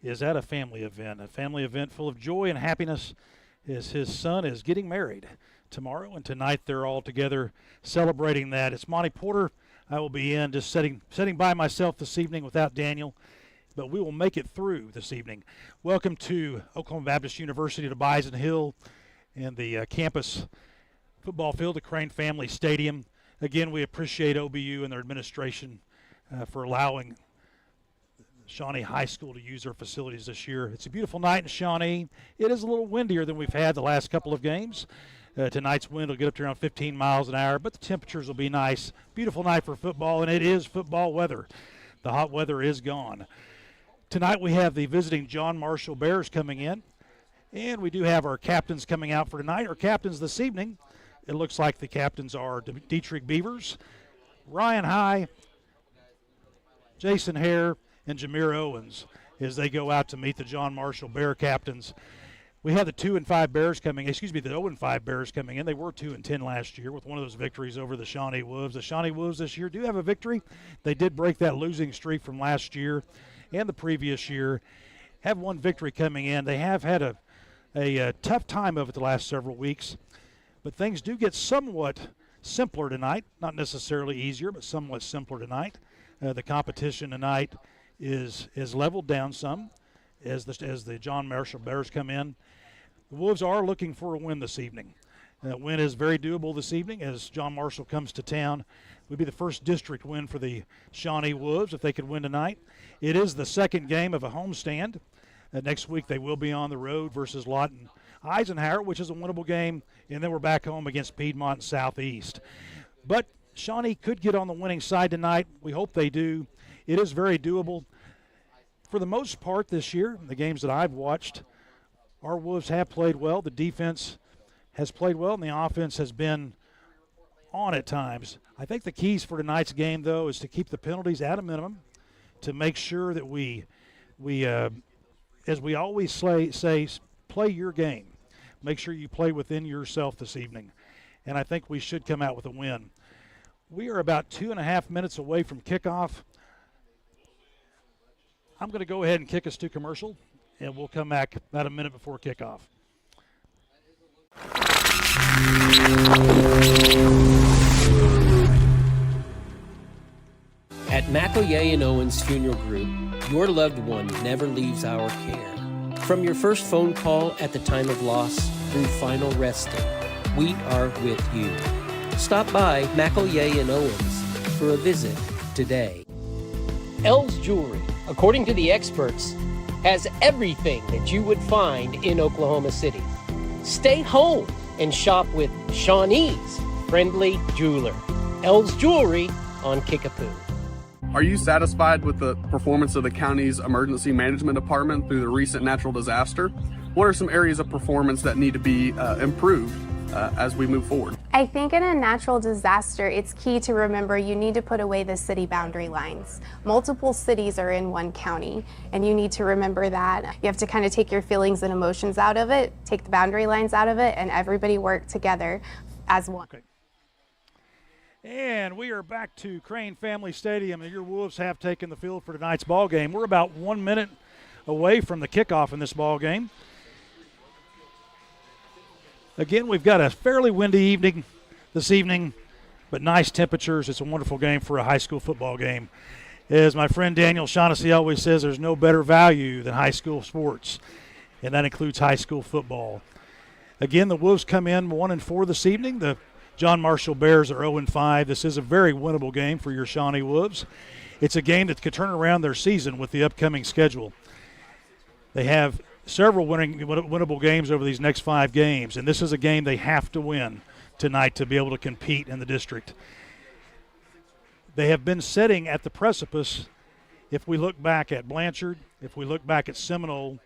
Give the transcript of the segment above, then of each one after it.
is at a family event full of joy and happiness as his son is getting married tomorrow, and tonight they're all together celebrating that. It's Monty Porter. I will be in just sitting by myself this evening without Daniel, but we will make it through this evening. Welcome to Oklahoma Baptist University to Bison Hill and the campus football field at Crane Family Stadium. Again, we appreciate OBU and their administration for allowing Shawnee High School to use their facilities this year. It's a beautiful night in Shawnee. It is a little windier than we've had the last couple of games. Tonight's wind will get up to around 15 miles an hour, but the temperatures will be nice. Beautiful night for football, and it is football weather. The hot weather is gone. Tonight we have the visiting John Marshall Bears coming in, and we do have our captains coming out for tonight. Our captains this evening, it looks like the captains are Dietrich Beavers, Ryan High, Jason Hare, and Jameer Owens as they go out to meet the John Marshall Bear captains. We have the 2-5 Bears coming, the 0-5 Bears coming in. They were 2-10 last year with one of those victories over the Shawnee Wolves. The Shawnee Wolves this year do have a victory. They did break that losing streak from last year and the previous year. Have one victory coming in. They have had a tough time of it the last several weeks, but things do get somewhat simpler tonight. Not necessarily easier, but somewhat simpler tonight. The competition tonight is leveled down some as the John Marshall Bears come in. The Wolves are looking for a win this evening. Win is very doable this evening as John Marshall comes to town. It would be the first district win for the Shawnee Wolves if they could win tonight. It is the second game of a homestand. Next week they will be on the road versus Lawton Eisenhower, which is a winnable game, and then we're back home against Piedmont Southeast. But Shawnee could get on the winning side tonight. We hope they do. It is very doable. For the most part this year, the games that I've watched, our Wolves have played well. The defense has played well, and the offense has been on at times. I think the keys for tonight's game, though, is to keep the penalties at a minimum, to make sure that we as we always say, play your game. Make sure you play within yourself this evening, and I think we should come out with a win. We are about 2.5 minutes away from kickoff. I'm going to go ahead and kick us to commercial, and we'll come back about a minute before kickoff. At McElroy and Owens Funeral Group, your loved one never leaves our care. From your first phone call at the time of loss through final resting, we are with you. Stop by McElroy and Owens for a visit today. L's Jewelry, according to the experts, has everything that you would find in Oklahoma City. Stay home and shop with Shawnee's friendly jeweler, L's Jewelry on Kickapoo. Are you satisfied with the performance of the county's emergency management department through the recent natural disaster? What are some areas of performance that need to be improved as we move forward? I think in a natural disaster, it's key to remember you need to put away the city boundary lines. Multiple cities are in one county, and you need to remember that. You have to kind of take your feelings and emotions out of it, take the boundary lines out of it, and everybody work together as one. Okay. And we are back to Crane Family Stadium, and your Wolves have taken the field for tonight's ball game. We're about 1 minute away from the kickoff in this ball game. Again, we've got a fairly windy evening this evening, but nice temperatures. It's a wonderful game for a high school football game. As my friend Daniel Shaughnessy always says, there's no better value than high school sports, and that includes high school football. Again, the Wolves come in 1-4 this evening. The John Marshall Bears are 0-5. This is a very winnable game for your Shawnee Wolves. It's a game that could turn around their season with the upcoming schedule. They have several winnable games over these next 5 games, and this is a game they have to win tonight to be able to compete in the district. They have been sitting at the precipice. If we look back at Blanchard, if we look back at Seminole,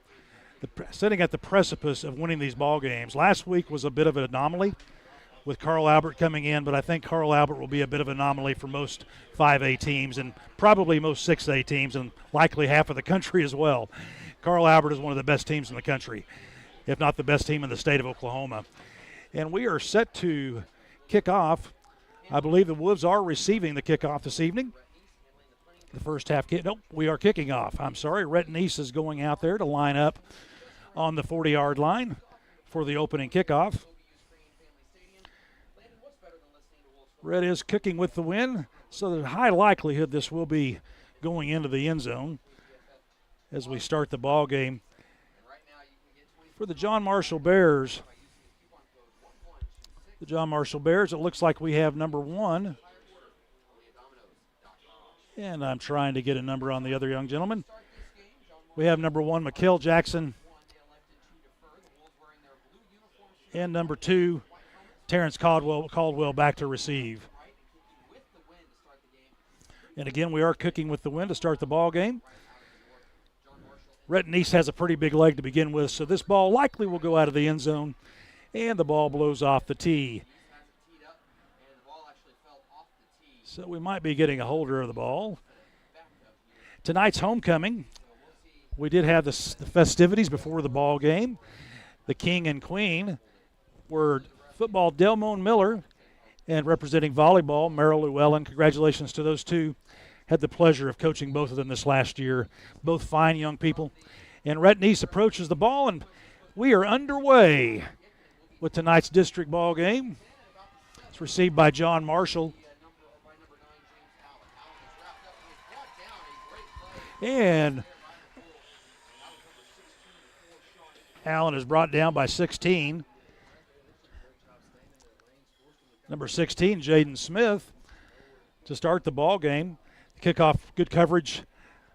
sitting at the precipice of winning these ball games. Last week was a bit of an anomaly with Carl Albert coming in, but I think Carl Albert will be a bit of an anomaly for most 5A teams and probably most 6A teams and likely half of the country as well. Carl Albert is one of the best teams in the country, if not the best team in the state of Oklahoma. And we are set to kick off. I believe the Wolves are receiving the kickoff this evening. The first half kick. Nope, we are kicking off. I'm sorry. Rhett Neese is going out there to line up on the 40-yard line for the opening kickoff. Rhett is kicking with the wind, so there's high likelihood this will be going into the end zone as we start the ball game. For the John Marshall Bears, it looks like we have number 1. And I'm trying to get a number on the other young gentleman. We have number 1, Mikhail Jackson. And number 2, Terrence Caldwell back to receive. And again, we are cooking with the wind to start the ball game. Rhett Neese has a pretty big leg to begin with, so this ball likely will go out of the end zone, and the ball blows off the tee. So we might be getting a holder of the ball. Tonight's homecoming, we did have the festivities before the ball game. The king and queen were football Delmone Miller, and representing volleyball, Merrill Llewellyn. Congratulations to those two. Had the pleasure of coaching both of them this last year. Both fine young people. And Rhett Neese approaches the ball, and we are underway with tonight's district ball game. It's received by John Marshall. And Allen is brought down by 16. Number 16, Jaden Smith, to start the ball game. Kickoff, good coverage.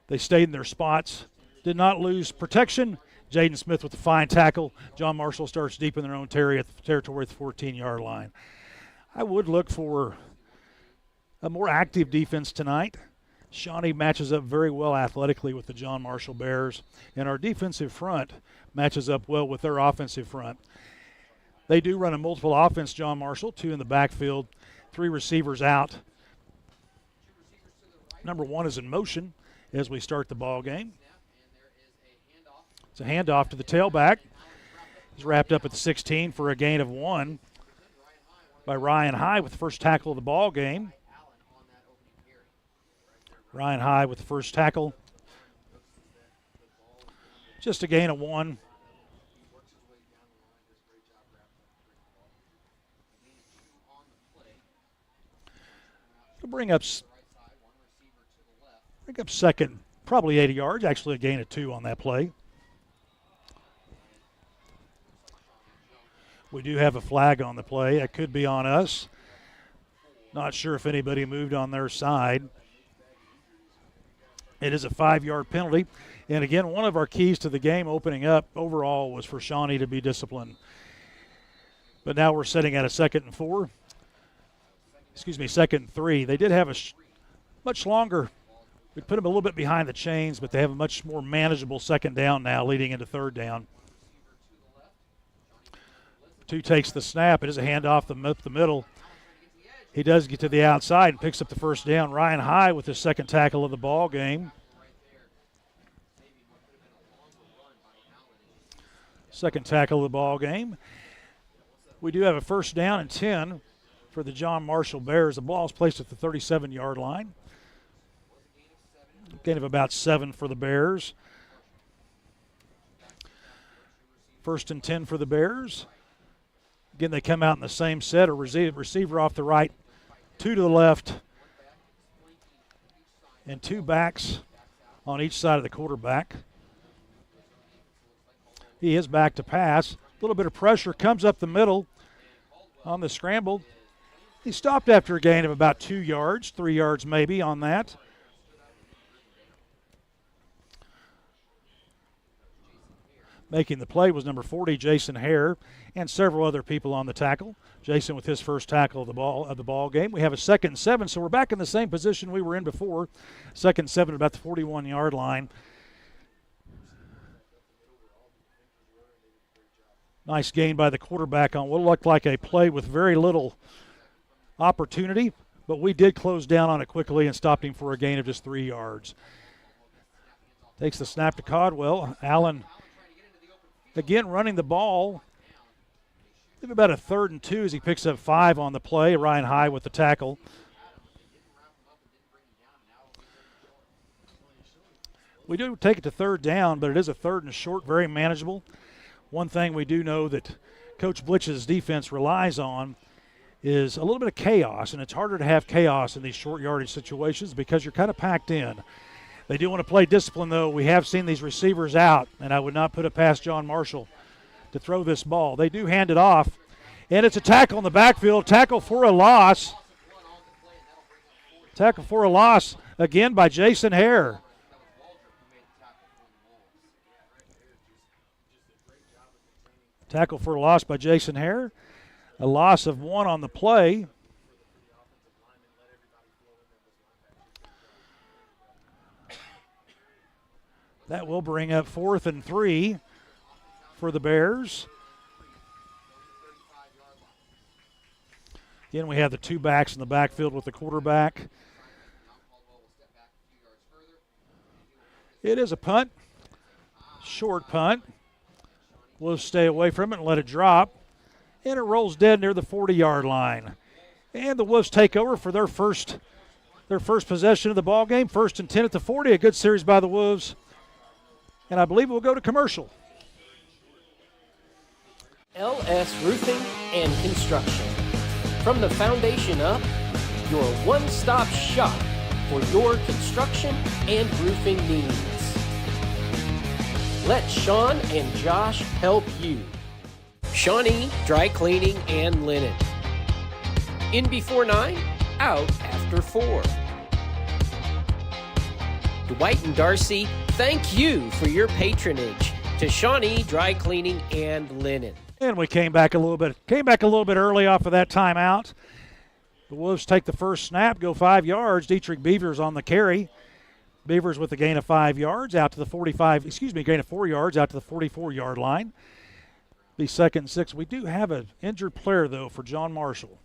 They stayed in their spots. Did not lose protection. Jaden Smith with a fine tackle. John Marshall starts deep in their own territory at the 14-yard line. I would look for a more active defense tonight. Shawnee matches up very well athletically with the John Marshall Bears, and our defensive front matches up well with their offensive front. They do run a multiple offense, John Marshall, 2 in the backfield, 3 receivers out. Number 1 is in motion as we start the ball game. It's a handoff to the tailback. He's wrapped up at the 16 for a gain of 1 by Ryan High with the first tackle of the ball game. Ryan High with the first tackle. Just a gain of 1. He'll bring up second, probably 80 yards. Actually a gain of 2 on that play. We do have a flag on the play. It could be on us. Not sure if anybody moved on their side. It is a 5-yard penalty. And again, one of our keys to the game opening up overall was for Shawnee to be disciplined. But now we're sitting at a 2nd and 3. They did have a much longer, we put them a little bit behind the chains, but they have a much more manageable 2nd down now leading into 3rd down. 2 takes the snap. It is a handoff up the middle. He does get to the outside and picks up the 1st down. Ryan High with his 2nd tackle of the ball game. 2nd tackle of the ball game. We do have a 1st down and 10 for the John Marshall Bears. The ball is placed at the 37-yard line. Gain of about 7 for the Bears. 1st and 10 for the Bears. Again, they come out in the same set. A receiver off the right, 2 to the left, and 2 backs on each side of the quarterback. He is back to pass. A little bit of pressure comes up the middle on the scramble. He stopped after a gain of about 2 yards, 3 yards maybe on that. Making the play was number 40, Jason Hare, and several other people on the tackle. Jason with his 1st tackle of the ball game. We have a 2nd and 7, so we're back in the same position we were in before. 2nd and 7 about the 41-yard line. Nice gain by the quarterback on what looked like a play with very little opportunity, but we did close down on it quickly and stopped him for a gain of just 3 yards. Takes the snap to Caldwell. Allen again running the ball. Give about a 3rd and 2 as he picks up 5 on the play. Ryan High with the tackle. We do take it to third down, but it is a 3rd and short, very manageable. One thing we do know that Coach Blitch's defense relies on is a little bit of chaos, and it's harder to have chaos in these short yardage situations because you're kind of packed in. They do want to play discipline, though. We have seen these receivers out, and I would not put it past John Marshall to throw this ball. They do hand it off, and it's a tackle in the backfield, tackle for a loss. Tackle for a loss again by Jason Hare. Tackle for a loss by Jason Hare. A loss of 1 on the play. That will bring up 4th and 3 for the Bears. Again, we have the 2 backs in the backfield with the quarterback. It is a punt. Short punt. We'll stay away from it and let it drop. And it rolls dead near the 40-yard line. And the Wolves take over for their first possession of the ball game. 1st and 10 at the 40. A good series by the Wolves. And I believe we'll go to commercial. LS Roofing and Construction. From the foundation up, your one-stop shop for your construction and roofing needs. Let Sean and Josh help you. Shawnee Dry Cleaning and Linen. In before 9, out after 4. Dwight and Darcy, thank you for your patronage to Shawnee Dry Cleaning and Linen. And we came back a little bit early off of that timeout. The Wolves take the first snap, go 5 yards. Dietrich Beavers on the carry. Beavers with a gain of 5 yards out to the gain of 4 yards out to the 44-yard line. Be 2nd and 6. We do have an injured player, though, for John Marshall.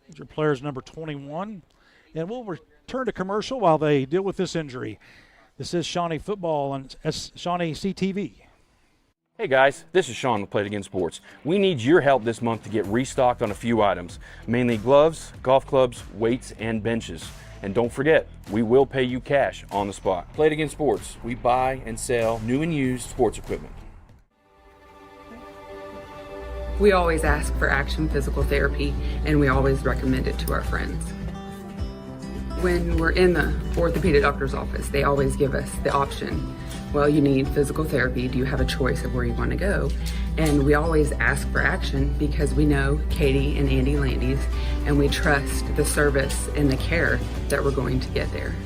Injured player is number 21. And we'll return to commercial while they deal with this injury. This is Shawnee Football on ShawneeCTV. Hey guys, this is Sean with SHS Sports. We need your help this month to get restocked on a few items, mainly gloves, golf clubs, weights, and benches. And don't forget, we will pay you cash on the spot. ShS Sports, we buy and sell new and used sports equipment. We always ask for Action Physical Therapy, and we always recommend it to our friends. When we're in the orthopedic doctor's office, they always give us the option. Well, you need physical therapy. Do you have a choice of where you want to go? And we always ask for Action because we know Katie and Andy Landys, and we trust the service and the care that we're going to get there.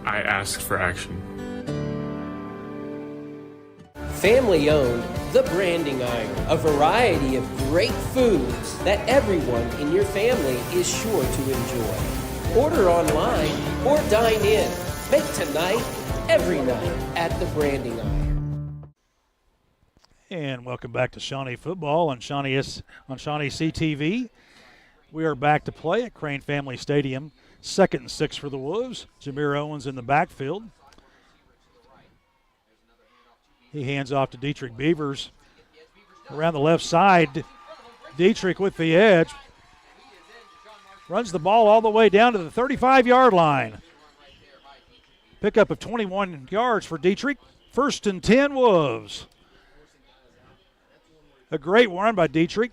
I ask for Action. Family owned, The Branding Iron, a variety of great foods that everyone in your family is sure to enjoy. Order online or dine in. Make tonight every night at The Branding Iron. And welcome back to Shawnee Football on ShawneeCTV. We are back to play at Crane Family Stadium. 2nd and 6 for the Wolves. Jameer Owens in the backfield. He hands off to Dietrich Beavers. Around the left side, Dietrich with the edge. Runs the ball all the way down to the 35-yard line. Pickup of 21 yards for Dietrich. 1st and 10 Wolves. A great run by Dietrich.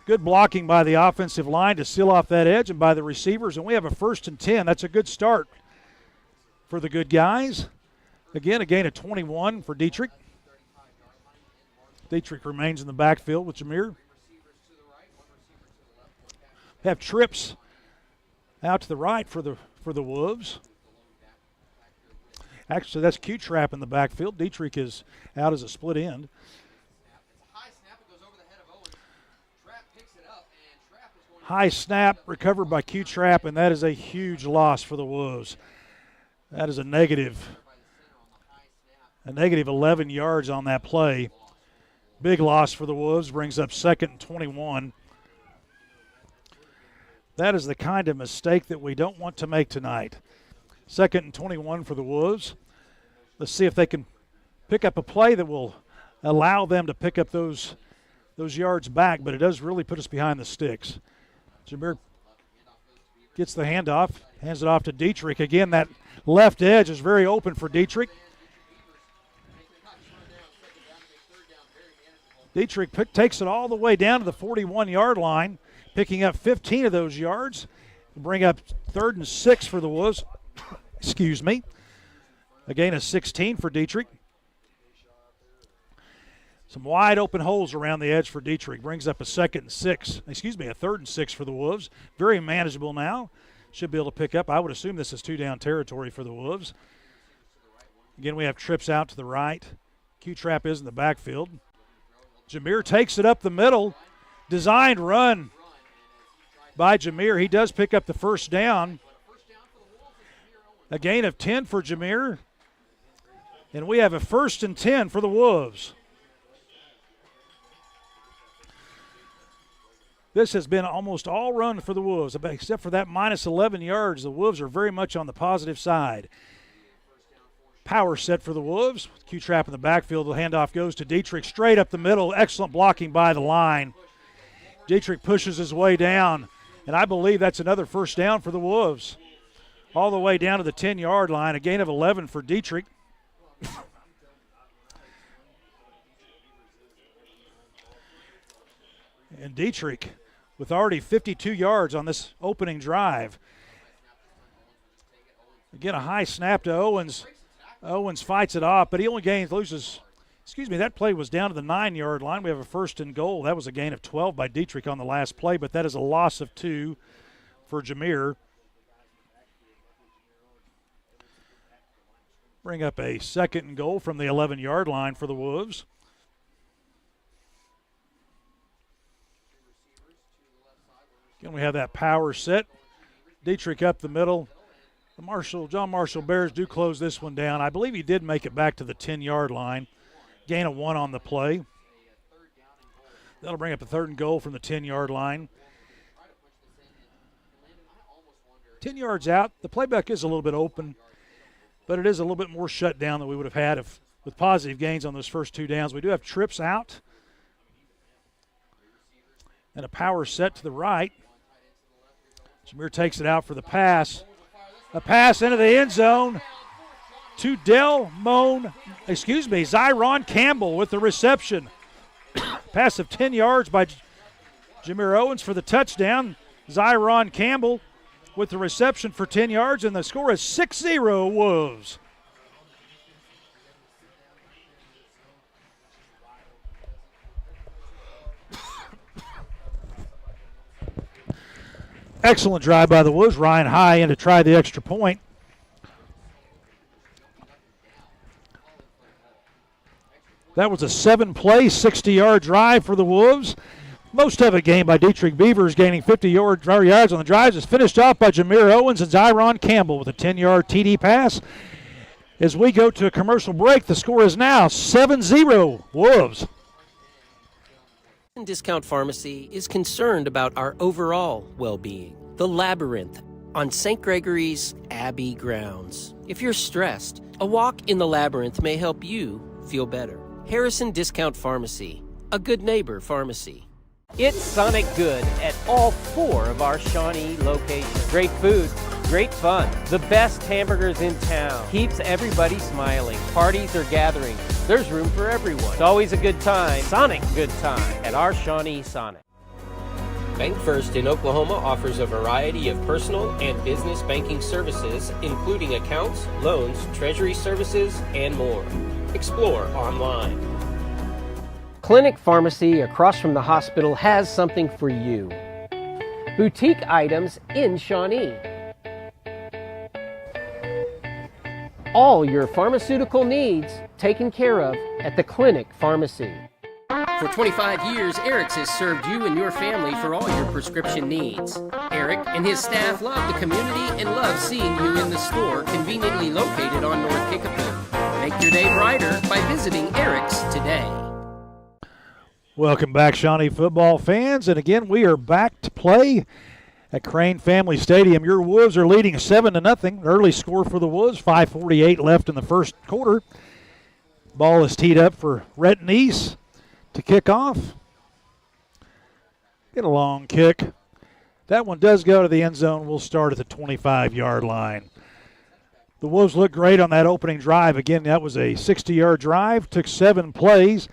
Good blocking by the offensive line to seal off that edge and by the receivers. And we have a 1st and 10. That's a good start for the good guys. Again, a gain of 21 for Dietrich. Dietrich remains in the backfield with Jameer. Have trips out to the right for the Wolves. Actually, that's Q-Trap in the backfield. Dietrich is out as a split end. High snap recovered by Q-Trap, and that is a huge loss for the Wolves. That is a negative 11 yards on that play. Big loss for the Wolves, brings up 2nd and 21. That is the kind of mistake that we don't want to make tonight. 2nd and 21 for the Wolves. Let's see if they can pick up a play that will allow them to pick up those yards back, but it does really put us behind the sticks. Jameer gets the handoff, hands it off to Dietrich. Again, that left edge is very open for Dietrich. Dietrich takes it all the way down to the 41-yard line, picking up 15 of those yards. Bring up 3rd and 6 for the Wolves. Excuse me. A gain of 16 for Dietrich. Some wide open holes around the edge for Dietrich. Brings up a 3rd and 6 for the Wolves. Very manageable now. Should be able to pick up. I would assume this is 2-down territory for the Wolves. Again, we have trips out to the right. Q-Trap is in the backfield. Jameer takes it up the middle. Designed run by Jameer. He does pick up the first down. A gain of 10 for Jameer. And we have a 1st and 10 for the Wolves. This has been almost all run for the Wolves, except for that minus 11 yards. The Wolves are very much on the positive side. Power set for the Wolves. Q-Trap in the backfield. The handoff goes to Dietrich straight up the middle. Excellent blocking by the line. Dietrich pushes his way down, and I believe that's another first down for the Wolves. All the way down to the 10-yard line. A gain of 11 for Dietrich. And Dietrich with already 52 yards on this opening drive. Again, a high snap to Owens. Owens fights it off, but he only that play was down to the 9-yard line. We have a 1st and goal. That was a gain of 12 by Dietrich on the last play, but that is a loss of 2 for Jameer. Bring up a 2nd and goal from the 11-yard line for the Wolves. Again, we have that power set. Dietrich up the middle. The John Marshall Bears do close this one down. I believe he did make it back to the 10-yard line. Gain of 1 on the play. That'll bring up a 3rd and goal from the 10-yard line. 10 yards out. The playback is a little bit open, but it is a little bit more shut down than we would have had with positive gains on those first 2 downs. We do have trips out and a power set to the right. Jameer takes it out for the pass. A pass into the end zone to Zyron Campbell with the reception. Pass of 10 yards by Jameer Owens for the touchdown. Zyron Campbell with the reception for 10 yards, and the score is 6-0 Wolves. Excellent drive by the Wolves. Ryan High in to try the extra point. That was a 7-play, 60-yard drive for the Wolves. Most of it gained by Dietrich Beavers, gaining 50 yards on the drives. Is finished off by Jameer Owens and Zyron Campbell with a 10-yard TD pass. As we go to a commercial break, the score is now 7-0 Wolves. Discount Pharmacy is concerned about our overall well-being. The Labyrinth on St. Gregory's Abbey grounds. If you're stressed, a walk in the Labyrinth may help you feel better. Harrison Discount Pharmacy, a good neighbor pharmacy. It's Sonic Good at all 4 of our Shawnee locations. Great food, great fun, the best hamburgers in town. Keeps everybody smiling. Parties or gatherings, there's room for everyone. It's always a good time, Sonic good time, at our Shawnee Sonic. Bank First in Oklahoma offers a variety of personal and business banking services, including accounts, loans, treasury services, and more. Explore online. Clinic Pharmacy across from the hospital has something for you. Boutique items in Shawnee. All your pharmaceutical needs taken care of at the Clinic Pharmacy. For 25 years, Eric's has served you and your family for all your prescription needs. Eric and his staff love the community and love seeing you in the store conveniently located on North Kickapoo. Make your day brighter by visiting Eric's today. Welcome back, Shawnee football fans. And again, we are back to play at Crane Family Stadium. Your Wolves are leading 7-0. Early score for the Wolves, 5:48 left in the first quarter. Ball is teed up for Rhett Neese to kick off. Get a long kick. That one does go to the end zone. We'll start at the 25-yard line. The Wolves looked great on that opening drive. Again, that was a 60-yard drive, took 7 plays,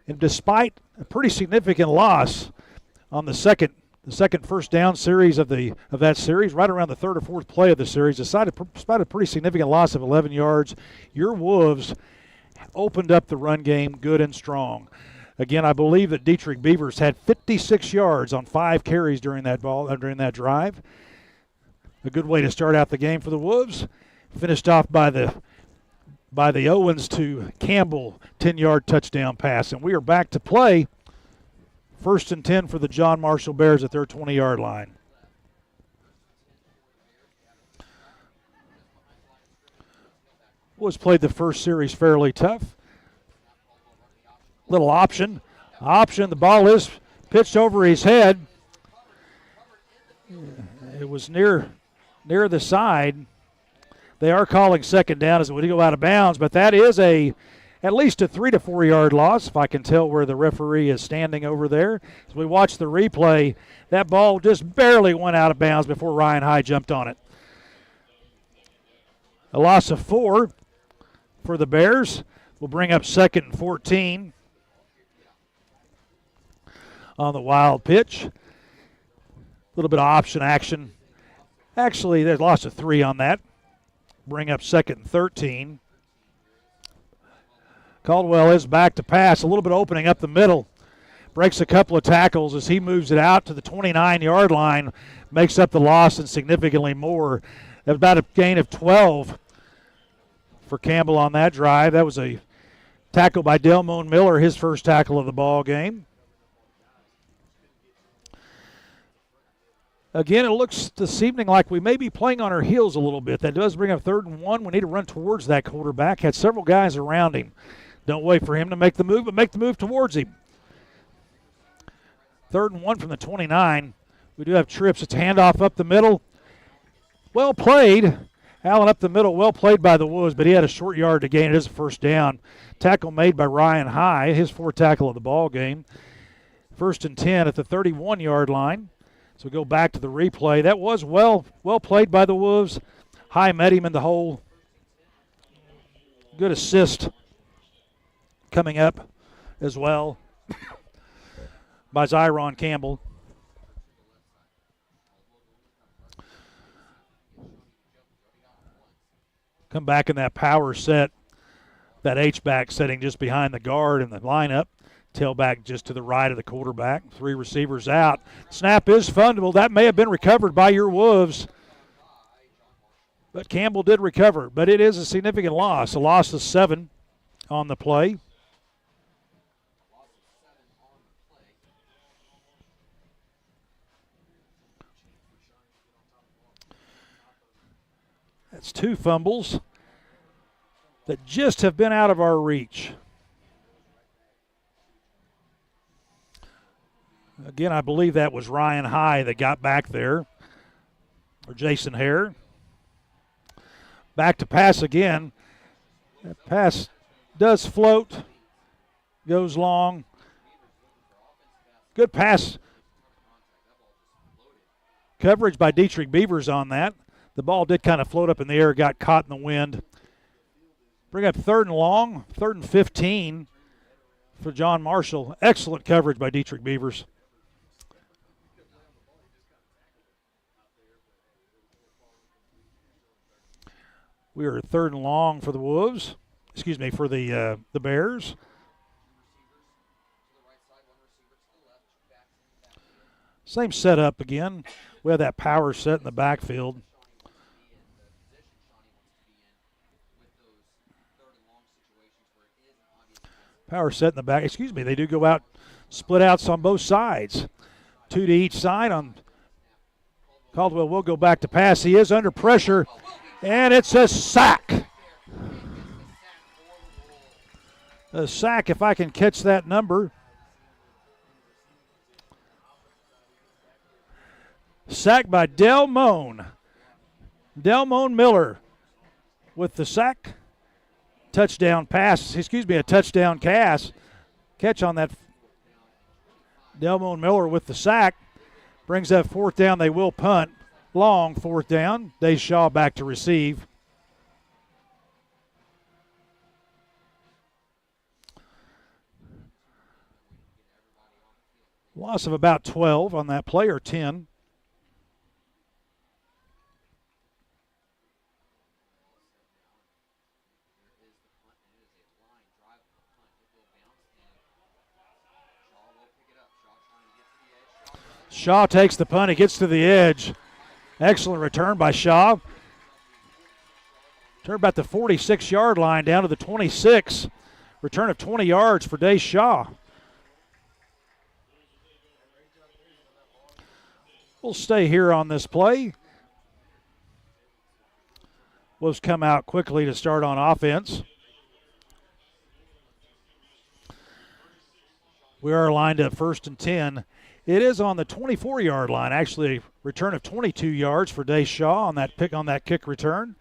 and despite a pretty significant loss on the second first down series of that series, right around the third or fourth play of the series, despite a pretty significant loss of 11 yards, your Wolves opened up the run game good and strong. Again, I believe that Dietrich Beavers had 56 yards on 5 carries during that drive. A good way to start out the game for the Wolves. Finished off by the Owens to Campbell 10-yard touchdown pass. And we are back to play. 1st and 10 for the John Marshall Bears at their 20-yard line. Wolves played the first series fairly tough. Little option. The ball is pitched over his head. It was near the side. They are calling second down as we go out of bounds, but that is at least a 3 to 4 yard loss, if I can tell where the referee is standing over there. As we watch the replay, that ball just barely went out of bounds before Ryan High jumped on it. A loss of 4 for the Bears will bring up 2nd and 14 on the wild pitch. A little bit of option action. Actually, there's loss of 3 on that. Bring up 2nd and 13. Caldwell is back to pass, a little bit opening up the middle. Breaks a couple of tackles as he moves it out to the 29-yard line. Makes up the loss and significantly more. That was about a gain of 12 for Campbell on that drive. That was a tackle by Delmone Miller, his first tackle of the ball game. Again, it looks this evening like we may be playing on our heels a little bit. That does bring up 3rd and 1. We need to run towards that quarterback. Had several guys around him. Don't wait for him to make the move, but make the move towards him. 3rd and 1 from the 29. We do have trips. It's a handoff up the middle. Well played. Allen up the middle. Well played by the Wolves, but he had a short yard to gain. It is a first down. Tackle made by Ryan High, his 4th tackle of the ball game. 1st and 10 at the 31-yard line. So we go back to the replay. That was well played by the Wolves. High met him in the hole. Good assist coming up as well by Zyron Campbell. Come back in that power set, that H-back setting just behind the guard in the lineup. Tailback just to the right of the quarterback. 3 receivers out. Snap is fundable. That may have been recovered by your Wolves. But Campbell did recover. But it is a significant loss. A loss of 7 on the play. That's 2 fumbles that just have been out of our reach. Again, I believe that was Ryan High that got back there, or Jason Hare. Back to pass again. That pass does float, goes long. Good pass coverage by Dietrich Beavers on that. The ball did kind of float up in the air, got caught in the wind. Bring up 3rd and long, 3rd and 15 for John Marshall. Excellent coverage by Dietrich Beavers. We are 3rd and long for the Wolves. For the Bears. Same setup again. We have that power set in the backfield. Power set in the back. They do go out, split outs on both sides. 2 to each side. On Caldwell will go back to pass. He is under pressure. And it's a sack. A sack, if I can catch that number. Sack by Delmone. Delmone Miller with the sack. Touchdown pass. A touchdown catch on that. Delmone Miller with the sack. Brings up fourth down. They will punt. Long fourth down. Day Shaw back to receive. Loss of about 12 on that play, or 10. Shaw takes the punt. He gets to the edge. Excellent return by Shaw. Turn about the 46-yard line down to the 26. Return of 20 yards for Day Shaw. We'll stay here on this play. Wolves come out quickly to start on offense. We are lined up 1st and 10. It is on the 24-yard line. Actually, a return of 22 yards for Day Shaw on that kick return.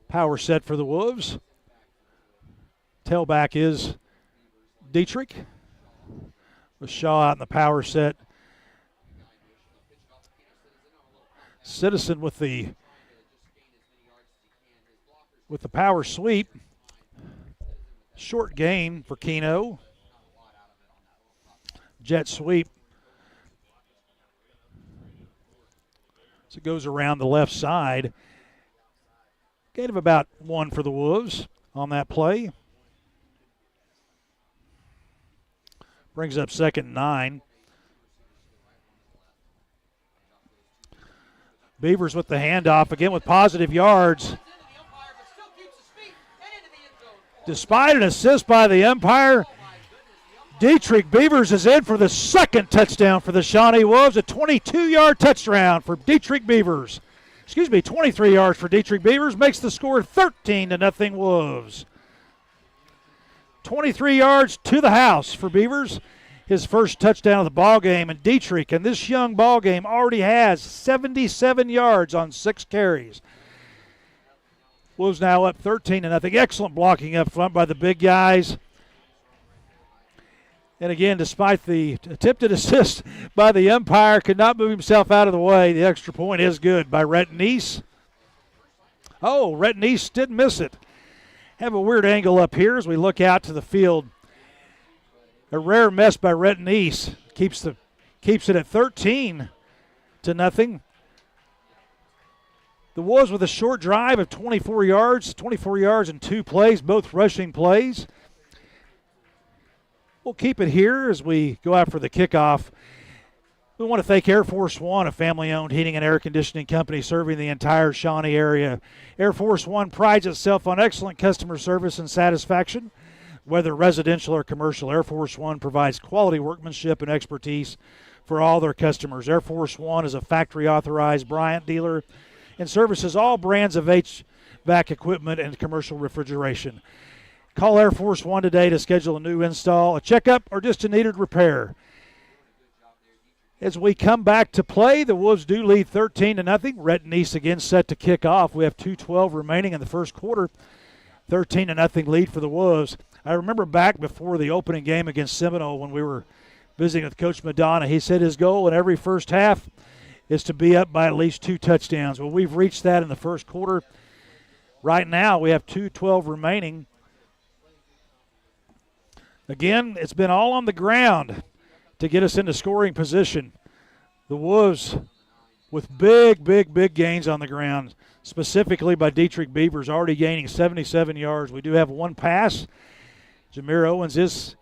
Power set for the Wolves. Tailback is Dietrich. With Shaw out in the power set. Citizen with the power sweep. Short gain for Keno. Jet sweep. So it goes around the left side. Gain of about 1 for the Wolves on that play. Brings up 2nd and 9. Beavers with the handoff, again with positive yards. Despite an assist by the umpire, Dietrich Beavers is in for the 2nd touchdown for the Shawnee Wolves. A 22-yard touchdown for Dietrich Beavers. 23 yards for Dietrich Beavers. Makes the score 13-0 Wolves. 23 yards to the house for Beavers. His first touchdown of the ball game. And Dietrich in this young ball game already has 77 yards on 6 carries. Wolves now up 13-0. Excellent blocking up front by the big guys. And again, despite the attempted assist by the umpire, could not move himself out of the way. The extra point is good by Rhett Neese. Oh, Rhett Neese did miss it. Have a weird angle up here as we look out to the field. A rare miss by Rhett Neese. Keeps it at 13-0. The Wolves with a short drive of 24 yards in 2 plays, both rushing plays. We'll keep it here as we go out for the kickoff. We want to thank Air Force One, a family-owned heating and air conditioning company serving the entire Shawnee area. Air Force One prides itself on excellent customer service and satisfaction. Whether residential or commercial, Air Force One provides quality workmanship and expertise for all their customers. Air Force One is a factory-authorized Bryant dealer and services all brands of HVAC equipment and commercial refrigeration. Call Air Force One today to schedule a new install, a checkup, or just a needed repair. As we come back to play, the Wolves do lead 13-0. Rhett Neese again set to kick off. We have 2:12 remaining in the first quarter. 13-0 lead for the Wolves. I remember back before the opening game against Seminole when we were visiting with Coach Madonna, he said his goal in every first half is to be up by at least 2 touchdowns. Well, we've reached that in the first quarter. Right now, we have 2:12 remaining. Again, it's been all on the ground to get us into scoring position. The Wolves with big gains on the ground, specifically by Dietrich Beavers, already gaining 77 yards. We do have 1 pass. Jameer Owens is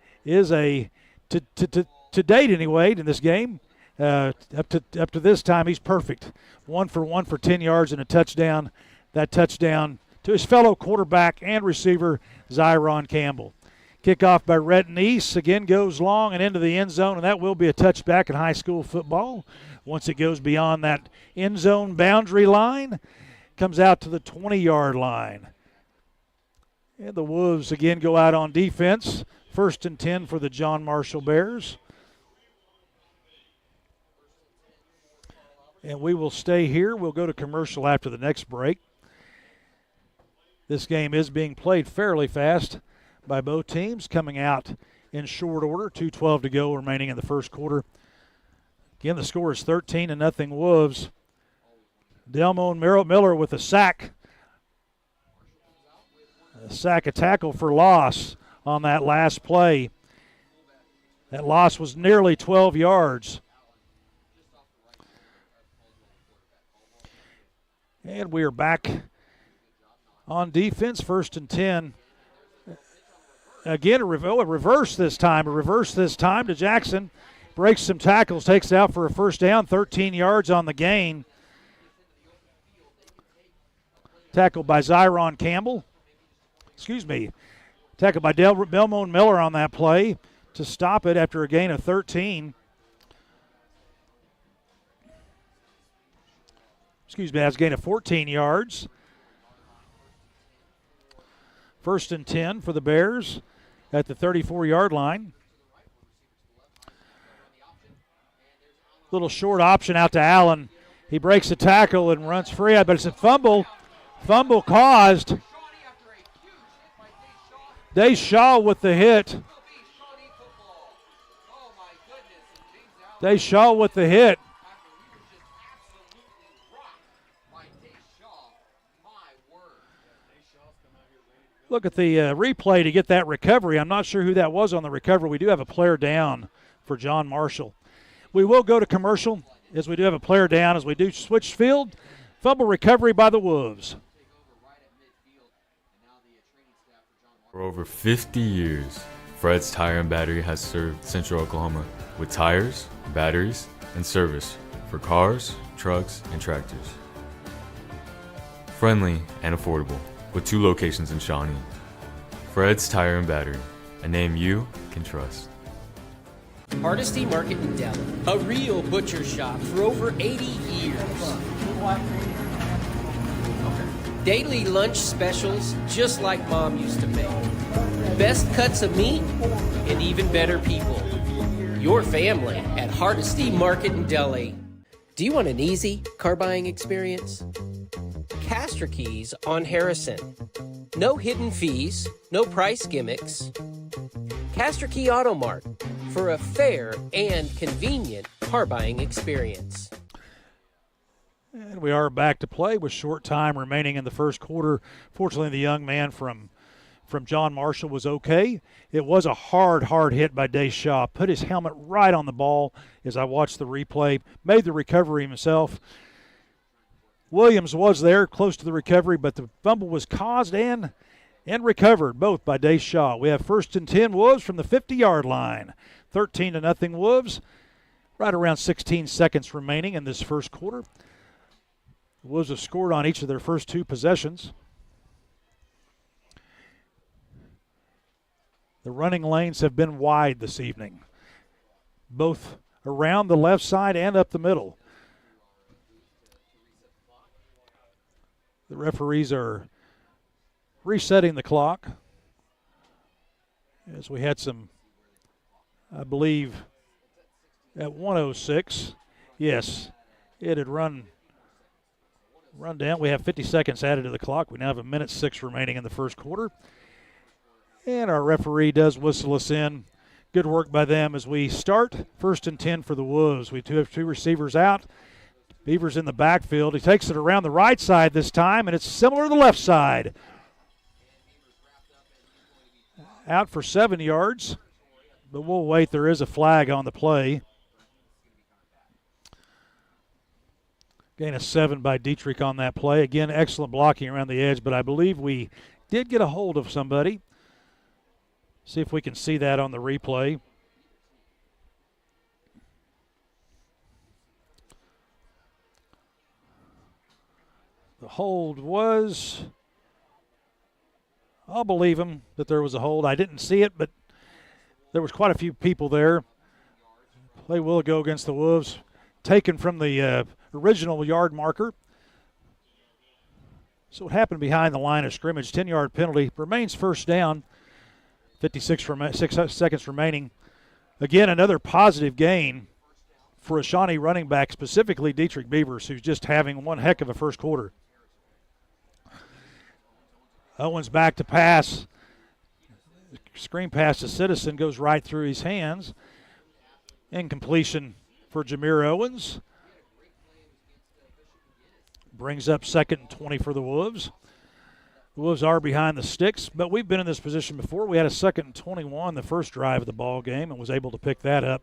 a, to date anyway, in this game, up to this time, he's perfect. 1 for 1 for 10 yards and a touchdown. That touchdown to his fellow quarterback and receiver, Zyron Campbell. Kickoff by Rhett Neese, again goes long and into the end zone, and that will be a touchback in high school football. Once it goes beyond that end zone boundary line, comes out to the 20-yard line. And the Wolves again go out on defense. 1st and 10 for the John Marshall Bears. And we will stay here. We'll go to commercial after the next break. This game is being played fairly fast by both teams, coming out in short order. 2:12 to go remaining in the first quarter. Again, the score is 13-0 Wolves. Delmo and Miller with a sack. A tackle for loss on that last play. That loss was nearly 12 yards. And we are back on defense, 1st and 10. Again, a reverse this time. A reverse this time to Jackson. Breaks some tackles, takes it out for a first down, 13 yards on the gain. Tackled by Zyron Campbell. Tackled by Delmo and Miller on that play to stop it after a gain of 13. That's a gain of 14 yards. 1st and 10 for the Bears at the 34-yard line. Little short option out to Allen. He breaks the tackle and runs free, but it's a fumble. Fumble caused. Shaw with the hit. Shaw with the hit. Look at the replay to get that recovery. I'm not sure who that was on the recovery. We do have a player down for John Marshall. We will go to commercial as we do have a player down as we do switch field. Fumble recovery by the Wolves. For over 50 years, Fred's Tire and Battery has served Central Oklahoma with tires, batteries, and service for cars, trucks, and tractors. Friendly and affordable, with 2 locations in Shawnee. Fred's Tire and Battery, a name you can trust. Hardesty Market in Dell, a real butcher shop for over 80 years. Daily lunch specials just like Mom used to make. Best cuts of meat and even better people. Your family at Hardesty Market in Delhi. Do you want an easy car buying experience? Castor Keys on Harrison. No hidden fees, no price gimmicks. Castor Key Auto Mart for a fair and convenient car buying experience. And we are back to play with short time remaining in the first quarter. Fortunately, the young man from John Marshall was okay. It was a hard hit by Shaw. Put his helmet right on the ball as I watched the replay. Made the recovery himself. Williams was there close to the recovery, but the fumble was caused and recovered both by Shaw. We have 1st and 10 Wolves from the 50-yard line. 13-0 Wolves. Right around 16 seconds remaining in this first quarter. The Wolves have scored on each of their first 2 possessions. The running lanes have been wide this evening, both around the left side and up the middle. The referees are resetting the clock as we had some, I believe, at 1:06. Yes, it had run down. We have 50 seconds added to the clock. We now have 1:06 remaining in the first quarter. And our referee does whistle us in. Good work by them as we start 1st and 10 for the Wolves. We have 2 receivers out. Beavers in the backfield. He takes it around the right side this time, and it's similar to the left side. Out for 7 yards, but we'll wait. There is a flag on the play. Gain of 7 by Dietrich on that play. Again, excellent blocking around the edge, but I believe we did get a hold of somebody. See if we can see that on the replay. The hold was, I'll believe him that there was a hold. I didn't see it, but there was quite a few people there. Play will go against the Wolves. Taken from the original yard marker. So what happened behind the line of scrimmage, 10-yard penalty, remains first down. 56 seconds remaining. Again, another positive gain for a Shawnee running back, specifically Dietrich Beavers, who's just having one heck of a first quarter. Owens back to pass. Screen pass to Citizen goes right through his hands. Incompletion for Jameer Owens. Brings up 2nd and 20 for the Wolves. The Wolves are behind the sticks, but we've been in this position before. We had a 2nd and 21 the first drive of the ball game and was able to pick that up.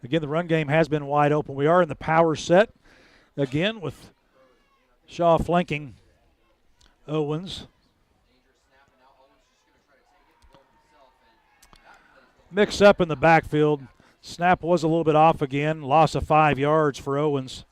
Again, the run game has been wide open. We are in the power set again with Shaw flanking Owens. Mix up in the backfield. Snap was a little bit off again. Loss of 5 yards for Owens.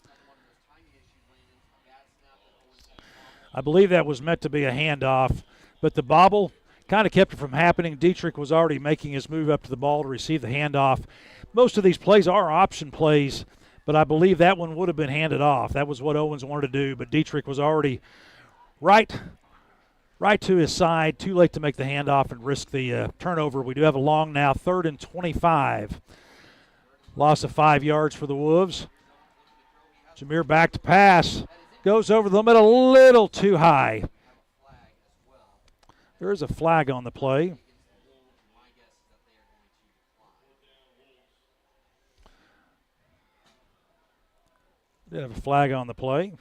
I believe that was meant to be a handoff, but the bobble kind of kept it from happening. Dietrich was already making his move up to the ball to receive the handoff. Most of these plays are option plays, but I believe that one would have been handed off. That was what Owens wanted to do, but Dietrich was already right to his side. Too late to make the handoff and risk the turnover. We do have a long now, 3rd and 25. Loss of 5 yards for the Wolves. Jameer back to pass. Goes over the middle a little too high. There is a flag on the play. Did have a flag on the play.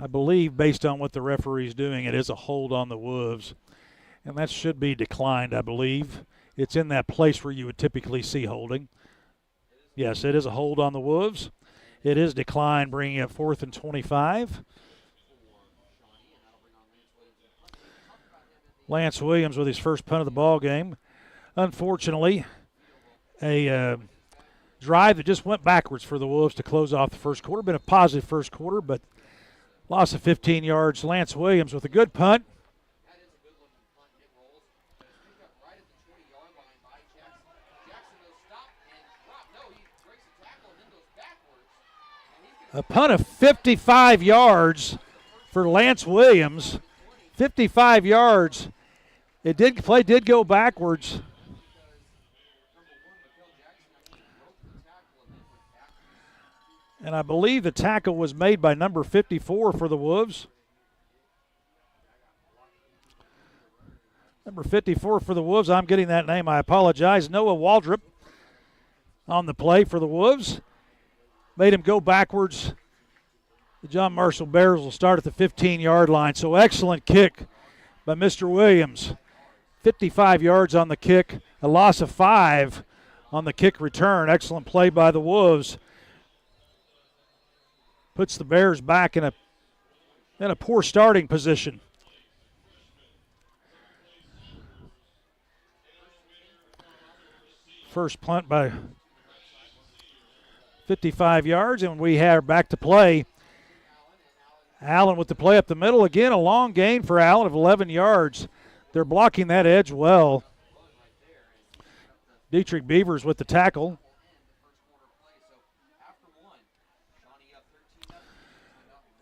I believe, based on what the referee's doing, it is a hold on the Wolves. And that should be declined, I believe. It's in that place where you would typically see holding. Yes, it is a hold on the Wolves. It is declined, bringing up 4th and 25. Lance Williams with his first punt of the ball game. Unfortunately, a drive that just went backwards for the Wolves to close off the first quarter. Been a positive first quarter, but loss of 15 yards. Lance Williams with a good punt. A punt of 55 yards for Lance Williams. 55 yards. Play did go backwards. And I believe the tackle was made by number 54 for the Wolves. Number 54 for the Wolves. I'm getting that name. I apologize. Noah Waldrop on the play for the Wolves. Made him go backwards. The John Marshall Bears will start at the 15-yard line. So excellent kick by Mr. Williams. 55 yards on the kick. A loss of 5 on the kick return. Excellent play by the Wolves. Puts the Bears back in a poor starting position. First punt by 55 yards, and we have back to play. Allen with the play up the middle. Again, a long gain for Allen of 11 yards. They're blocking that edge well. Dietrich Beavers with the tackle.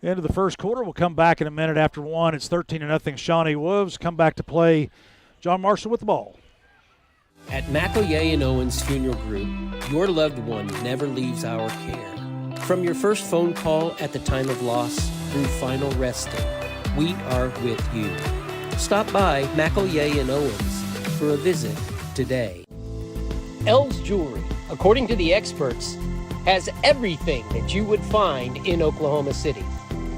Into the first quarter. We'll come back in a minute after 1. It's 13-0 Shawnee Wolves. Come back to play. John Marshall with the ball. At McElroy and Owens Funeral Group, your loved one never leaves our care. From your first phone call at the time of loss through final resting, we are with you. Stop by McElroy and Owens for a visit today. Elle's Jewelry, according to the experts, has everything that you would find in Oklahoma City.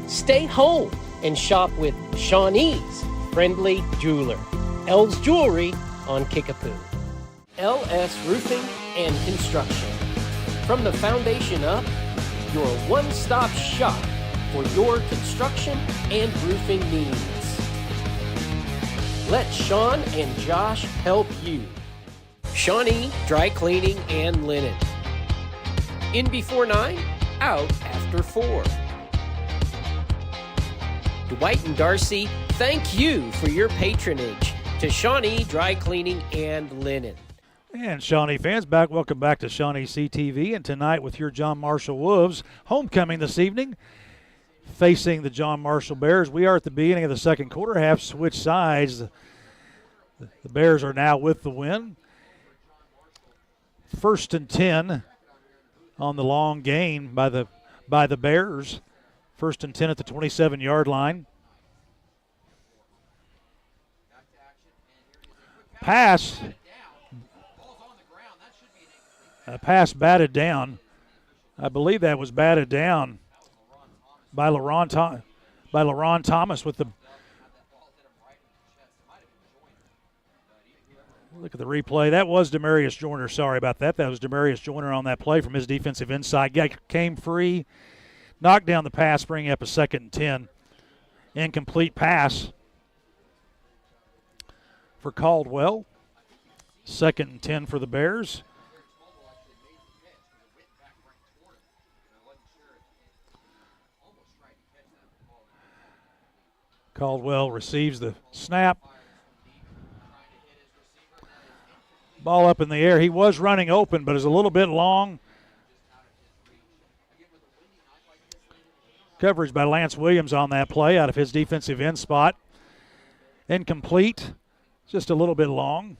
Stay home and shop with Shawnee's friendly jeweler. Elle's Jewelry on Kickapoo. LS Roofing and Construction. From the foundation up, your one-stop shop for your construction and roofing needs. Let Sean and Josh help you. Shawnee Dry Cleaning and Linen. In before 9, out after 4. Dwight and Darcy, thank you for your patronage to Shawnee Dry Cleaning and Linen. And Shawnee fans, welcome back to ShawneeCTV. And tonight with your John Marshall Wolves, homecoming this evening, facing the John Marshall Bears. We are at the beginning of the second quarter, have switched sides. The Bears are now with the win. 1st and 10 on the long gain by the Bears. 1st and 10 at the 27-yard line. Pass. A pass batted down. I believe that was batted down by LaRon Thomas with the. Look at the replay. That was Demarius Joyner. Sorry about that. That was Demarius Joyner on that play from his defensive inside. Guy came free, knocked down the pass, bringing up a 2nd and 10. Incomplete pass for Caldwell. 2nd and 10 for the Bears. Caldwell receives the snap. Ball up in the air. He was running open, but is a little bit long. Coverage by Lance Williams on that play out of his defensive end spot. Incomplete. Just a little bit long.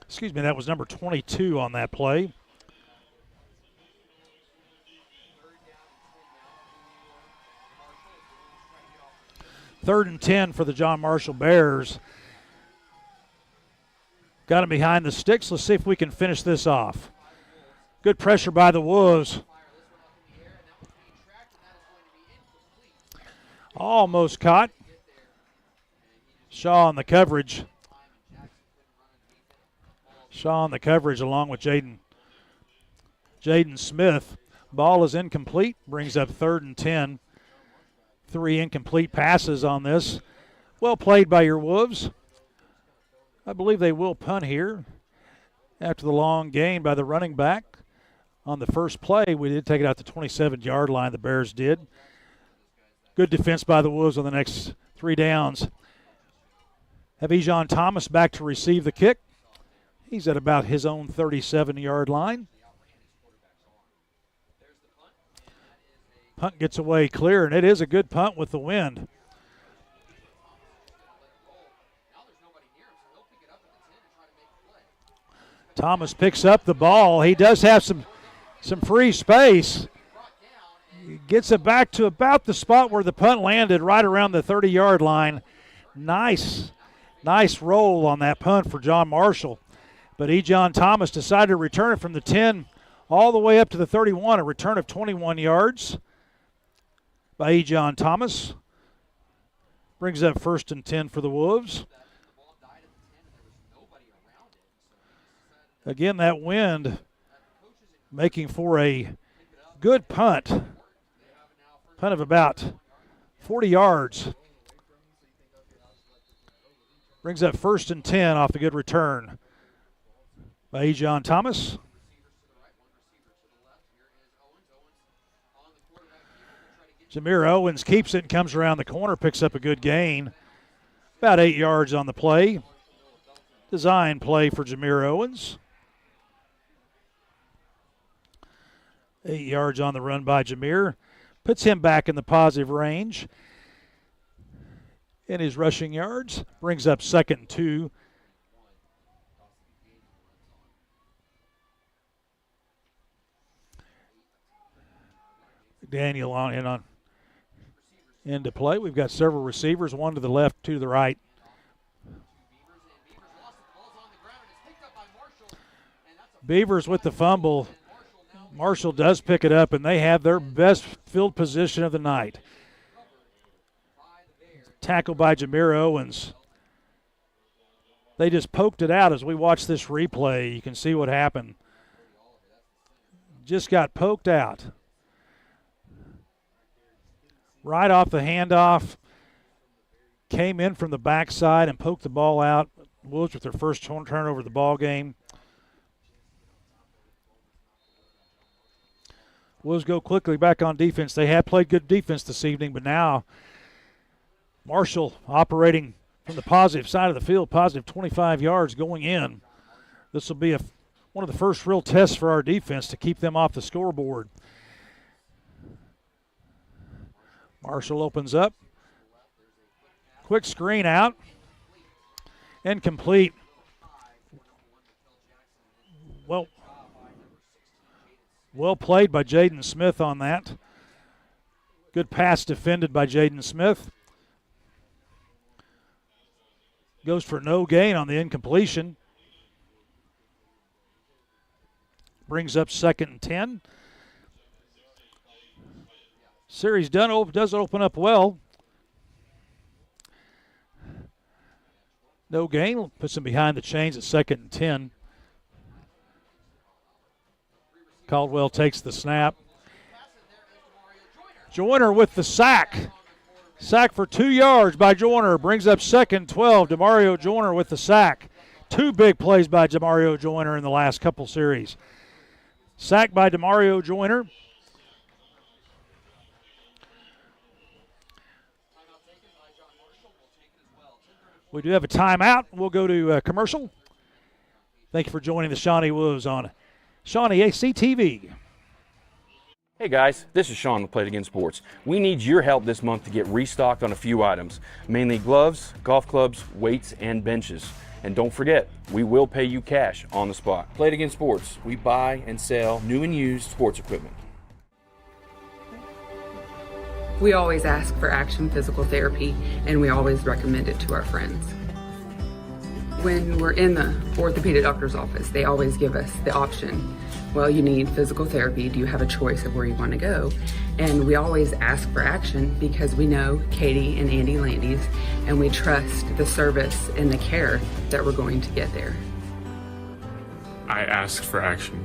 Excuse me, that was number 22 on that play. Third and 10 for the John Marshall Bears. Got him behind the sticks. Let's see if we can finish this off. Good pressure by the Wolves. Almost caught. Shaw on the coverage. Shaw on the coverage along with Jaden Smith. Ball is incomplete. Brings up 3rd and 10. 3 incomplete passes on this. Well played by your Wolves. I believe they will punt here after the long gain by the running back. On the first play, we did take it out the 27-yard line, the Bears did. Good defense by the Wolves on the next 3 downs. Have Ejon Thomas back to receive the kick. He's at about his own 37-yard line. Punt gets away clear, and it is a good punt with the wind. Thomas picks up the ball. He does have some free space. He gets it back to about the spot where the punt landed, right around the 30-yard line. Nice roll on that punt for John Marshall. But Ejon Thomas decided to return it from the 10 all the way up to the 31, a return of 21 yards by Ejon Thomas. Brings up 1st and 10 for the Wolves. Again, that wind making for a good punt. Punt of about 40 yards. Brings up 1st and 10 off the good return by Ejon Thomas. Jameer Owens keeps it and comes around the corner, picks up a good gain. About 8 yards on the play. Design play for Jameer Owens. 8 yards on the run by Jameer. Puts him back in the positive range in his rushing yards. Brings up 2nd and 2. Daniel on into play. We've got several receivers, one to the left, two to the right. Beavers with the fumble. Marshall does pick it up, and they have their best field position of the night. Tackle by Jameer Owens. They just poked it out as we watch this replay. You can see what happened. Just got poked out. Right off the handoff. Came in from the backside and poked the ball out. Wolves with their first turnover of the ball game. Wolves go quickly back on defense. They have played good defense this evening, but now Marshall operating from the positive side of the field, positive 25 yards going in. This will be one of the first real tests for our defense to keep them off the scoreboard. Marshall opens up. Quick screen out. Incomplete. Well played by Jaden Smith on that. Good pass defended by Jaden Smith. Goes for no gain on the incompletion. Brings up 2nd and 10. Series does open up well. No gain. Puts him behind the chains at 2nd and 10. Caldwell takes the snap. Joyner with the sack. Sack for 2 yards by Joyner. Brings up 2nd and 12. Demario Joyner with the sack. 2 big plays by Demario Joyner in the last couple series. Sack by Demario Joyner. We do have a timeout. We'll go to commercial. Thank you for joining the Shawnee Wolves on ShawneeCTV. Hey guys, this is Sean with Consolidating Sports. We need your help this month to get restocked on a few items, mainly gloves, golf clubs, weights, and benches. And don't forget, we will pay you cash on the spot. Consolidating Sports, we buy and sell new and used sports equipment. We always ask for Action Physical Therapy, and we always recommend it to our friends. When we're in the orthopedic doctor's office, they always give us the option. Well, you need physical therapy. Do you have a choice of where you want to go? And we always ask for Action because we know Katie and Andy Landys, and we trust the service and the care that we're going to get there. I ask for Action.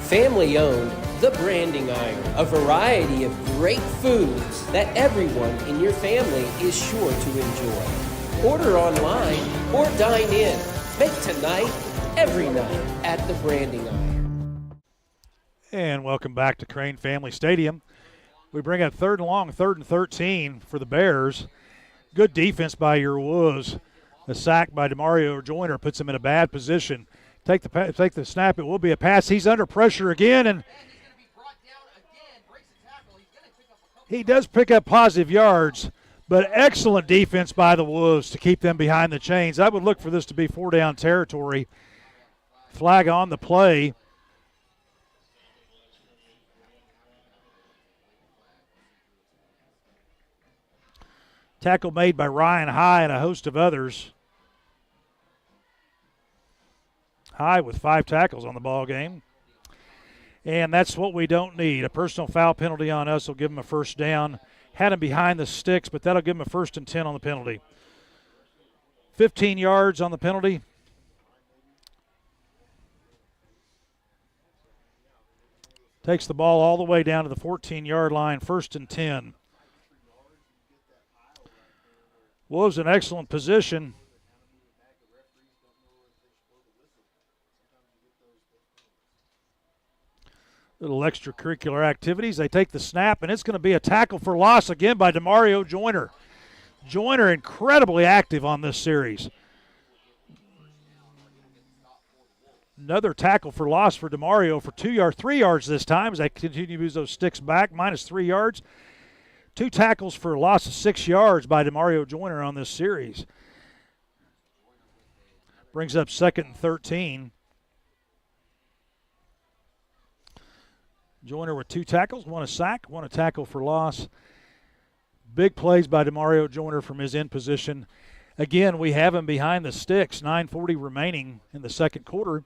Family owned, The Branding Iron, a variety of great foods that everyone in your family is sure to enjoy. Order online or dine in. Make tonight every night at The Branding Iron. And welcome back to Crane Family Stadium. We bring up 3rd and long, 3rd and 13 for the Bears. Good defense by your Wolves. The sack by Demario Joyner puts him in a bad position. Take the snap. It will be a pass. He's under pressure again, and he does pick up positive yards, but excellent defense by the Wolves to keep them behind the chains. I would look for this to be 4-down territory. Flag on the play. Tackle made by Ryan High and a host of others. High with 5 tackles on the ball game. And that's what we don't need. A personal foul penalty on us will give him a 1st down. Had him behind the sticks, but that'll give him a 1st and 10 on the penalty. 15 yards on the penalty. Takes the ball all the way down to the 14-yard line, 1st and 10. Wolves in excellent position. Little extracurricular activities. They take the snap, and it's going to be a tackle for loss again by Demario Joyner. Joyner incredibly active on this series. Another tackle for loss for Demario for 3 yards this time as they continue to use those sticks back, minus 3 yards. 2 tackles for a loss of 6 yards by Demario Joyner on this series. Brings up 2nd and 13. Joyner with 2 tackles, 1 a sack, 1 a tackle for loss. Big plays by Demario Joyner from his end position. Again, we have him behind the sticks, 9:40 remaining in the 2nd quarter.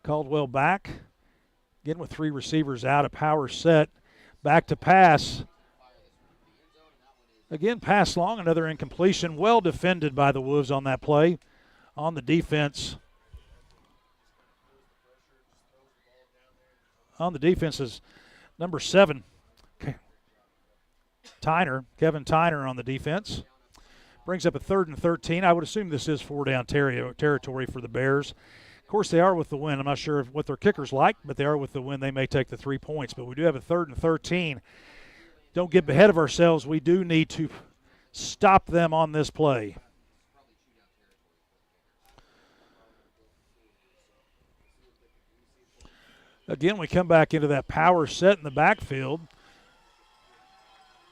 Caldwell back, again with 3 receivers out, a power set. Back to pass. Again, pass long, another incompletion. Well defended by the Wolves on that play. On the defense. On the defense is number 7, Kevin Tyner on the defense. Brings up a 3rd and 13. I would assume this is 4-down territory for the Bears. Of course, they are with the win. I'm not sure what their kicker's like, but they are with the win. They may take the 3 points, but we do have a 3rd and 13. Don't get ahead of ourselves. We do need to stop them on this play. Again, we come back into that power set in the backfield.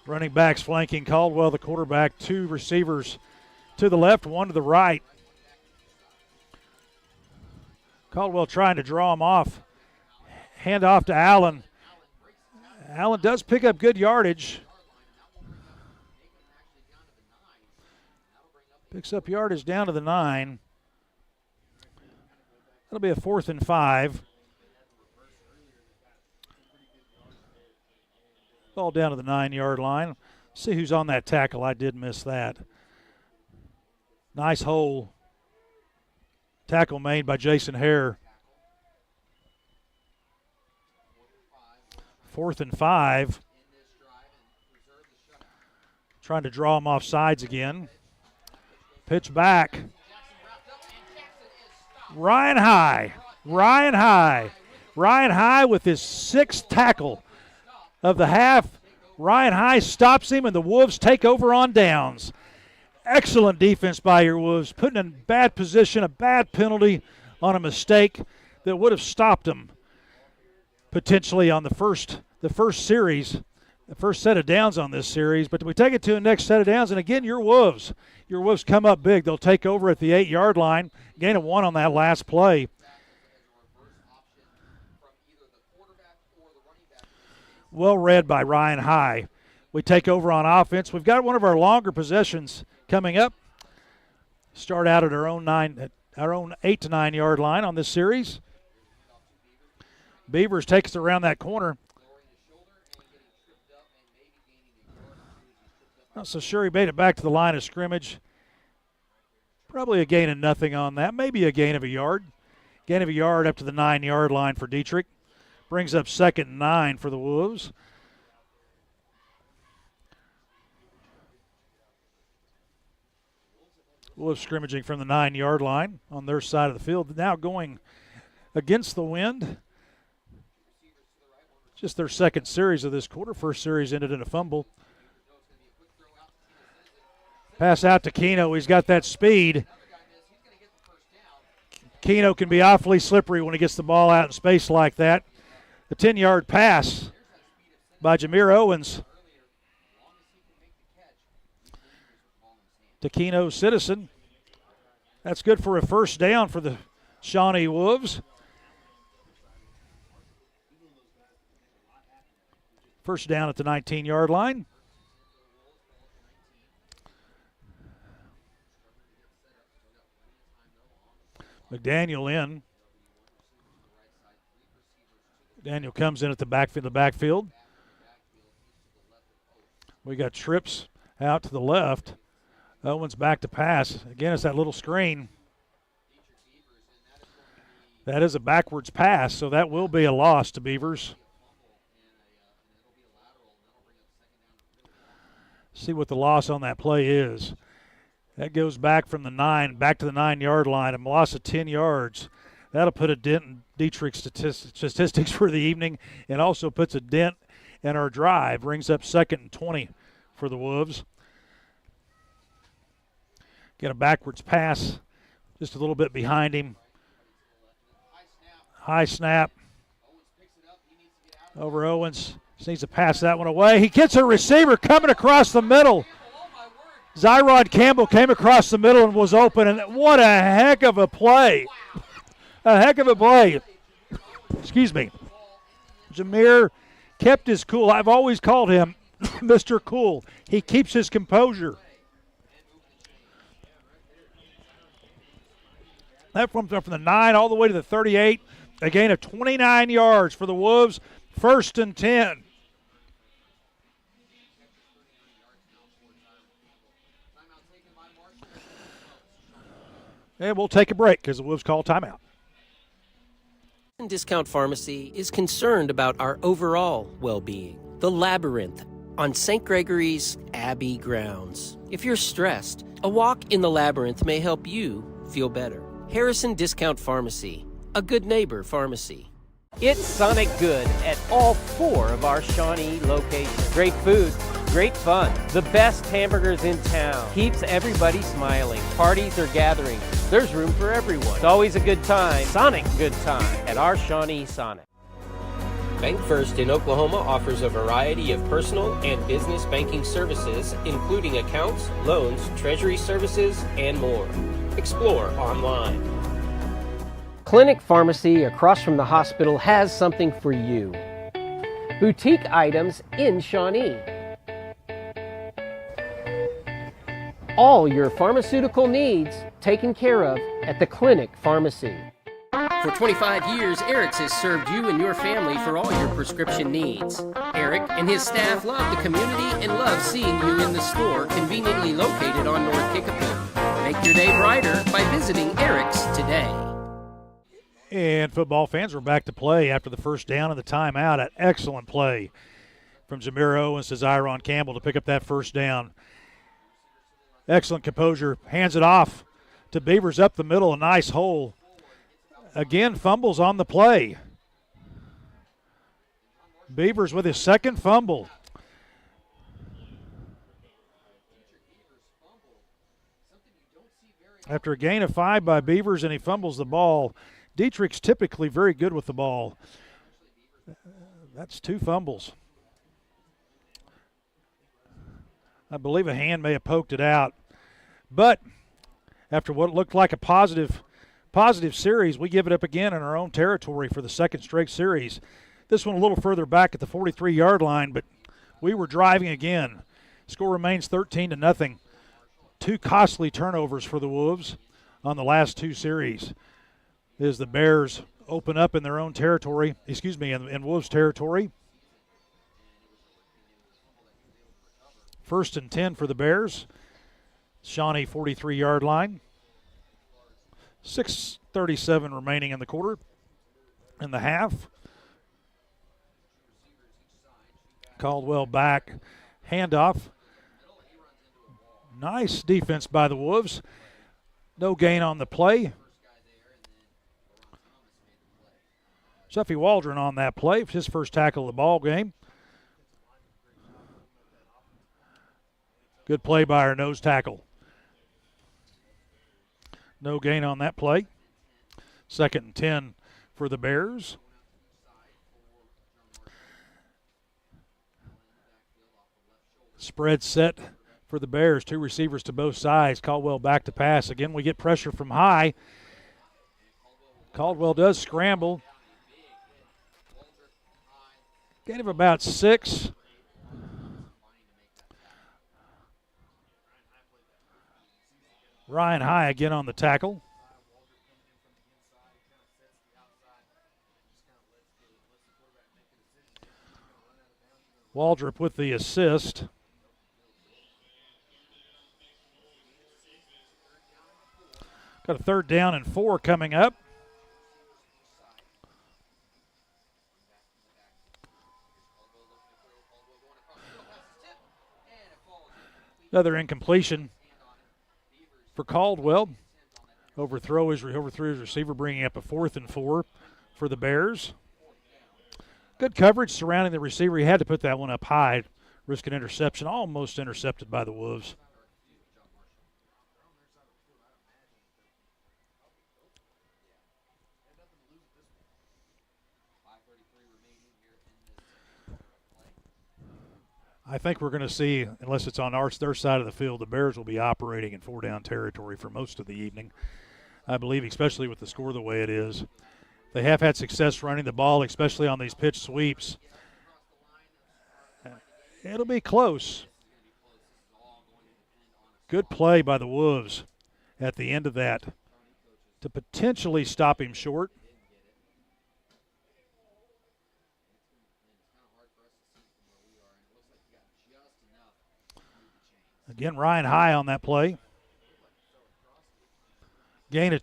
Running backs flanking Caldwell, the quarterback, 2 receivers to the left, 1 to the right. Caldwell trying to draw him off. Hand off to Allen. Allen does pick up good yardage. Picks up yardage down to the 9. That'll be a 4th and 5. Ball down to the 9-yard line. See who's on that tackle. I did miss that. Nice hole. Tackle made by Jason Hare. 4th and 5. Trying to draw him off sides again. Pitch back. Ryan High with his 6th tackle of the half. Ryan High stops him, and the Wolves take over on downs. Excellent defense by your Wolves, putting in bad position, a bad penalty on a mistake that would have stopped them potentially on the first series, the first set of downs on this series. But we take it to the next set of downs, and again, your Wolves come up big. They'll take over at the 8-yard line, gain of 1 on that last play. Well read by Ryan High. We take over on offense. We've got one of our longer possessions coming up. Start out at our own 8 to 9 yard line on this series. Beavers takes it around that corner. Not so sure he made it back to the line of scrimmage. Probably a gain of nothing on that. Maybe a gain of a yard. Gain of a yard up to the 9-yard line for Dietrich. Brings up 2nd and 9 for the Wolves. Wolves scrimmaging from the 9-yard line on their side of the field. Now going against the wind. Just their 2nd series of this quarter. First series ended in a fumble. Pass out to Keno. He's got that speed. Keno can be awfully slippery when he gets the ball out in space like that. A 10-yard pass by Jameer Owens to Keno Citizen. That's good for a 1st down for the Shawnee Wolves. 1st down at the 19-yard line. McDaniel in. Daniel comes in at the backfield. We got trips out to the left. Owens back to pass. Again, it's that little screen. That is a backwards pass, so that will be a loss to Beavers. See what the loss on that play is. That goes back from the 9, back to the 9-yard line, a loss of 10 yards. That'll put a dent in Dietrich's statistics for the evening and also puts a dent in our drive. Brings up 2nd and 20 for the Wolves. Get a backwards pass just a little bit behind him. High snap over Owens. Just needs to pass that one away. He gets a receiver coming across the middle. Zyrod Campbell came across the middle and was open, and what a heck of a play. A heck of a play. Excuse me. Jameer kept his cool. I've always called him Mr. Cool. He keeps his composure. That from the 9 all the way to the 38. A gain of 29 yards for the Wolves. 1st and 10. And we'll take a break because the Wolves call timeout. Discount Pharmacy is concerned about our overall well-being. The Labyrinth on St. Gregory's Abbey grounds. If you're stressed, a walk in the Labyrinth may help you feel better. Harrison Discount Pharmacy, a good neighbor pharmacy. It's Sonic Good at all 4 of our Shawnee locations. Great food, great fun, the best hamburgers in town. Keeps everybody smiling. Parties or gatherings, there's room for everyone. It's always a good time, Sonic good time, at our Shawnee Sonic. Bank First in Oklahoma offers a variety of personal and business banking services, including accounts, loans, treasury services, and more. Explore online. Clinic Pharmacy across from the hospital has something for you. boutique items in Shawnee. All your pharmaceutical needs taken care of at the Clinic Pharmacy. For 25 years, Eric's has served you and your family for all your prescription needs. Eric and his staff love the community and love seeing you in the store conveniently located on North Kickapoo. Make your day brighter by visiting Eric's today. And football fans, we're back to play after the first down and the timeout. An excellent play from Jameer Owens to Zyron Campbell to pick up that first down. Excellent composure. Hands it off to Beavers up the middle. A nice hole. Again, fumbles on the play. Beavers with his second fumble. After a gain of 5 by Beavers and he fumbles the ball. Dietrich's typically very good with the ball. That's 2 fumbles. I believe a hand may have poked it out. But after what looked like a positive series, we give it up again in our own territory for the second straight series. This one a little further back at the 43-yard line, but we were driving again. Score remains 13-0. 2 costly turnovers for the Wolves on the last 2 series as the Bears open up in their own territory, in Wolves territory. 1st and 10 for the Bears. Shawnee 43-yard line. 6:37 remaining in the quarter and the half. Caldwell back. Handoff. Nice defense by the Wolves. No gain on the play. Suffy Waldron on that play. His first tackle of the ball game. Good play by our nose tackle. No gain on that play. 2nd and 10 for the Bears. Spread set for the Bears. 2 receivers to both sides. Caldwell back to pass. Again, we get pressure from high. Caldwell does scramble. Gain of about 6. Ryan High again on the tackle. Waldrop with the assist. Got a 3rd down and 4 coming up. Another incompletion for Caldwell. Overthrew his receiver, bringing up a 4th and 4 for the Bears. Good coverage surrounding the receiver. He had to put that one up high. Risk an interception. Almost intercepted by the Wolves. I think we're going to see, unless it's on their side of the field, the Bears will be operating in 4-down territory for most of the evening. I believe, especially with the score the way it is. They have had success running the ball, especially on these pitch sweeps. It'll be close. Good play by the Wolves at the end of that to potentially stop him short. Again, Ryan High on that play. A gain of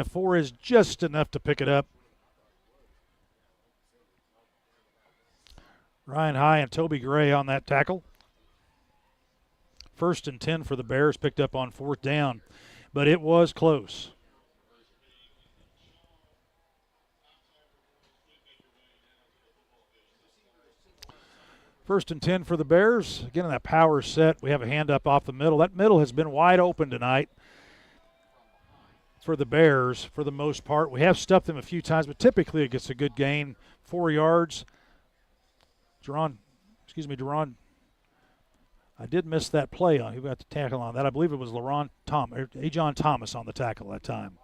4 is just enough to pick it up. Ryan High and Toby Gray on that tackle. 1st and 10 for the Bears, picked up on 4th down, but it was close. First and 10 for the Bears. Again, in that power set, we have a hand up off the middle. That middle has been wide open tonight for the Bears for the most part. We have stuffed them a few times, but typically it gets a good gain, 4 yards. Deron, I did miss that play on who got the tackle on that. I believe it was Ajon Thomas on the tackle that time.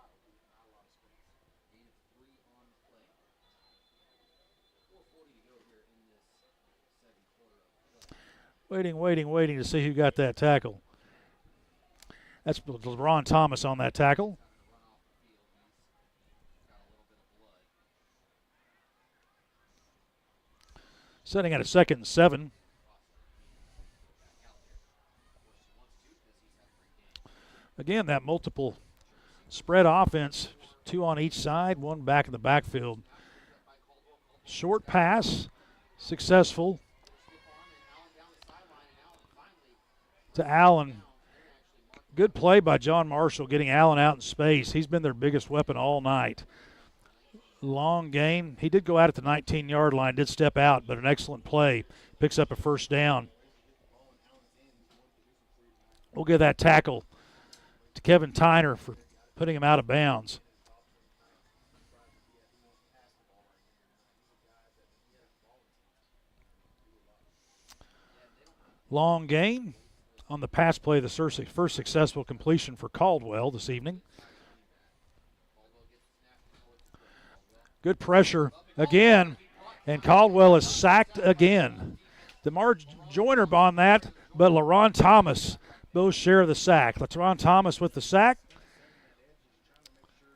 Waiting to see who got that tackle. That's LeBron Thomas on that tackle. Setting at a 2nd and 7. Again, that multiple spread offense, 2 on each side, 1 back in the backfield. Short pass, successful to Allen. Good play by John Marshall getting Allen out in space. He's been their biggest weapon all night. Long gain. He did go out at the 19-yard line, did step out, but an excellent play. Picks up a 1st down. We'll give that tackle to Kevin Tyner for putting him out of bounds. Long gain on the pass play, the first successful completion for Caldwell this evening. Good pressure again, and Caldwell is sacked again. DeMar Joyner on that, but LaRon Thomas both share the sack. LaRon Thomas with the sack,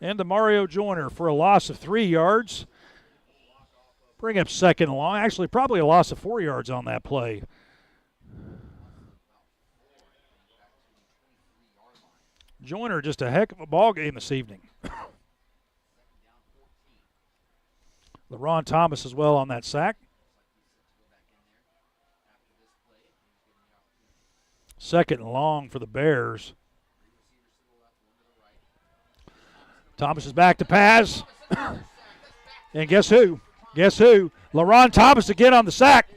and DeMario Joyner for a loss of 3 yards. Bring up 2nd and long. Actually, probably a loss of 4 yards on that play. Joyner just a heck of a ball game this evening. LaRon Thomas as well on that sack. 2nd and long for the Bears. Thomas is back to pass. And guess who? LaRon Thomas again on the sack.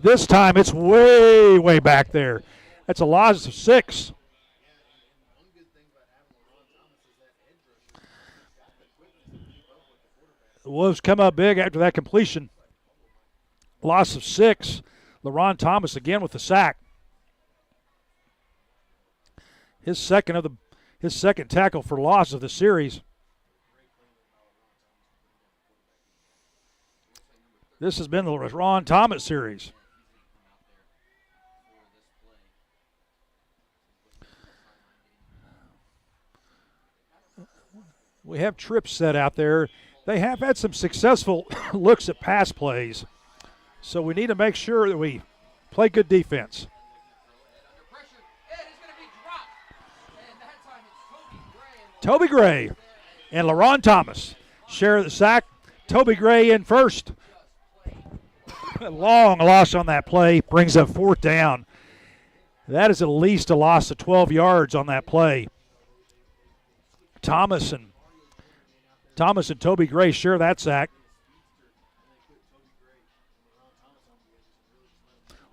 This time it's way back there. That's a loss of 6. The Wolves come up big after that completion. Loss of 6. LaRon Thomas again with the sack. His second tackle for loss of the series. This has been the LaRon Thomas series. We have trips set out there. They have had some successful looks at pass plays. So we need to make sure that we play good defense. Toby Gray and LaRon Thomas share the sack. Toby Gray in first. Long loss on that play. Brings up 4th down. That is at least a loss of 12 yards on that play. Thomas and Toby Gray share that sack.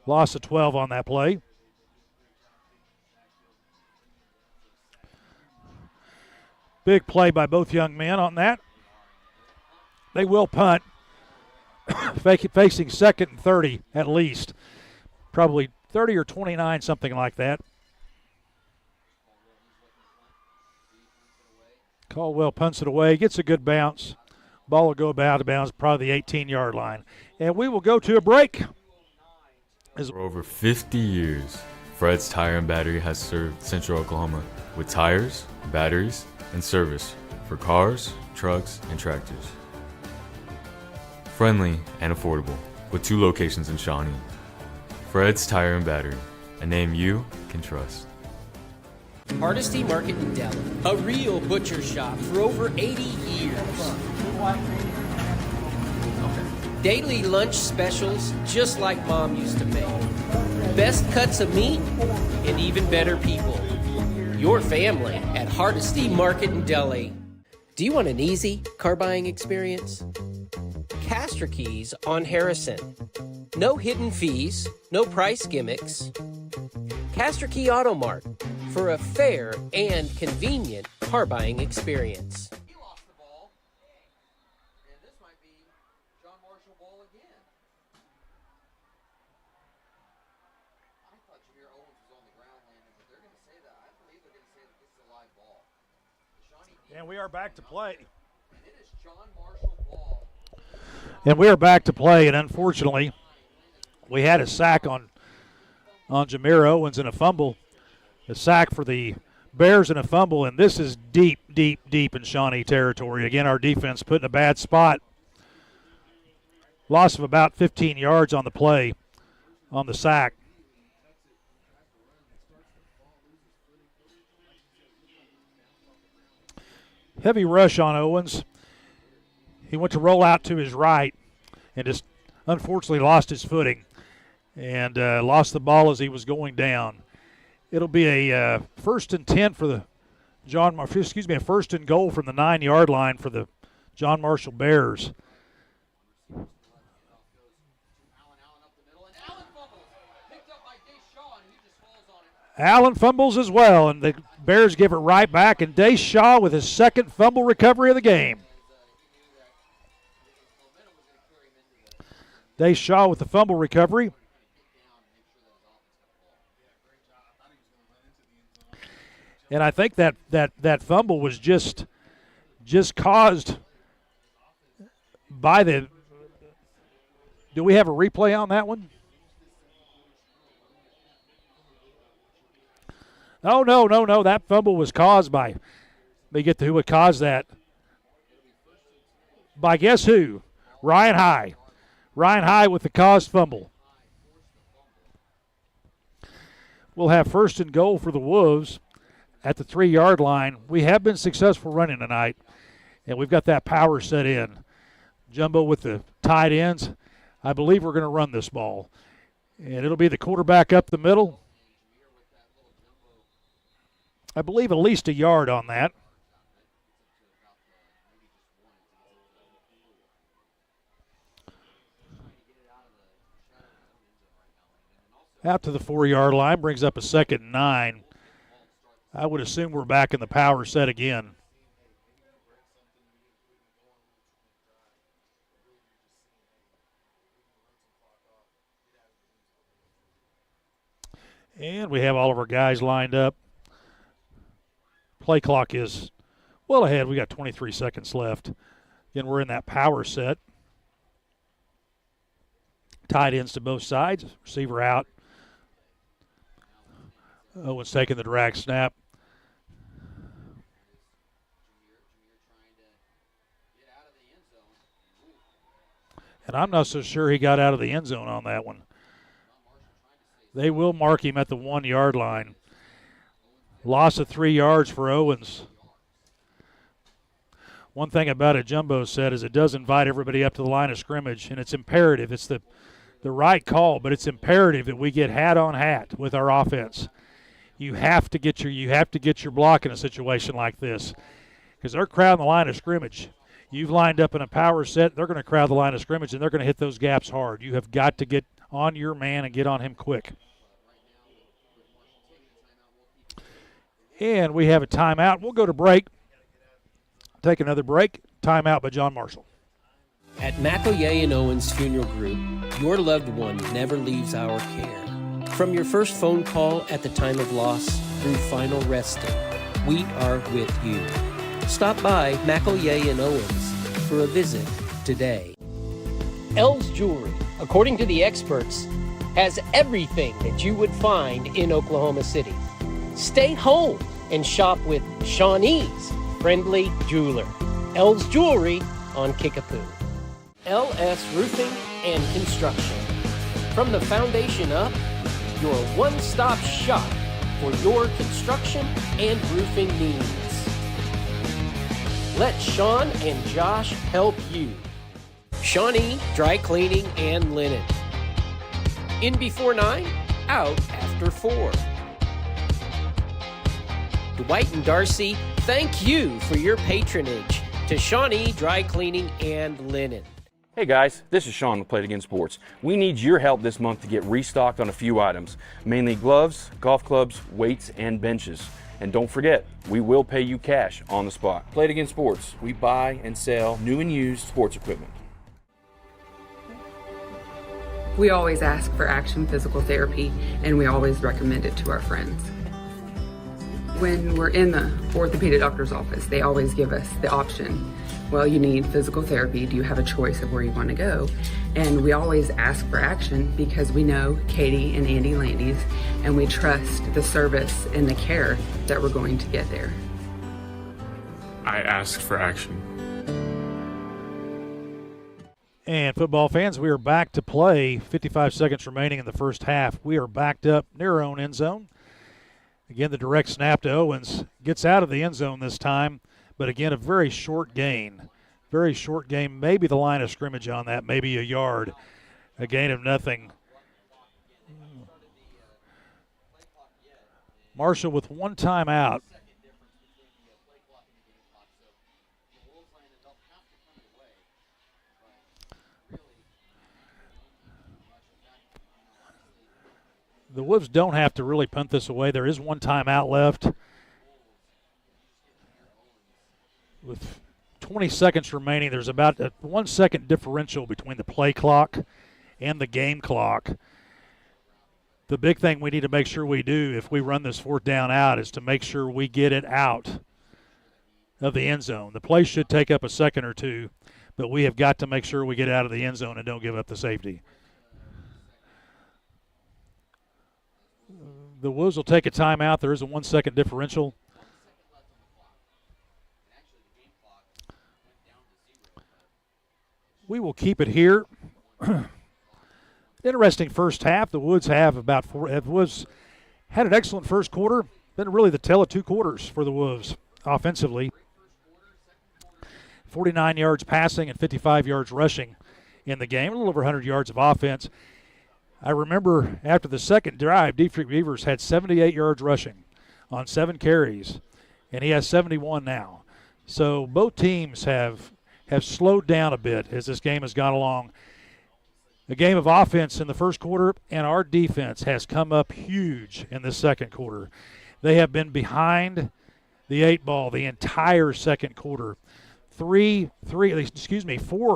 Loss of 12 on that play. Big play by both young men on that. They will punt, facing 2nd and 30 at least. Probably 30 or 29, something like that. Caldwell punts it away, gets a good bounce. Ball will go out of bounds, probably the 18-yard line. And we will go to a break. For over 50 years, Fred's Tire and Battery has served Central Oklahoma with tires, batteries, and service for cars, trucks, and tractors. Friendly and affordable, with 2 locations in Shawnee. Fred's Tire and Battery, a name you can trust. Hardesty Market in Delaware, a real butcher shop for over 80 years. Daily lunch specials just like Mom used to make. Best cuts of meat and even better people. Your family at Hardesty Market in Delaware. Do you want an easy car buying experience? Castor Keys on Harrison. No hidden fees, no price gimmicks. Castor Key Auto Mart for a fair and convenient car buying experience. He lost the ball, and this might be John Marshall ball again. I thought Jameer Owens was on the ground landing, but they're going to say that. I believe they're going to say that this is a live ball. And we are back to play. And it is John Marshall ball. And we are back to play, and unfortunately, We had a sack on Jameer Owens and a fumble. A sack for the Bears and a fumble, and this is deep in Shawnee territory. Again, our defense put in a bad spot. Loss of about 15 yards on the play on the sack. Heavy rush on Owens. He went to roll out to his right and just unfortunately lost his footing and lost the ball as he was going down. It'll be a first and 10 for the a first and goal from the 9-yard line for the John Marshall Bears. Allen fumbles as well, and the Bears give it right back, and Dace Shaw with his second fumble recovery of the game. Dace Shaw with the fumble recovery. And I think that fumble was just caused by the – do we have a replay on that one? Oh, no. That fumble was caused by – let me get to who would cause that. By guess who? Ryan High. Ryan High with the caused fumble. We'll have first and goal for the Wolves at the 3-yard line. We have been successful running tonight, and we've got that power set in. Jumbo with the tight ends. I believe we're going to run this ball. And it'll be the quarterback up the middle. I believe at least a yard on that. Out to the 4-yard line, brings up a 2nd and 9. I would assume we're back in the power set again. And we have all of our guys lined up. Play clock is well ahead. We got 23 seconds left. Again, we're in that power set. Tight ends to both sides. Receiver out. Owens taking the drag snap. And I'm not so sure he got out of the end zone on that one. They will mark him at the 1-yard line. Loss of 3 yards for Owens. One thing about it, Jumbo said, is it does invite everybody up to the line of scrimmage, and it's imperative. It's the right call, but it's imperative that we get hat on hat with our offense. You have to get your block in a situation like this because they're crowding the line of scrimmage. You've lined up in a power set. They're going to crowd the line of scrimmage, and they're going to hit those gaps hard. You have got to get on your man and get on him quick. And we have a timeout. We'll go to break. Take another break. Timeout by John Marshall. At McElroy and Owens Funeral Group, your loved one never leaves our care. From your first phone call at the time of loss through final resting, we are with you. Stop by McElroy and Owens for a visit today. L's Jewelry, according to the experts, has everything that you would find in Oklahoma City. Stay home and shop with Shawnee's friendly jeweler. L's Jewelry on Kickapoo. LS Roofing and Construction. From the foundation up, your one-stop shop for your construction and roofing needs. Let Sean and Josh help you. Shawnee Dry Cleaning and Linen. In before 9, out after 4. Dwight and Darcy, thank you for your patronage to Shawnee Dry Cleaning and Linen. Hey guys, this is Sean with Consolidating Sports. We need your help this month to get restocked on a few items, mainly gloves, golf clubs, weights, and benches. And don't forget, we will pay you cash on the spot. Consolidating Sports, we buy and sell new and used sports equipment. We always ask for Action Physical Therapy, and we always recommend it to our friends. When we're in the orthopedic doctor's office, they always give us the option. Well, you need physical therapy. Do you have a choice of where you want to go? And we always ask for action because we know Katie and Andy Landys, and we trust the service and the care that we're going to get there. I ask for action. And football fans, we are back to play. 55 seconds remaining in the first half. We are backed up near our own end zone. Again, the direct snap to Owens gets out of the end zone this time, but again, a very short gain. Very short game, maybe the line of scrimmage on that, maybe a yard. A gain of nothing. Marshall with one timeout. The Wolves don't have to really punt this away. There is one timeout left. With 20 seconds remaining, there's about a 1 second differential between the play clock and the game clock. The big thing we need to make sure we do if we run this fourth down out is to make sure we get it out of the end zone. The play should take up a second or two, but we have got to make sure we get out of the end zone and don't give up the safety. The Wolves will take a timeout. There is a 1 second differential. We will keep it here. Interesting first half. The Woods have about four. The Wolves had an excellent first quarter. Been really the tale of two quarters for the Wolves offensively. 49 yards passing and 55 yards rushing in the game. A little over 100 yards of offense. I remember after the second drive, Dietrich Beavers had 78 yards rushing on 7 carries, and he has 71 now. So both teams have slowed down a bit as this game has gone along. A game of offense in the first quarter, and our defense has come up huge in the second quarter. They have been behind the 8 ball the entire second quarter. Four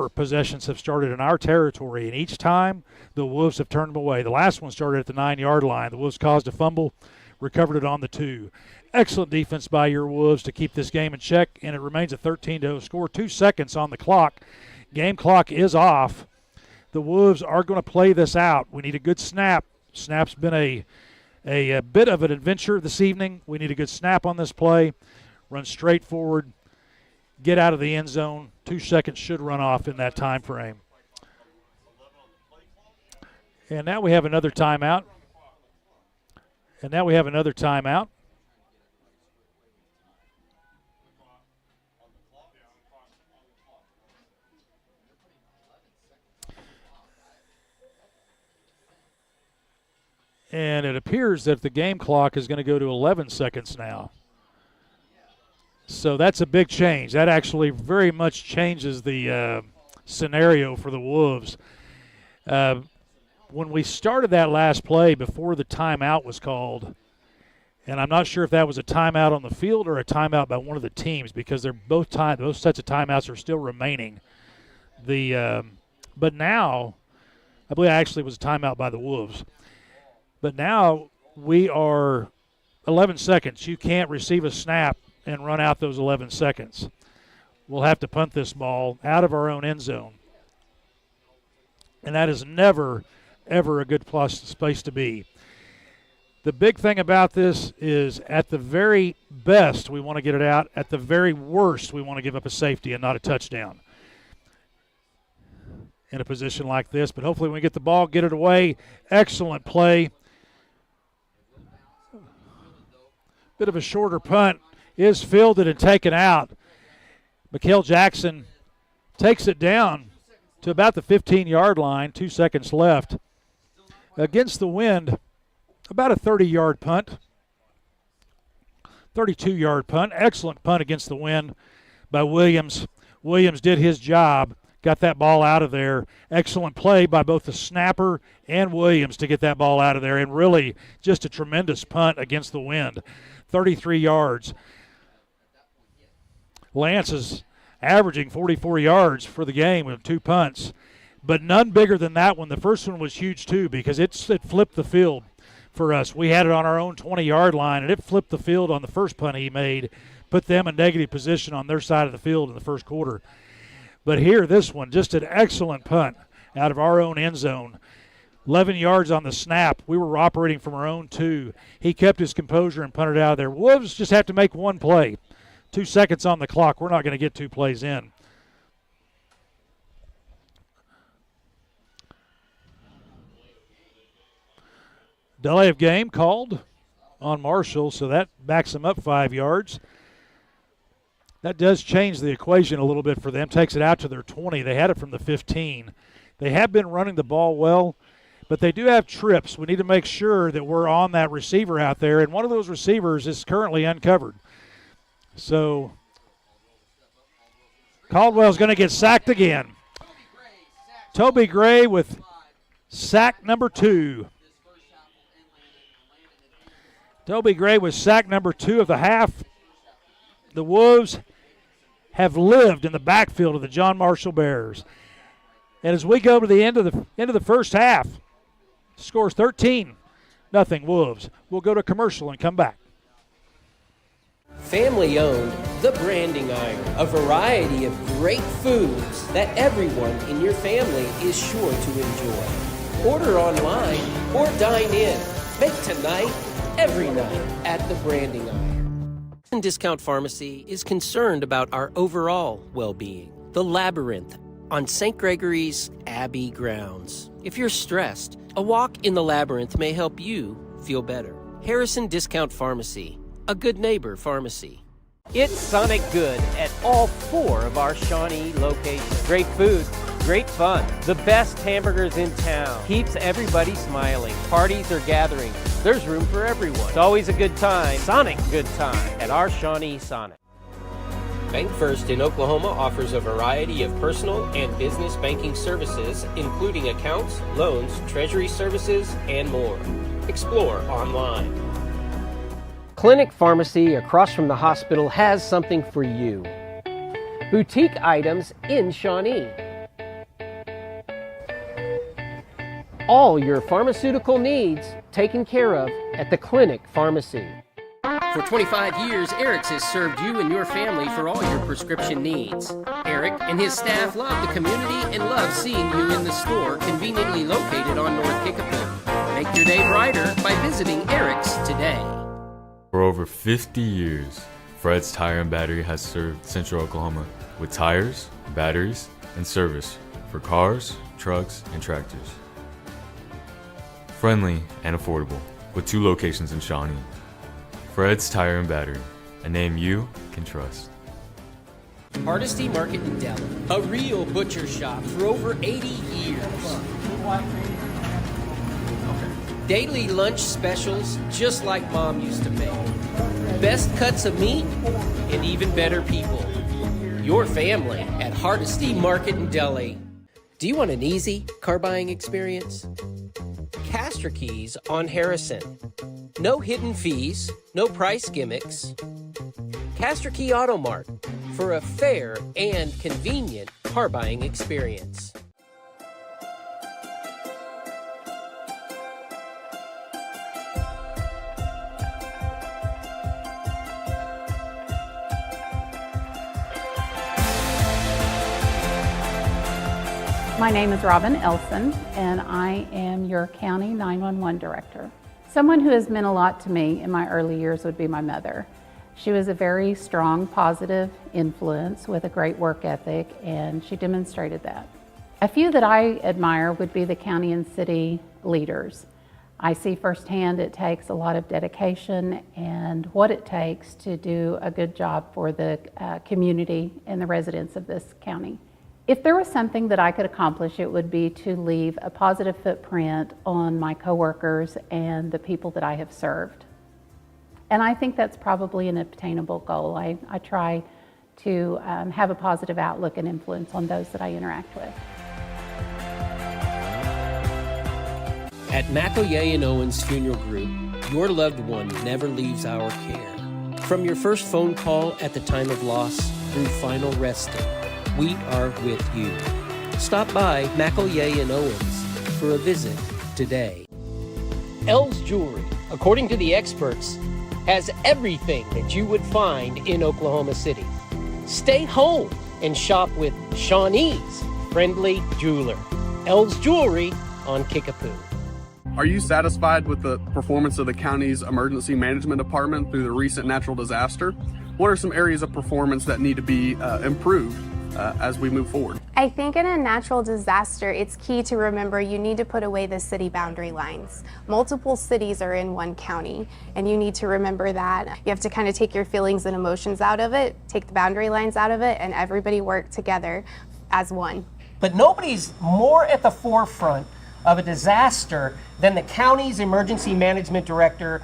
possessions have started in our territory, and each time the Wolves have turned them away. The last one started at the 9-yard line. The Wolves caused a fumble, recovered it on the 2. Excellent defense by your Wolves to keep this game in check, and it remains a 13-0 score. 2 seconds on the clock. Game clock is off. The Wolves are going to play this out. We need a good snap. Snap's been a bit of an adventure this evening. We need a good snap on this play. Run straight forward. Get out of the end zone. 2 seconds should run off in that time frame. And now we have another timeout. And it appears that the game clock is going to go to 11 seconds now. So that's a big change. That actually very much changes the scenario for the Wolves. When we started that last play before the timeout was called, and I'm not sure if that was a timeout on the field or a timeout by one of the teams because they're both those sets of timeouts are still remaining. But now, I believe it actually was a timeout by the Wolves. But now we are 11 seconds. You can't receive a snap and run out those 11 seconds. We'll have to punt this ball out of our own end zone. And that is never, ever a good place to be. The big thing about this is at the very best, we want to get it out. At the very worst, we want to give up a safety and not a touchdown in a position like this. But hopefully when we get the ball, get it away. Excellent play. Bit of a shorter punt is fielded and taken out. Mikael Jackson takes it down to about the 15-yard line, 2 seconds left. Against the wind, about a 30-yard punt, 32-yard punt. Excellent punt against the wind by Williams. Williams did his job, got that ball out of there. Excellent play by both the snapper and Williams to get that ball out of there, and really just a tremendous punt against the wind. 33 yards. Lance is averaging 44 yards for the game with 2 punts, but none bigger than that one. The first one was huge too because it flipped the field for us. We had it on our own 20-yard line, and it flipped the field on the first punt he made, put them in negative position on their side of the field in the first quarter. But here, this one, just an excellent punt. out of our own end zone. 11 yards on the snap. We were operating from our own 2. He kept his composure and punted out of there. Wolves just have to make one play. 2 seconds on the clock. We're not going to get 2 plays in. Delay of game called on Marshall, so that backs him up 5 yards. That does change the equation a little bit for them. Takes it out to their 20. They had it from the 15. They have been running the ball well, but they do have trips. We need to make sure that we're on that receiver out there, and one of those receivers is currently uncovered. So Caldwell's going to get sacked again. Toby Gray with sack number 2. Toby Gray was sack number 2 of the half. The Wolves have lived in the backfield of the John Marshall Bears. And as we go to the end of the first half, scores 13-0 Wolves. We'll go to commercial and come back. Family owned, The Branding Iron. A variety of great foods that everyone in your family is sure to enjoy. Order online or dine in. Make tonight every night at The Branding Iron. Discount Pharmacy is concerned about our overall well-being. The Labyrinth on St. Gregory's Abbey grounds. If you're stressed, a walk in the Labyrinth may help you feel better. Harrison Discount Pharmacy, a good neighbor pharmacy. It's Sonic Good at all 4 of our Shawnee locations. Great food, great fun, the best hamburgers in town. Keeps everybody smiling. Parties or gatherings, there's room for everyone. It's always a good time, Sonic good time, at our Shawnee Sonic. Bank First in Oklahoma offers a variety of personal and business banking services, including accounts, loans, treasury services, and more. Explore online. Clinic Pharmacy across from the hospital has something for you. Boutique items in Shawnee. All your pharmaceutical needs taken care of at the Clinic Pharmacy. For 25 years, Eric's has served you and your family for all your prescription needs. Eric and his staff love the community and love seeing you in the store conveniently located on North Kickapoo. Make your day brighter by visiting Eric's today. For over 50 years, Fred's Tire and Battery has served Central Oklahoma with tires, batteries, and service for cars, trucks, and tractors. Friendly and affordable, with 2 locations in Shawnee. Fred's Tire and Battery, a name you can trust. Hardesty Market in Delhi, a real butcher shop for over 80 years. Daily lunch specials, just like Mom used to make. Best cuts of meat, and even better people. Your family at Hardesty Market in Delhi. Do you want an easy car buying experience? Castor Keys on Harrison. No hidden fees, no price gimmicks. Castor Key Auto Mart for a fair and convenient car buying experience. My name is Robin Elson, and I am your County 911 Director. Someone who has meant a lot to me in my early years would be my mother. She was a very strong, positive influence with a great work ethic, and she demonstrated that. A few that I admire would be the county and city leaders. I see firsthand it takes a lot of dedication and what it takes to do a good job for the community and the residents of this county. If there was something that I could accomplish, it would be to leave a positive footprint on my coworkers and the people that I have served. And I think that's probably an obtainable goal. I try to have a positive outlook and influence on those that I interact with. At McElroy and Owens Funeral Group, your loved one never leaves our care. From your first phone call at the time of loss through final resting, we are with you. Stop by McElroy and Owens for a visit today. L's Jewelry, according to the experts, has everything that you would find in Oklahoma City. Stay home and shop with Shawnee's friendly jeweler. L's Jewelry on Kickapoo. Are you satisfied with the performance of the county's emergency management department through the recent natural disaster? What are some areas of performance that need to be improved as we move forward? I think in a natural disaster, it's key to remember you need to put away the city boundary lines. Multiple cities are in one county, and you need to remember that. You have to kind of take your feelings and emotions out of it, take the boundary lines out of it, and everybody work together as one. But nobody's more at the forefront of a disaster than the county's emergency management director,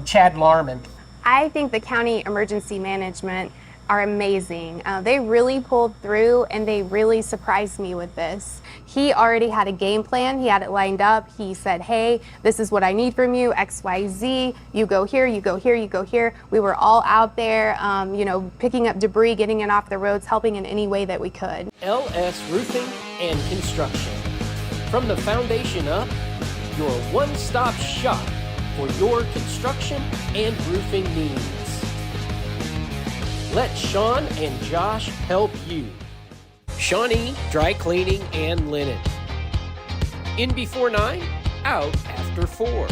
Chad Larman. I think the county emergency management are amazing. They really pulled through and they really surprised me with this. He already had a game plan, he had it lined up. He said, hey, this is what I need from you, X, Y, Z. You go here, you go here, you go here. We were all out there, picking up debris, getting it off the roads, helping in any way that we could. LS Roofing and Construction. From the foundation up, your one-stop shop for your construction and roofing needs. Let Sean and Josh help you. Shawnee Dry Cleaning and Linen. In before 9, out after 4.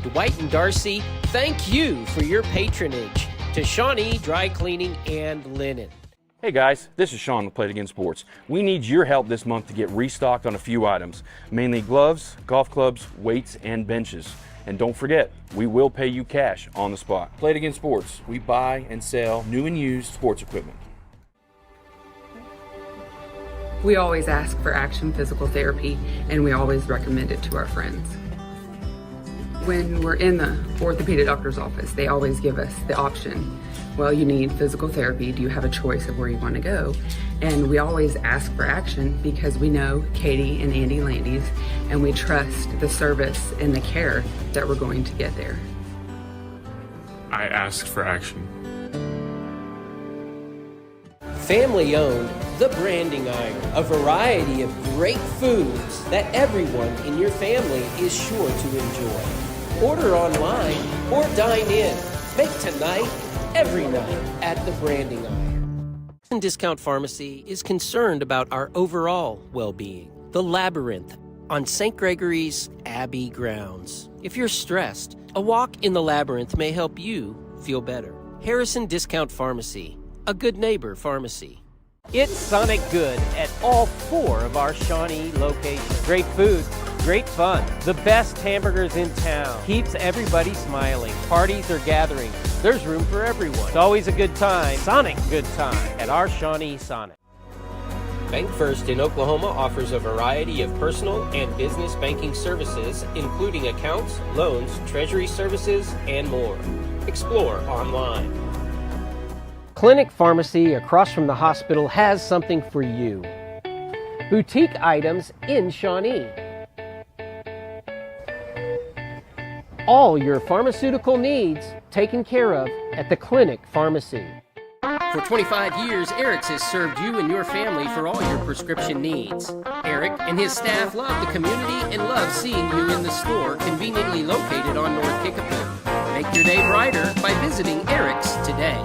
Dwight and Darcy, thank you for your patronage to Shawnee Dry Cleaning and Linen. Hey guys, this is Sean with Consolidating Sports. We need your help this month to get restocked on a few items, mainly gloves, golf clubs, weights, and benches. And don't forget, we will pay you cash on the spot. Consolidating Sports, we buy and sell new and used sports equipment. We always ask for Action Physical Therapy, and we always recommend it to our friends. When we're in the orthopedic doctor's office, they always give us the option. Well, you need physical therapy. Do you have a choice of where you want to go? And we always ask for Action because we know Katie and Andy Landys, and we trust the service and the care that we're going to get there. I asked for Action. Family owned, The Branding Iron. A variety of great foods that everyone in your family is sure to enjoy. Order online or dine in. Make tonight every night at The Branding Iron. Discount Pharmacy is concerned about our overall well-being. The Labyrinth on St. Gregory's Abbey grounds. If you're stressed, a walk in the Labyrinth may help you feel better. Harrison Discount Pharmacy, a good neighbor pharmacy. It's Sonic Good at all 4 of our Shawnee locations. Great food, great fun, the best hamburgers in town. Keeps everybody smiling. Parties or gatherings, there's room for everyone. It's always a good time, Sonic good time, at our Shawnee Sonic. Bank First in Oklahoma offers a variety of personal and business banking services, including accounts, loans, treasury services, and more. Explore online. Clinic Pharmacy across from the hospital has something for you. Boutique items in Shawnee. All your pharmaceutical needs taken care of at the Clinic Pharmacy. For 25 years, Eric's has served you and your family for all your prescription needs. Eric and his staff love the community and love seeing you in the store conveniently located on North Kickapoo. Make your day brighter by visiting Eric's today.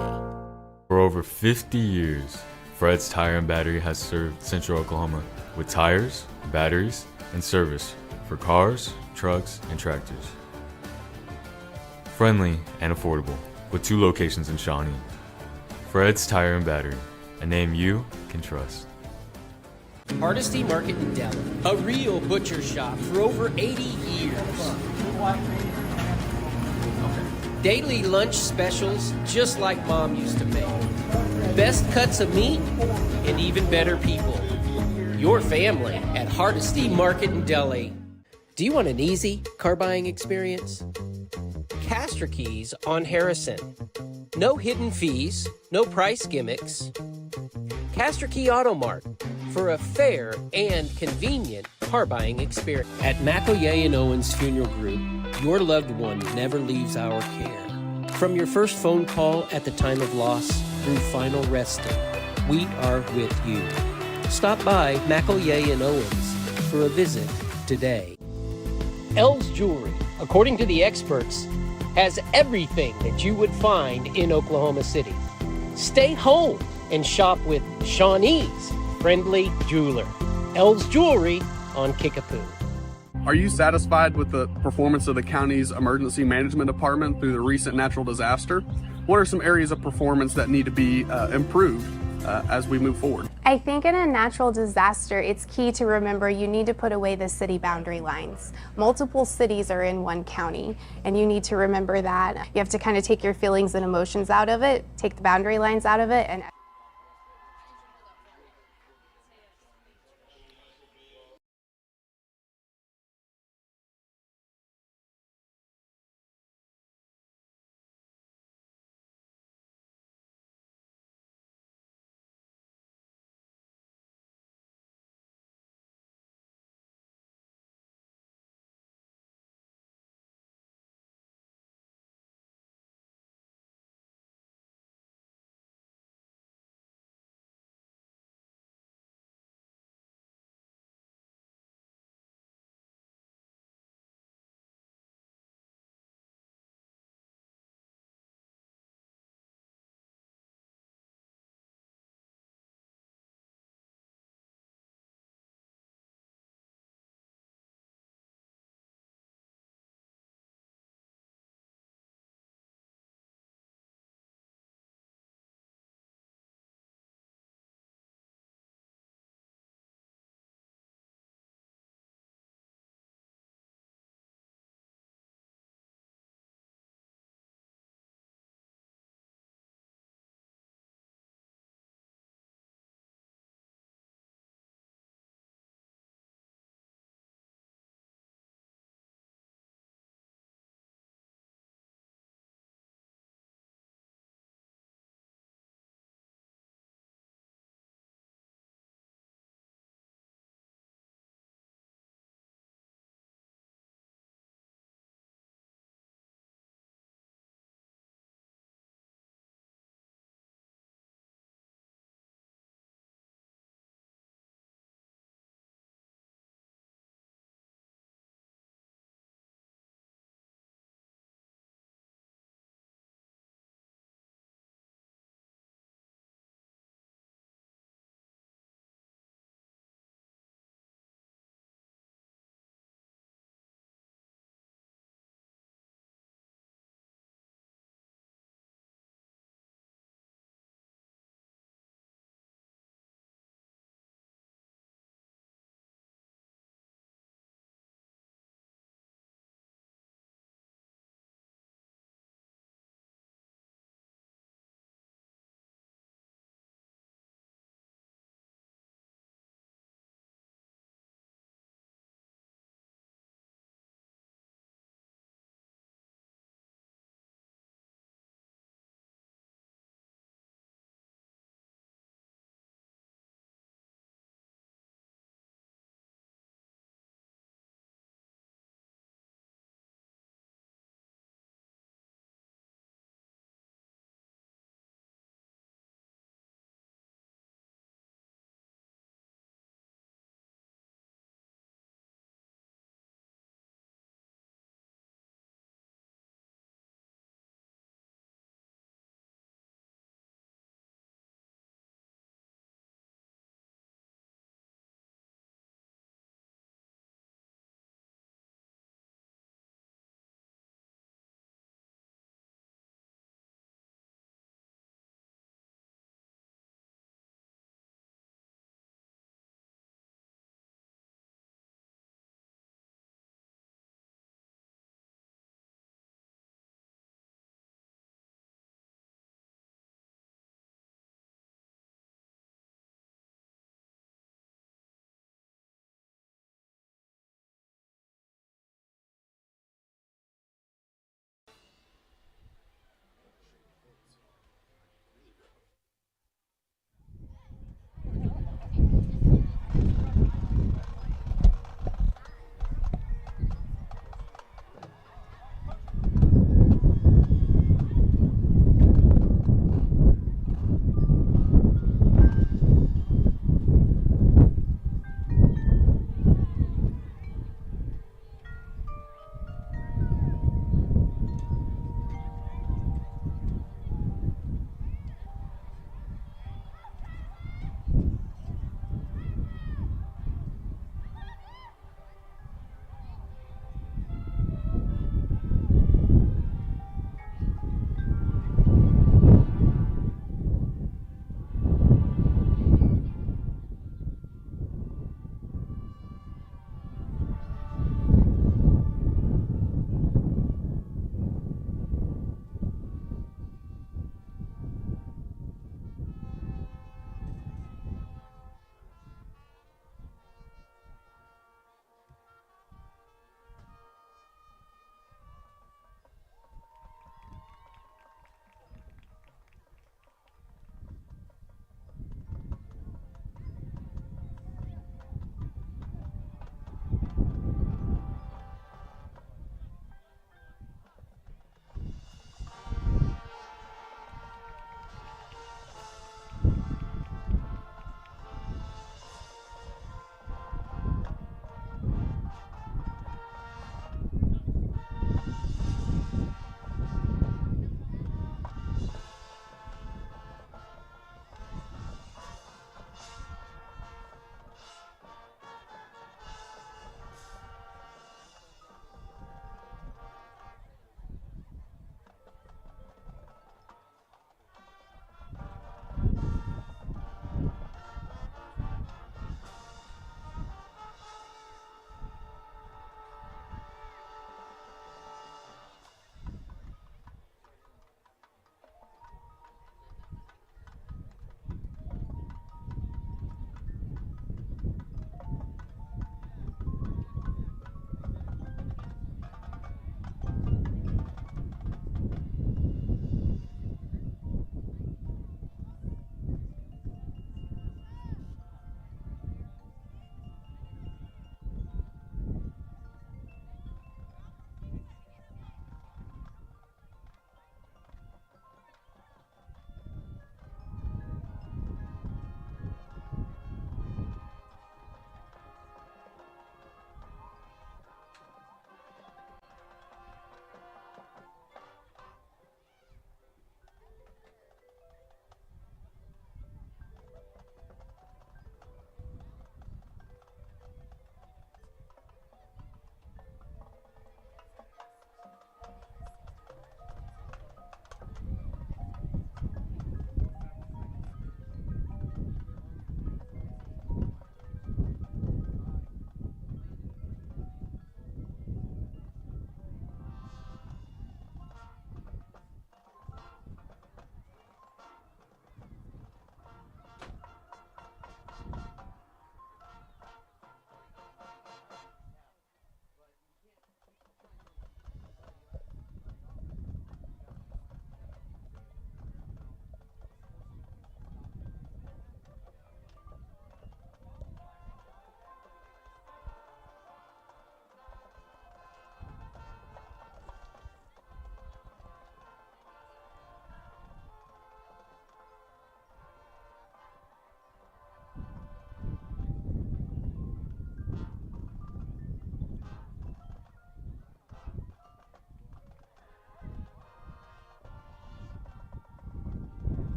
For over 50 years, Fred's Tire and Battery has served Central Oklahoma with tires, batteries, and service for cars, trucks, and tractors. Friendly and affordable, with 2 locations in Shawnee. Fred's Tire and Battery, a name you can trust. Hardesty Market in Dell, a real butcher shop for over 80 years. Daily lunch specials just like Mom used to make. Best cuts of meat and even better people. Your family at Hardesty Market in Delhi. Do you want an easy car buying experience? Castor Keys on Harrison. No hidden fees, no price gimmicks. Castor Key Auto Mart for a fair and convenient car buying experience. At McElroy and Owens Funeral Group, your loved one never leaves our care. From your first phone call at the time of loss through final resting, we are with you. Stop by McElroy and Owens for a visit today. L's Jewelry, according to the experts, has everything that you would find in Oklahoma City. Stay home and shop with Shawnee's friendly jeweler. L's Jewelry on Kickapoo. Are you satisfied with the performance of the county's emergency management department through the recent natural disaster? What are some areas of performance that need to be improved as we move forward? I think in a natural disaster, it's key to remember you need to put away the city boundary lines. Multiple cities are in one county, and you need to remember that. You have to kind of take your feelings and emotions out of it, take the boundary lines out of it, and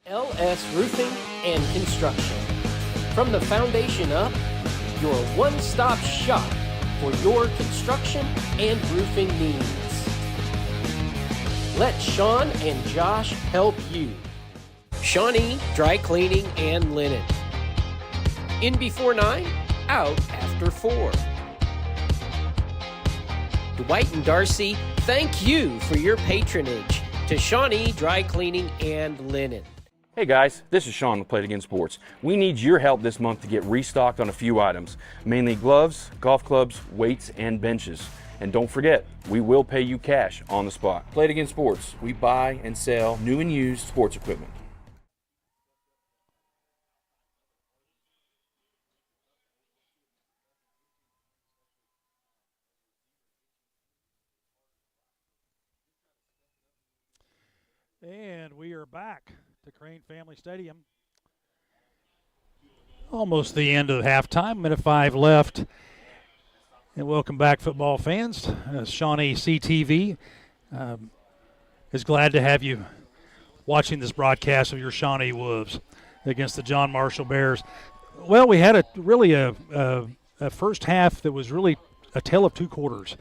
LS Roofing and Construction. From the foundation up, your one-stop shop for your construction and roofing needs. Let Sean and Josh help you. Shawnee Dry Cleaning and Linen. In before 9, out after 4. Dwight and Darcy, thank you for your patronage to Shawnee Dry Cleaning and Linen. Hey guys, this is Sean with Consolidating Sports. We need your help this month to get restocked on a few items, mainly gloves, golf clubs, weights, and benches. And don't forget, we will pay you cash on the spot. Consolidating Sports, we buy and sell new and used sports equipment. And we are back to Crane Family Stadium. Almost the end of halftime, minute 5 left. And welcome back, football fans. ShawneeCTV is glad to have you watching this broadcast of your Shawnee Wolves against the John Marshall Bears. Well, we had a first half that was really a tale of two quarters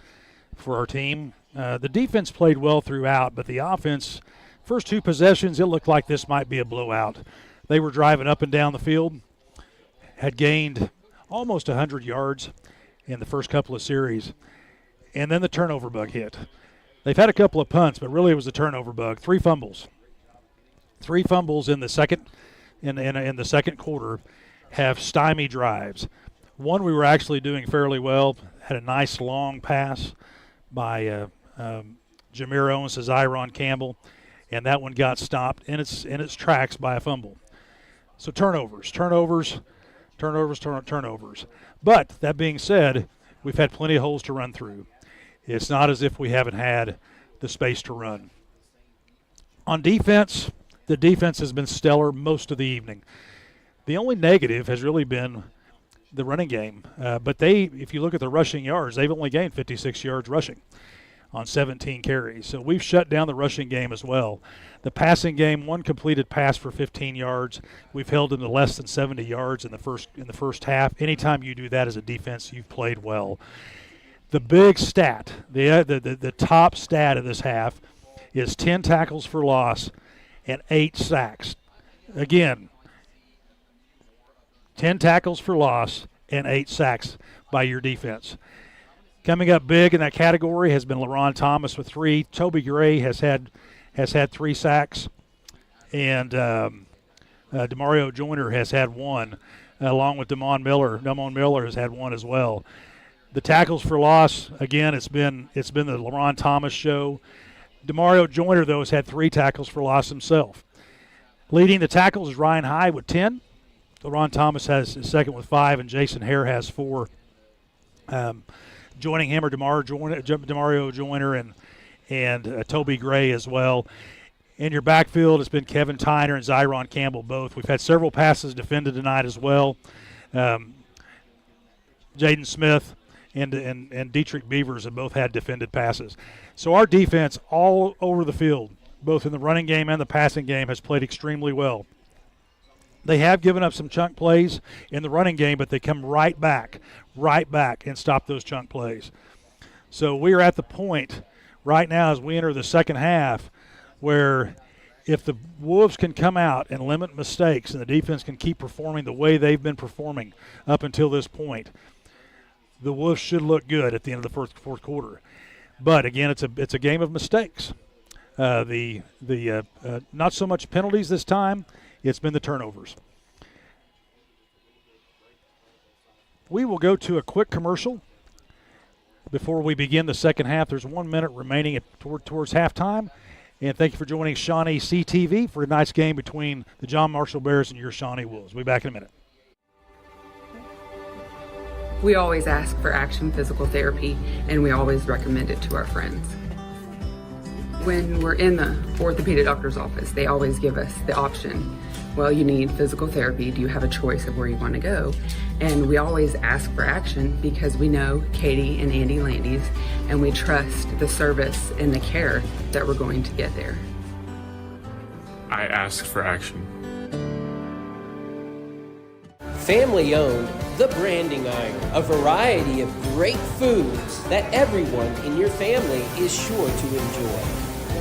for our team. The defense played well throughout, but the offense, first two possessions, it looked like this might be a blowout. They were driving up and down the field, had gained almost 100 yards in the first couple of series, and then the turnover bug hit. They've had a couple of punts, but really it was the turnover bug. 3 fumbles. 3 fumbles in the second in the second quarter have stymied drives. One we were actually doing fairly well, had a nice long pass by Jameer Owens to Zyron Campbell, and that one got stopped in its tracks by a fumble. So turnovers. But that being said, we've had plenty of holes to run through. It's not as if we haven't had the space to run. On defense, the defense has been stellar most of the evening. The only negative has really been the running game. But if you look at the rushing yards, they've only gained 56 yards rushing on 17 carries. So we've shut down the rushing game as well. The passing game, 1 completed pass for 15 yards. We've held them to less than 70 yards in the first half. Anytime you do that as a defense, you've played well. The big stat, the top stat of this half is 10 tackles for loss and 8 sacks. Again, 10 tackles for loss and 8 sacks by your defense. Coming up big in that category has been LaRon Thomas with 3. Toby Gray has had 3 sacks, and Demario Joyner has had 1, along with Damon Miller. Damon Miller has had 1 as well. The tackles for loss, again, it's been the LaRon Thomas show. Demario Joyner, though, has had 3 tackles for loss himself. Leading the tackles is Ryan Hyde with 10. LaRon Thomas has second with 5, and Jason Hare has 4. Joining him are Demario Joyner and Toby Gray as well. In your backfield, it's been Kevin Tyner and Zyron Campbell both. We've had several passes defended tonight as well. Jaden Smith and Dietrich Beavers have both had defended passes. So our defense all over the field, both in the running game and the passing game, has played extremely well. They have given up some chunk plays in the running game, but they come right back and stop those chunk plays. So we are at the point right now as we enter the second half where if the Wolves can come out and limit mistakes and the defense can keep performing the way they've been performing up until this point, the Wolves should look good at the end of the fourth quarter. But, again, it's a game of mistakes. Not so much penalties this time. It's been the turnovers. We will go to a quick commercial before we begin the second half. There's 1 minute remaining towards halftime. And thank you for joining ShawneeCTV for tonight's game between the John Marshall Bears and your Shawnee Wolves. We'll be back in a minute. We always ask for Action Physical Therapy, and we always recommend it to our friends. When we're in the orthopedic doctor's office, they always give us the option, well, you need physical therapy. Do you have a choice of where you want to go? And we always ask for Action because we know Katie and Andy Landys, and we trust the service and the care that we're going to get there. I ask for action. Family owned, The Branding Iron, a variety of great foods that everyone in your family is sure to enjoy.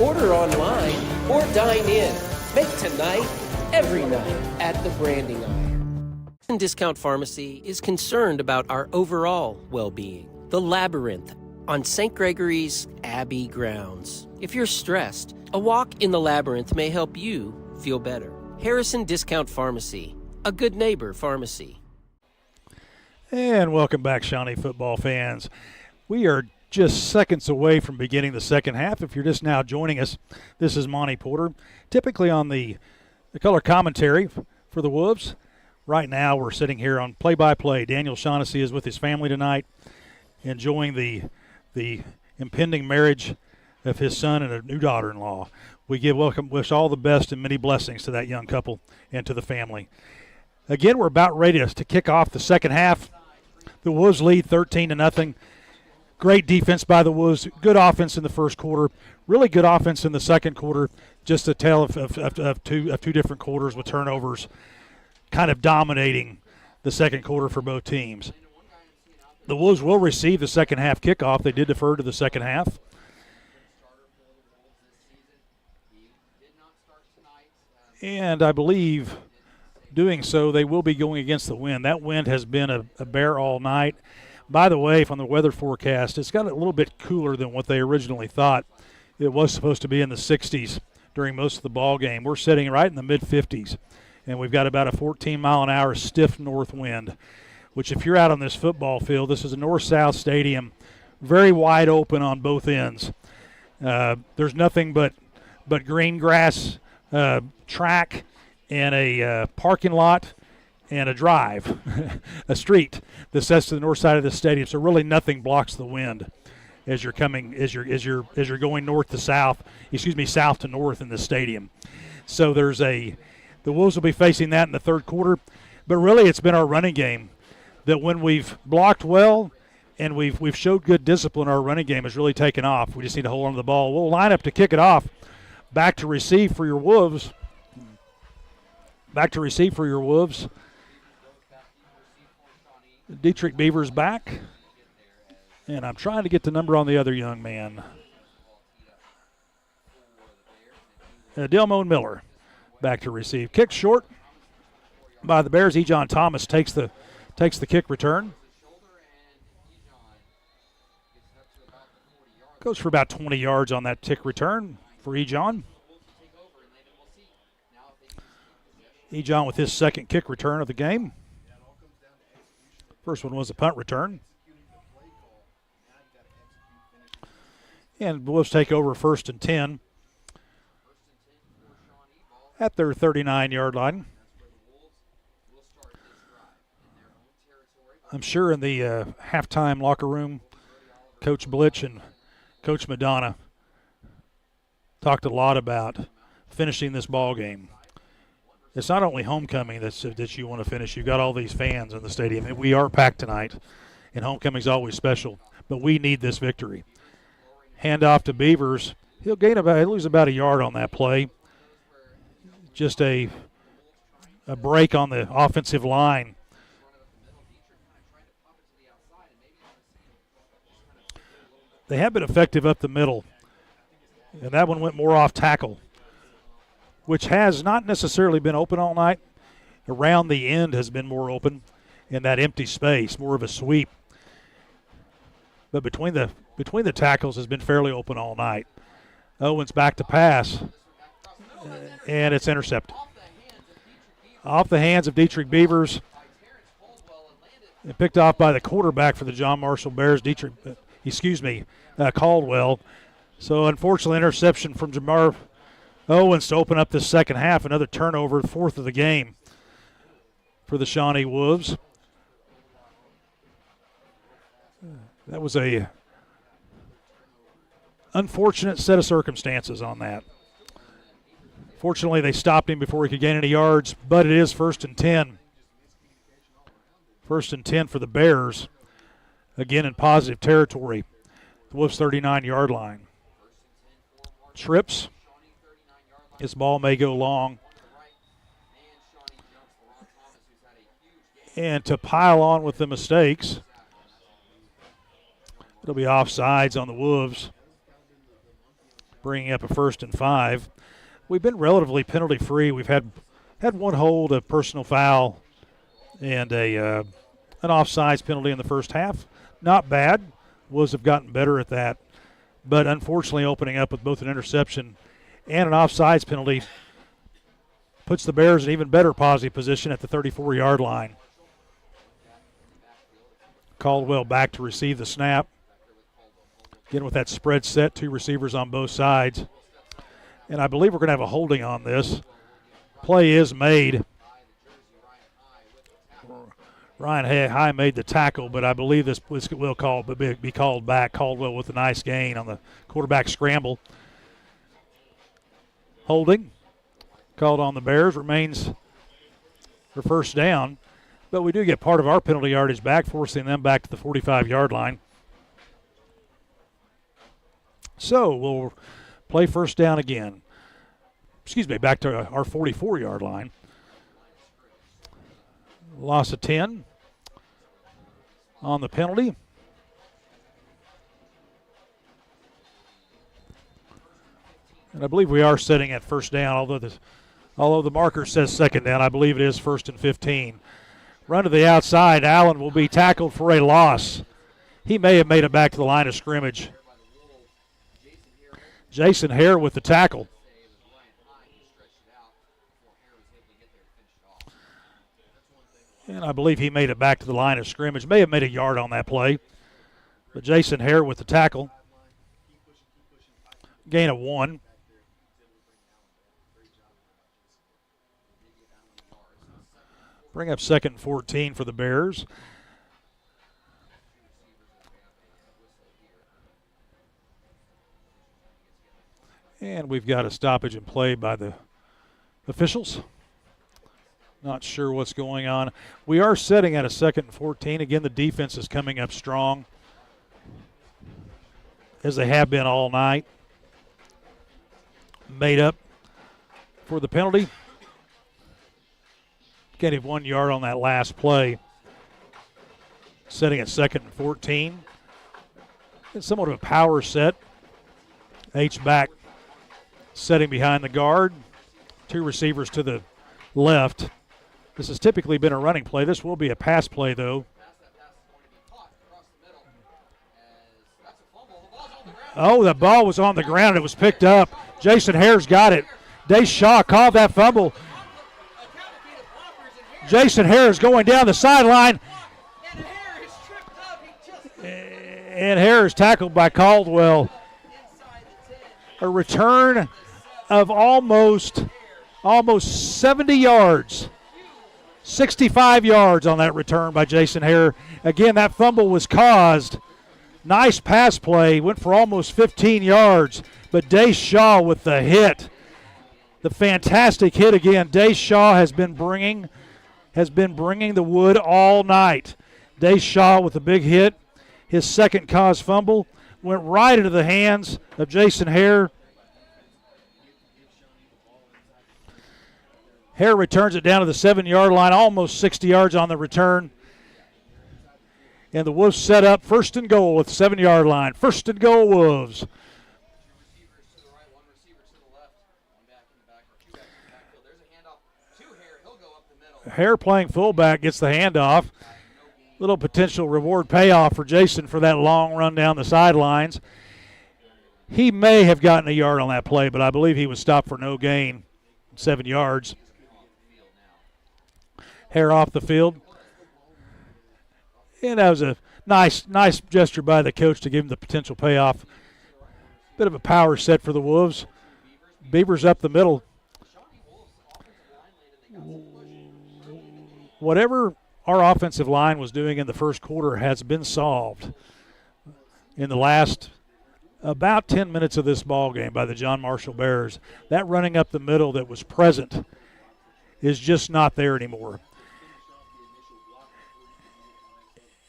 Order online or dine in. Make tonight every night at The Branding Iron. Discount Pharmacy is concerned about our overall well-being. The Labyrinth on St. Gregory's Abbey grounds. If you're stressed, a walk in the Labyrinth may help you feel better. Harrison Discount Pharmacy, a good neighbor pharmacy. And welcome back, Shawnee football fans. We are just seconds away from beginning the second half. If you're just now joining us, this is Monty Porter, typically on the color commentary for the Wolves. Right now we're sitting here on play-by-play. Daniel Shaughnessy is with his family tonight, enjoying the impending marriage of his son and a new daughter-in-law. We wish all the best and many blessings to that young couple and to the family. Again, we're about ready to kick off the second half. The Wolves lead 13-0. Great defense by the Wolves. Good offense in the first quarter. Really good offense in the second quarter. Just a tale of two different quarters with turnovers kind of dominating the second quarter for both teams. The Wolves will receive the second half kickoff. They did defer to the second half. And I believe doing so, they will be going against the wind. That wind has been a bear all night. By the way, from the weather forecast, it's got a little bit cooler than what they originally thought. It was supposed to be in the 60s during most of the ball game. We're sitting right in the mid-50s, and we've got about a 14-mile-an-hour stiff north wind, which if you're out on this football field, this is a north-south stadium, very wide open on both ends. There's nothing but green grass, track, and a parking lot and a drive, a street that sets to the north side of the stadium. So really nothing blocks the wind as you're going north to south, south to north in the stadium. So the Wolves will be facing that in the third quarter. But really it's been our running game that when we've blocked well and we've showed good discipline, our running game has really taken off. We just need to hold on to the ball. We'll line up to kick it off. Back to receive for your Wolves. Dietrich Beavers back. And I'm trying to get the number on the other young man. Delmone Miller back to receive. Kick short by the Bears. Ejon Thomas takes the kick return. Goes for about 20 yards on that kick return for Ejon. Ejon with his second kick return of the game. First one was a punt return. And Wolves take over 1st and 10 at their 39-yard line. I'm sure in the halftime locker room, Coach Blitch and Coach Madonna talked a lot about finishing this ball game. It's not only homecoming that you want to finish. You've got all these fans in the stadium. And we are packed tonight, and homecoming's always special. But we need this victory. Hand off to Beavers. He'll lose about a yard on that play. Just a break on the offensive line. They have been effective up the middle, and that one went more off tackle, which has not necessarily been open all night. Around the end has been more open in that empty space, more of a sweep. But between the tackles has been fairly open all night. Owens back to pass, and it's intercepted. Off the hands of Dietrich Beavers, and picked off by the quarterback for the John Marshall Bears, Caldwell. So unfortunately, interception from Jamar Owens to open up this second half. Another turnover, fourth of the game for the Shawnee Wolves. That was a unfortunate set of circumstances on that. Fortunately, they stopped him before he could gain any yards, but it is 1st and 10. 1st and 10 for the Bears. Again in positive territory. The Wolves' 39-yard line. Trips This ball may go long. And to pile on with the mistakes, it'll be offsides on the Wolves, bringing up a 1st and 5. We've been relatively penalty-free. We've had one hold, a personal foul, and an offsides penalty in the first half. Not bad. Wolves have gotten better at that. But unfortunately, opening up with both an interception and an offsides penalty puts the Bears in even better positive position at the 34-yard line. Caldwell back to receive the snap. Again, with that spread set, 2 receivers on both sides. And I believe we're going to have a holding on this. Play is made. Ryan High made the tackle, but I believe this will be called back. Caldwell with a nice gain on the quarterback scramble. Holding called on the Bears, remains for 1st down. But we do get part of our penalty yardage back, forcing them back to the 45-yard line. So we'll play 1st down again. Back to our 44-yard line. Loss of 10 on the penalty. And I believe we are setting at 1st down, although the marker says 2nd down. I believe it is 1st and 15. Run to the outside. Allen will be tackled for a loss. He may have made it back to the line of scrimmage. Jason Hare with the tackle. And I believe he made it back to the line of scrimmage. May have made a yard on that play. But Jason Hare with the tackle. Gain of 1. Bring up 2nd and 14 for the Bears. And we've got a stoppage in play by the officials. Not sure what's going on. We are setting at a 2nd and 14. Again, the defense is coming up strong, as they have been all night. Made up for the penalty. Gained 1 yard on that last play. Setting at 2nd and 14. It's somewhat of a power set. H-back setting behind the guard. 2 receivers to the left. This has typically been a running play. This will be a pass play, though. Oh, the ball was on the ground. It was picked up. Jason Hare's got it. Dace Shaw called that fumble. Jason Hare is going down the sideline. And Hare is tackled by Caldwell. A return of almost 70 yards. 65 yards on that return by Jason Hare. Again, that fumble was caused. Nice pass play. Went for almost 15 yards. But Dace Shaw with the hit. The fantastic hit again. Dace Shaw has been bringing the wood all night. Dace Shaw with a big hit. His second caused fumble. Went right into the hands of Jason Hare. Hare returns it down to the 7-yard line, almost 60 yards on the return. And the Wolves set up 1st and goal at the 7-yard line. 1st and goal, Wolves. Hare playing fullback gets the handoff. Little potential reward payoff for Jason for that long run down the sidelines. He may have gotten a yard on that play, but I believe he was stopped for no gain, 7 yards. Hare off the field. And that was a nice gesture by the coach to give him the potential payoff. Bit of a power set for the Wolves. Beavers up the middle. Whatever our offensive line was doing in the first quarter has been solved in the last about 10 minutes of this ball game by the John Marshall Bears. That running up the middle that was present is just not there anymore.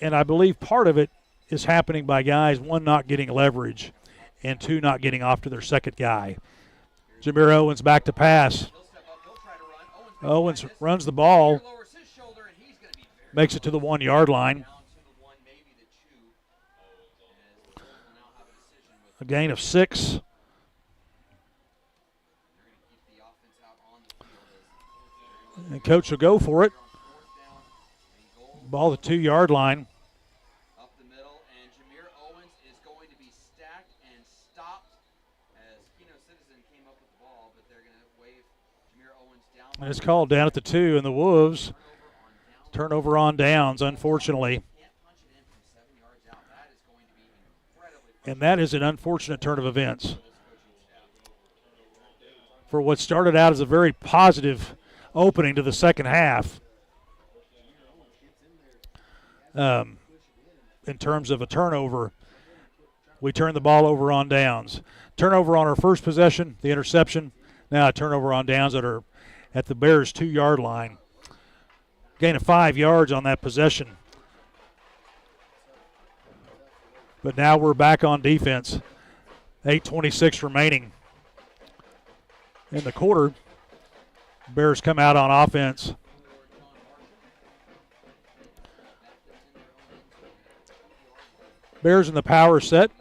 And I believe part of it is happening by guys, 1, not getting leverage, and 2, not getting off to their second guy. Jameer Owens back to pass. Owens runs the ball, makes it to the 1 yard line. A gain of 6. And coach will go for it. Ball the 2 yard line. Up the middle, and Jameer Owens is going to be stacked and stopped as Keno Citizen came up with the ball, but they're going to wave Jameer Owens down. And it's called down at the 2, and the Wolves turnover on downs, unfortunately. And that is an unfortunate turn of events for what started out as a very positive opening to the second half. In terms of a turnover, we turned the ball over on downs. Turnover on our first possession, the interception. Now a turnover on downs that are at the Bears' 2 yard line. Gain of 5 yards on that possession. But now we're back on defense. 8:26 remaining in the quarter. Bears come out on offense. Bears in the power set.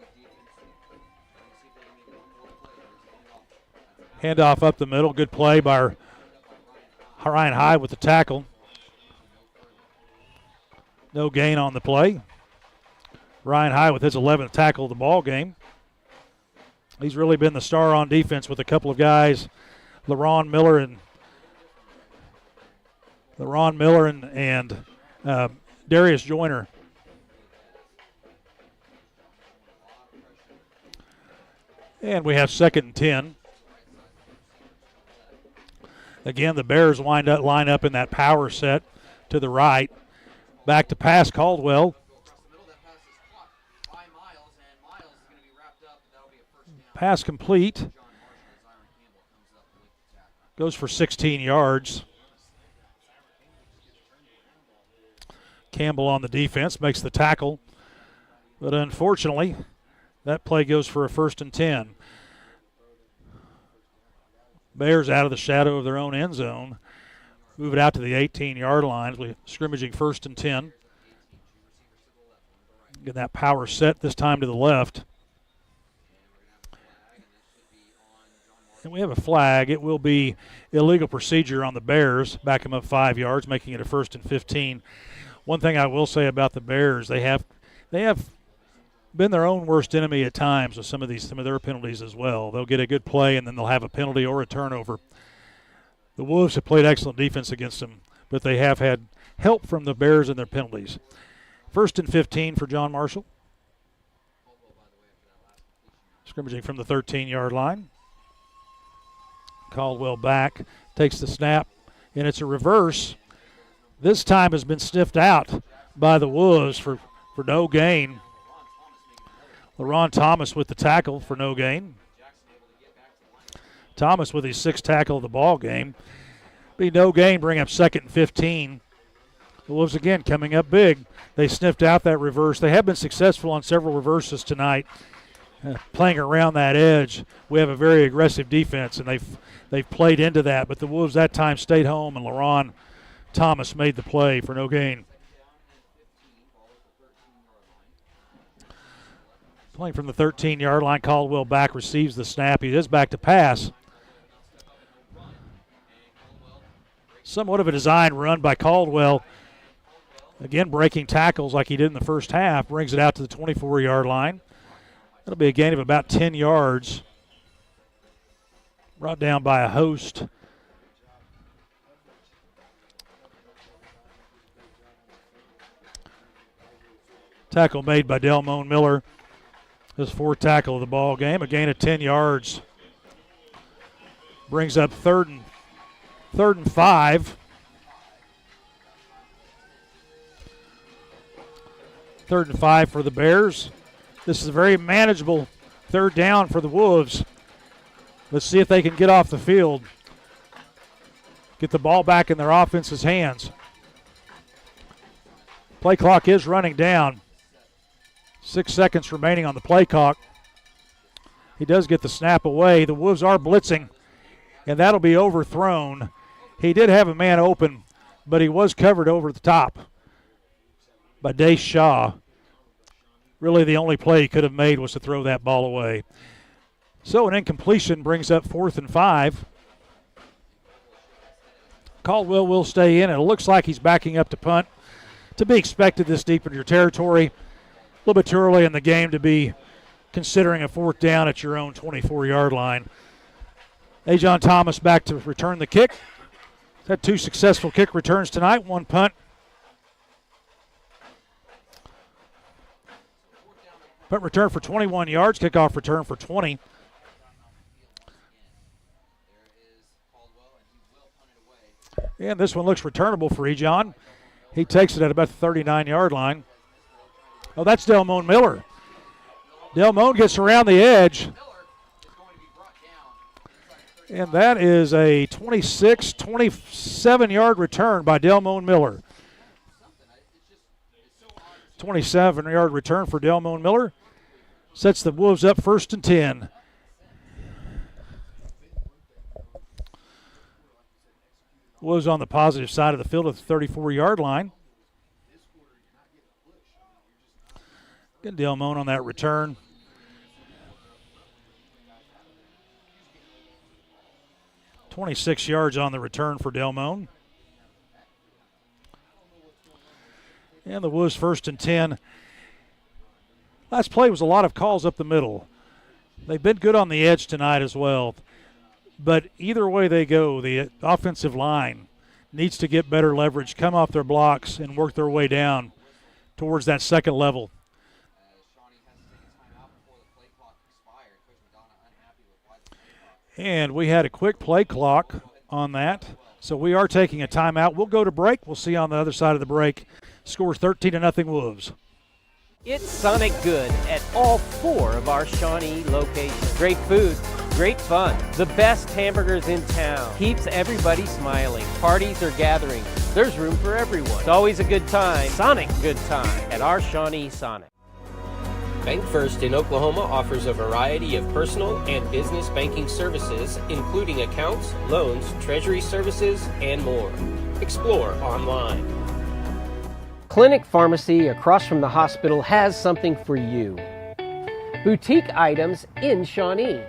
Handoff up the middle. Good play by Ryan High with the tackle. No gain on the play. Ryan High with his 11th tackle of the ball game. He's really been the star on defense with a couple of guys, LaRon Miller and Darius Joyner. And we have 2nd and 10. Again, the Bears line up in that power set to the right. Back to pass, Caldwell. Pass complete. Goes for 16 yards. Campbell on the defense makes the tackle. But unfortunately, that play goes for a 1st and 10. Bears out of the shadow of their own end zone. Move it out to the 18-yard line. We're scrimmaging 1st and 10. Get that power set this time to the left. And we have a flag. It will be illegal procedure on the Bears. Back them up 5 yards, making it a 1st and 15. One thing I will say about the Bears, they have been their own worst enemy at times with some of their penalties as well. They'll get a good play and then they'll have a penalty or a turnover. The Wolves have played excellent defense against them, but they have had help from the Bears in their penalties. 1st and 15 for John Marshall. Scrimmaging from the 13-yard line. Caldwell back, takes the snap, and it's a reverse. This time has been sniffed out by the Wolves for no gain. LaRon Thomas with the tackle for no gain. Thomas with his 6th tackle of the ball game. Be no gain, bring up 2nd and 15. The Wolves again coming up big. They sniffed out that reverse. They have been successful on several reverses tonight, playing around that edge. We have a very aggressive defense, and they've played into that. But the Wolves that time stayed home, and LaRon Thomas made the play for no gain. Playing from the 13-yard line, Caldwell back, receives the snap. He is back to pass. Somewhat of a design run by Caldwell. Again, breaking tackles like he did in the first half. Brings it out to the 24-yard line. That'll be a gain of about 10 yards. Brought down by a host. Tackle made by Delmone Miller. His 4th tackle of the ball game. A gain of 10 yards. Brings up 3rd and 5. 3rd and 5 for the Bears. This is a very manageable 3rd down for the Wolves. Let's see if they can get off the field. Get the ball back in their offense's hands. Play clock is running down. 6 seconds remaining on the play clock. He does get the snap away. The Wolves are blitzing and that'll be overthrown. He did have a man open, but he was covered over the top by Dace Shaw. Really the only play he could have made was to throw that ball away. So an incompletion brings up 4th and 5. Caldwell will stay in, and it looks like he's backing up to punt. To be expected this deep in your territory. A little bit too early in the game to be considering a 4th down at your own 24-yard line. Ajon Thomas back to return the kick. He's had 2 successful kick returns tonight, 1 punt. Punt return for 21 yards, kickoff return for 20. And this one looks returnable for Ajon. He takes it at about the 39-yard line. Oh, that's Delmone Miller. Delmone gets around the edge. And that is a 27-yard return by Delmone Miller. 27-yard return for Delmone Miller. Sets the Wolves up 1st and 10. Wolves on the positive side of the field at the 34-yard line. Again, Delmone on that return. .26 yards on the return for Delmone. And the Wolves 1st and 10. Last play was a lot of calls up the middle. They've been good on the edge tonight as well. But either way they go, the offensive line needs to get better leverage, come off their blocks, and work their way down towards that second level. And we had a quick play clock on that, so we are taking a timeout. We'll go to break. We'll see you on the other side of the break. Score 13-0 Wolves. It's Sonic Good at all 4 of our Shawnee locations. Great food, great fun, the best hamburgers in town. Keeps everybody smiling. Parties or gatherings, there's room for everyone. It's always a good time, Sonic good time, at our Shawnee Sonic. Bank First in Oklahoma offers a variety of personal and business banking services, including accounts, loans, treasury services, and more. Explore online. Clinic Pharmacy across from the hospital has something for you. Boutique items in Shawnee.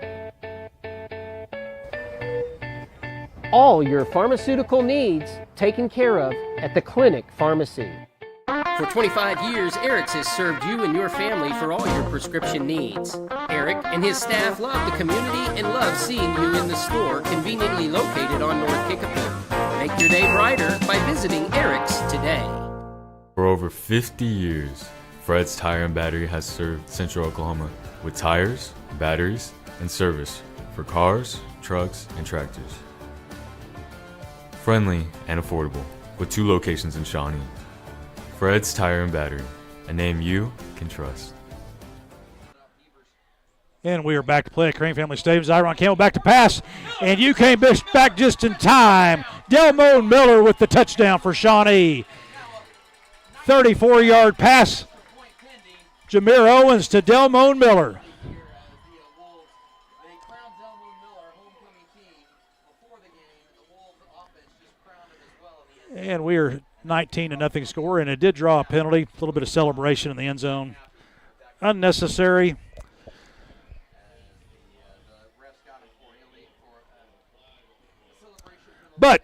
All your pharmaceutical needs taken care of at the Clinic Pharmacy. For 25 years, Eric's has served you and your family for all your prescription needs. Eric and his staff love the community and love seeing you in the store conveniently located on North Kickapoo. Make your day brighter by visiting Eric's today. For over 50 years, Fred's Tire and Battery has served Central Oklahoma with tires, batteries, and service for cars, trucks, and tractors. Friendly and affordable, with 2 locations in Shawnee. Fred's Tire and Battery, a name you can trust. And we are back to play at Crane Family Stadium. Zyron Campbell back to pass, and you came back just in time. Delmone Miller with the touchdown for Shawnee. 34-yard pass. Jameer Owens to Delmone Miller. And we are 19-0 score, and it did draw a penalty. A little bit of celebration in the end zone. Unnecessary. But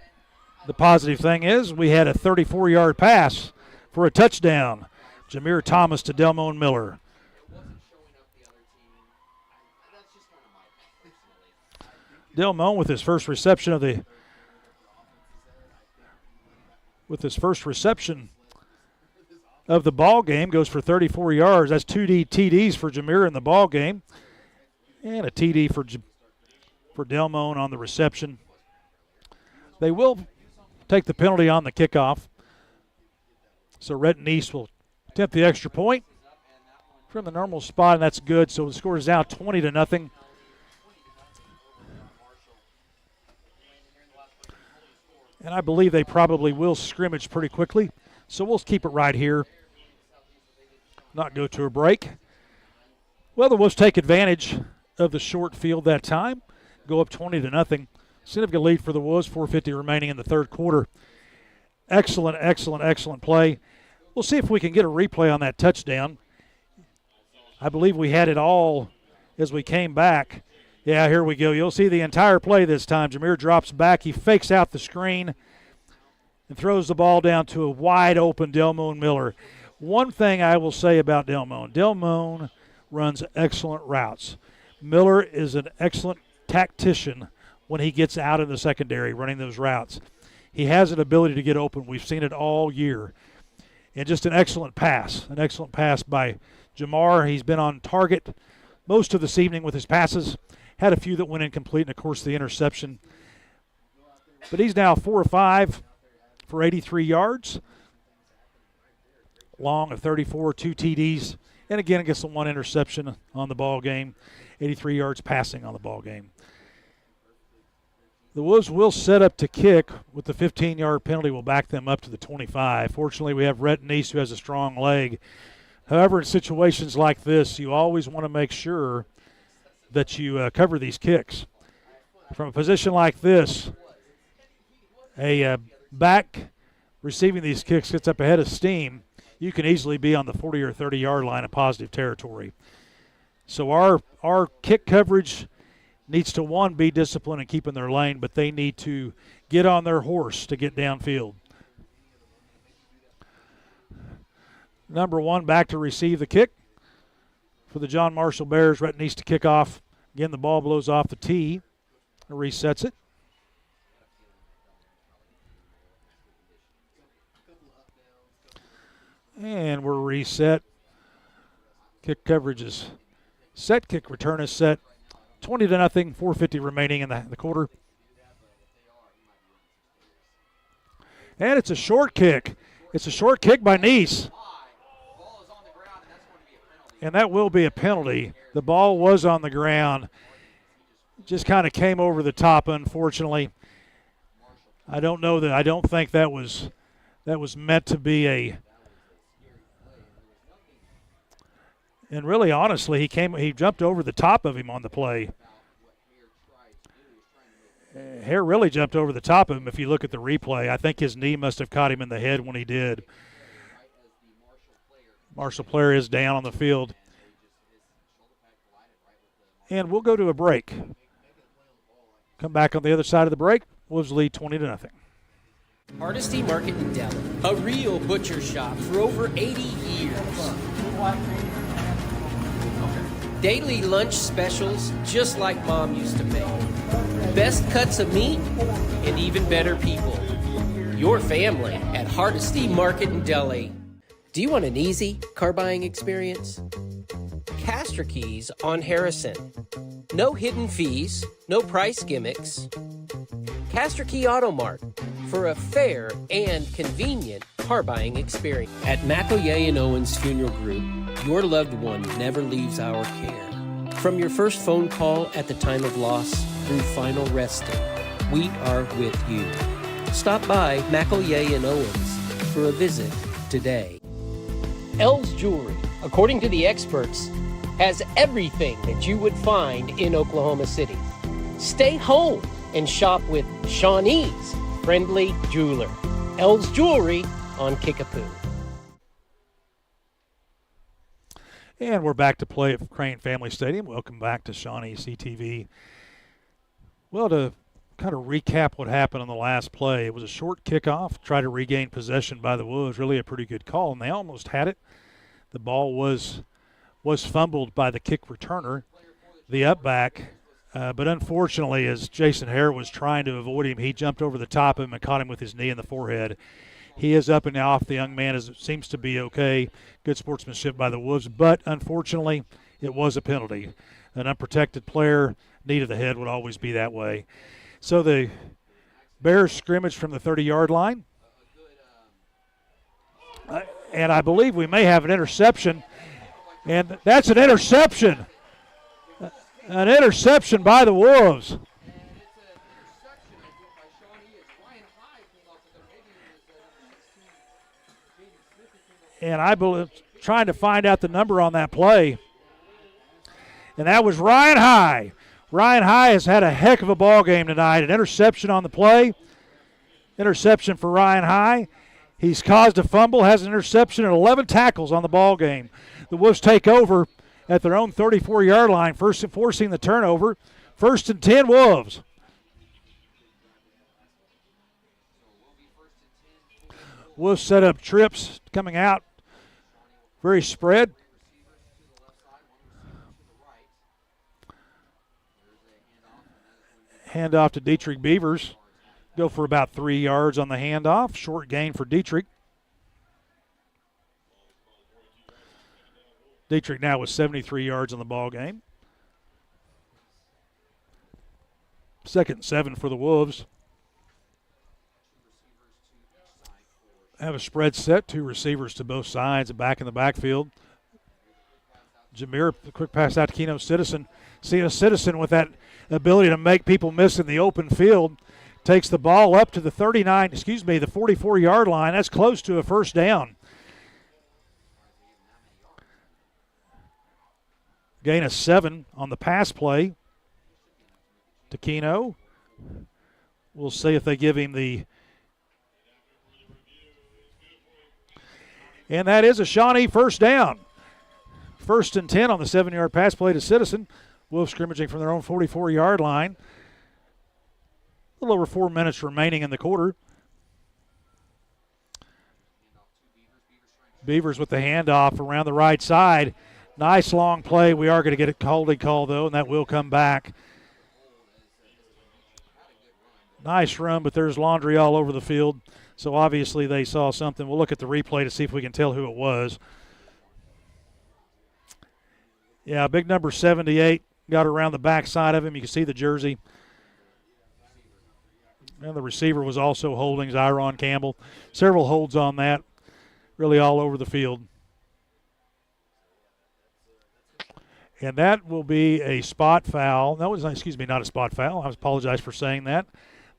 the positive thing is we had a 34-yard pass for a touchdown. Jameer Thomas to Delmone Miller. Delmone with his first reception of the ball game goes for 34 yards. That's 2 TDs for Jameer in the ball game, and a TD for Delmone on the reception. They will take the penalty on the kickoff. So Renton East will attempt the extra point from the normal spot, and that's good. So the score is now 20-0. And I believe they probably will scrimmage pretty quickly. So we'll keep it right here, not go to a break. Well, the Wolves take advantage of the short field that time, go up 20-0. Significant lead for the Wolves, 4:50 remaining in the third quarter. Excellent, excellent, excellent play. We'll see if we can get a replay on that touchdown. I believe we had it all as we came back. Yeah, here we go. You'll see the entire play this time. Jameer drops back. He fakes out the screen and throws the ball down to a wide-open Delmone Miller. One thing I will say about Delmone runs excellent routes. Miller is an excellent tactician when he gets out in the secondary running those routes. He has an ability to get open. We've seen it all year. And just an excellent pass by Jamar. He's been on target most of this evening with his passes. Had a few that went incomplete, and, of course, the interception. But he's now 4 of 5 for 83 yards. Long of 34, 2 TDs. And, again, gets the 1 interception on the ball game. 83 yards passing on the ball game. The Wolves will set up to kick with the 15-yard penalty. Will back them up to the 25. Fortunately, we have Rhett Neese, who has a strong leg. However, in situations like this, you always want to make sure that you cover these kicks. From a position like this, a back receiving these kicks gets up ahead of steam. You can easily be on the 40 or 30-yard line in positive territory. So our kick coverage needs to, one, be disciplined and keep in their lane, but they need to get on their horse to get downfield. Number 1 back to receive the kick for the John Marshall Bears. Rhett Neese to kick off. Again, the ball blows off the tee. Resets it. And we're reset. Kick coverage is set. Kick return is set. 20-0, 4:50 remaining in the quarter. And it's a short kick. It's a short kick by Neese. And that will be a penalty. The ball was on the ground. Just kind of came over the top, unfortunately. I don't think that was meant to be a. And really, honestly, he jumped over the top of him on the play. Hare really jumped over the top of him if you look at the replay. I think his knee must have caught him in the head when he did. Marshall player is down on the field. And we'll go to a break. Come back on the other side of the break. Wolves lead 20-0. Hardesty Market in Delhi, a real butcher shop for over 80 years. Daily lunch specials just like Mom used to make. Best cuts of meat and even better people. Your family at Hardesty Market in Delhi. Do you want an easy car buying experience? Castor Keys on Harrison. No hidden fees, no price gimmicks. Castor Key Auto Mart for a fair and convenient car buying experience. At McElroy and Owens Funeral Group, your loved one never leaves our care. From your first phone call at the time of loss through final resting, we are with you. Stop by McElroy and Owens for a visit today. L's Jewelry, according to the experts, has everything that you would find in Oklahoma City. Stay home and shop with Shawnee's friendly jeweler. L's Jewelry on Kickapoo. And we're back to play at Crane Family Stadium. Welcome back to ShawneeCTV. Well, to kind of recap what happened on the last play, it was a short kickoff, try to regain possession by the Wolves. Really a pretty good call, and they almost had it. The ball was fumbled by the kick returner, the up back. But unfortunately, as Jason Hare was trying to avoid him, he jumped over the top of him and caught him with his knee in the forehead. He is up and off. The young man seems to be okay. Good sportsmanship by the Wolves, but unfortunately, it was a penalty. An unprotected player, knee to the head would always be that way. So the Bears scrimmage from the 30-yard line. And I believe we may have an interception. And that's an interception. An interception by the Wolves. And I believe, trying to find out the number on that play. And that was Ryan High Ryan High has had a heck of a ball game tonight. An interception on the play. Interception for Ryan High. He's caused a fumble, has an interception, and 11 tackles on the ball game. The Wolves take over at their own 34-yard line, first forcing the turnover. 1st and 10 Wolves. Wolves set up trips coming out. Very spread. Handoff to Dietrich Beavers. Go for about 3 yards on the handoff. Short gain for Dietrich. Dietrich now with 73 yards on the ball game. 2nd and 7 for the Wolves. Have a spread set. 2 receivers to both sides and back in the backfield. Jameer, a quick pass out to Keno Citizen. See a Citizen with that ability to make people miss in the open field. Takes the ball up to the 44-yard line. That's close to a first down. Gain of 7 on the pass play to Keno. We'll see if they give him the... And that is a Shawnee first down. 1st and 10 on the 7-yard pass play to Citizen. Wolves scrimmaging from their own 44-yard line. A little over 4 minutes remaining in the quarter. Beavers with the handoff around the right side. Nice long play. We are going to get a holding call, though, and that will come back. Nice run, but there's laundry all over the field. So obviously they saw something. We'll look at the replay to see if we can tell who it was. Yeah, big number 78 got around the backside of him. You can see the jersey. And the receiver was also holding, Zyron Campbell. Several holds on that, really all over the field. And that will be a spot foul. No, not a spot foul. I apologize for saying that.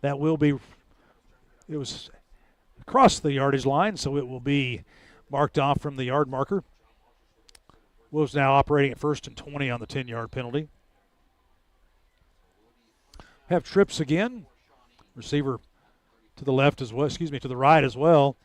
That will be, it was across the yardage line, so it will be marked off from the yard marker. Wolves now operating at 1st and 20 on the 10-yard penalty. Have trips again. Receiver to the left as well, to the right as well.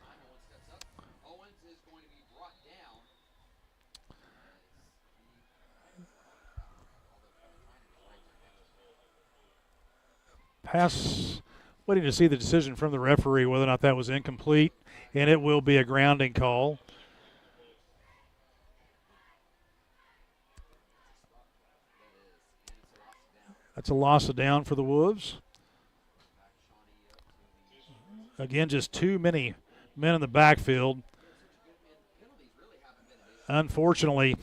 Pass, waiting to see the decision from the referee whether or not that was incomplete, and it will be a grounding call. That's a loss of down for the Wolves. Again, just too many men in the backfield. Unfortunately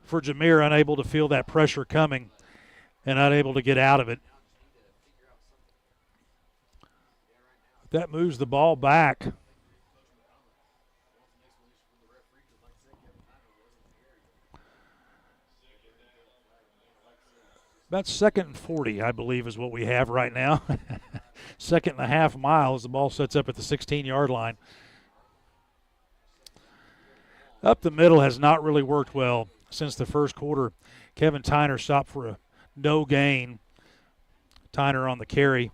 for Jameer, unable to feel that pressure coming and unable to get out of it. That moves the ball back. About 2nd and 40, I believe, is what we have right now. 2.5 miles. The ball sets up at the 16-yard line. Up the middle has not really worked well since the first quarter. Kevin Tyner stopped for a no gain. Tyner on the carry.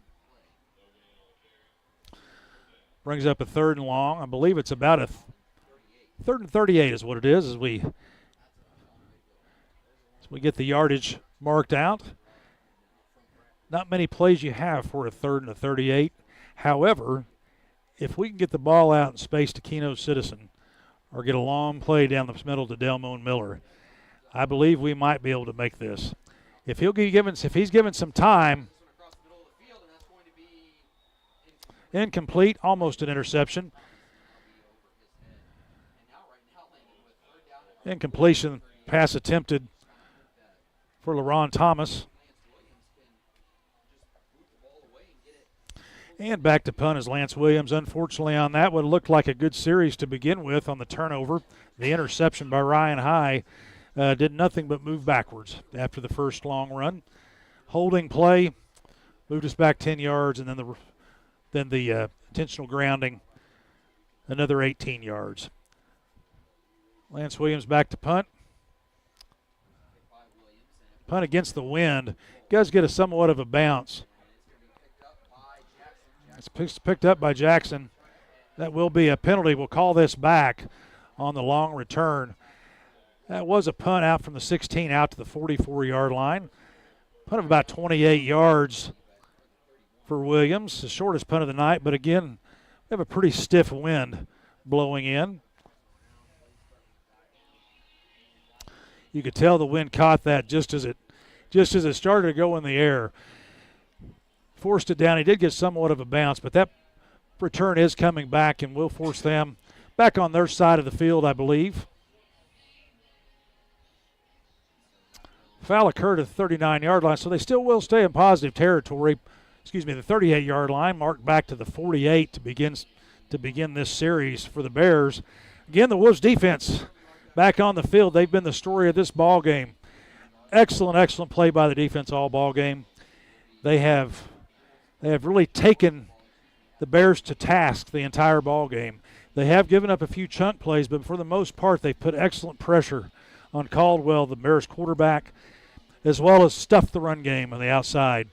Brings up a 3rd and long. I believe it's about a 3rd and 38 is what it is as we get the yardage marked out. Not many plays you have for a 3rd and a 38. However, if we can get the ball out in space to Keno Citizen or get a long play down the middle to Delmone Miller, I believe we might be able to make this. If he's given some time, incomplete, almost an interception. Incompletion, pass attempted for LaRon Thomas. And back to punt is Lance Williams. Unfortunately on that, what looked like a good series to begin with on the turnover. The interception by Ryan High did nothing but move backwards after the first long run. Holding play moved us back 10 yards, and then the intentional grounding, another 18 yards. Lance Williams back to punt. Punt against the wind. Does get a somewhat of a bounce. It's picked up by Jackson. That will be a penalty. We'll call this back on the long return. That was a punt out from the 16 out to the 44-yard line. Punt of about 28 yards for Williams, the shortest punt of the night. But again, we have a pretty stiff wind blowing in. You could tell the wind caught that just as it started to go in the air. Forced it down. He did get somewhat of a bounce, but that return is coming back and will force them back on their side of the field, I believe. Foul occurred at the 39-yard line, so they still will stay in positive territory. The 38-yard line, marked back to the 48 to begin this series for the Bears. Again, the Wolves defense back on the field. They've been the story of this ball game. Excellent play by the defense all ball game. They have really taken the Bears to task the entire ball game. They have given up a few chunk plays, but for the most part, they've put excellent pressure on Caldwell, the Bears quarterback, as well as stuffed the run game on the outside.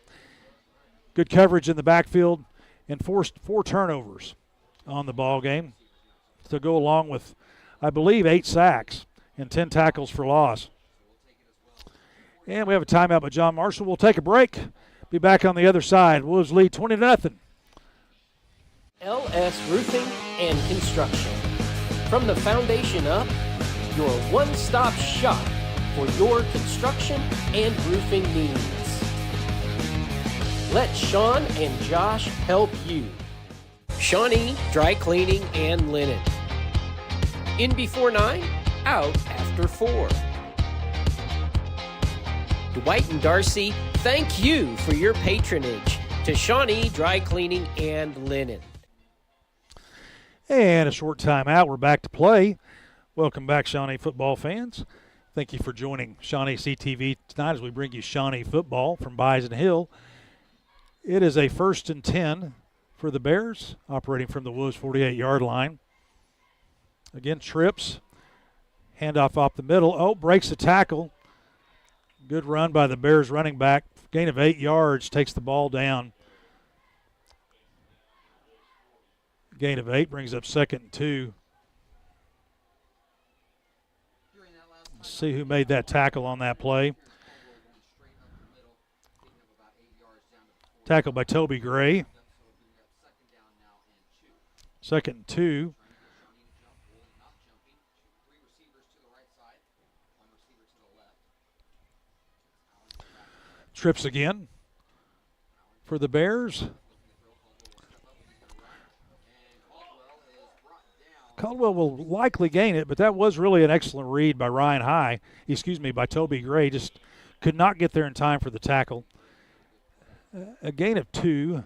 Good coverage in the backfield and forced 4 turnovers on the ball game to go along with, I believe, 8 sacks and 10 tackles for loss. And we have a timeout by John Marshall. We'll take a break. Be back on the other side. Wolves lead 20-0. LS Roofing and Construction. From the foundation up, your one-stop shop for your construction and roofing needs. Let Sean and Josh help you. Shawnee Dry Cleaning and Linen. In before 9, out after 4. Dwight and Darcy, thank you for your patronage to Shawnee Dry Cleaning and Linen. And a short timeout. We're back to play. Welcome back, Shawnee football fans. Thank you for joining ShawneeCTV tonight as we bring you Shawnee football from Bison Hill. It is a 1st and 10 for the Bears, operating from the Wolves 48-yard line. Again, trips. Handoff off the middle. Oh, breaks the tackle. Good run by the Bears running back. Gain of 8 yards, takes the ball down. Gain of 8 brings up 2nd and 2. Let's see who made that tackle on that play. Tackle by Toby Gray. 2nd and 2. Trips again for the Bears. Caldwell will likely gain it, but that was really an excellent read by by Toby Gray. Just could not get there in time for the tackle. A gain of 2.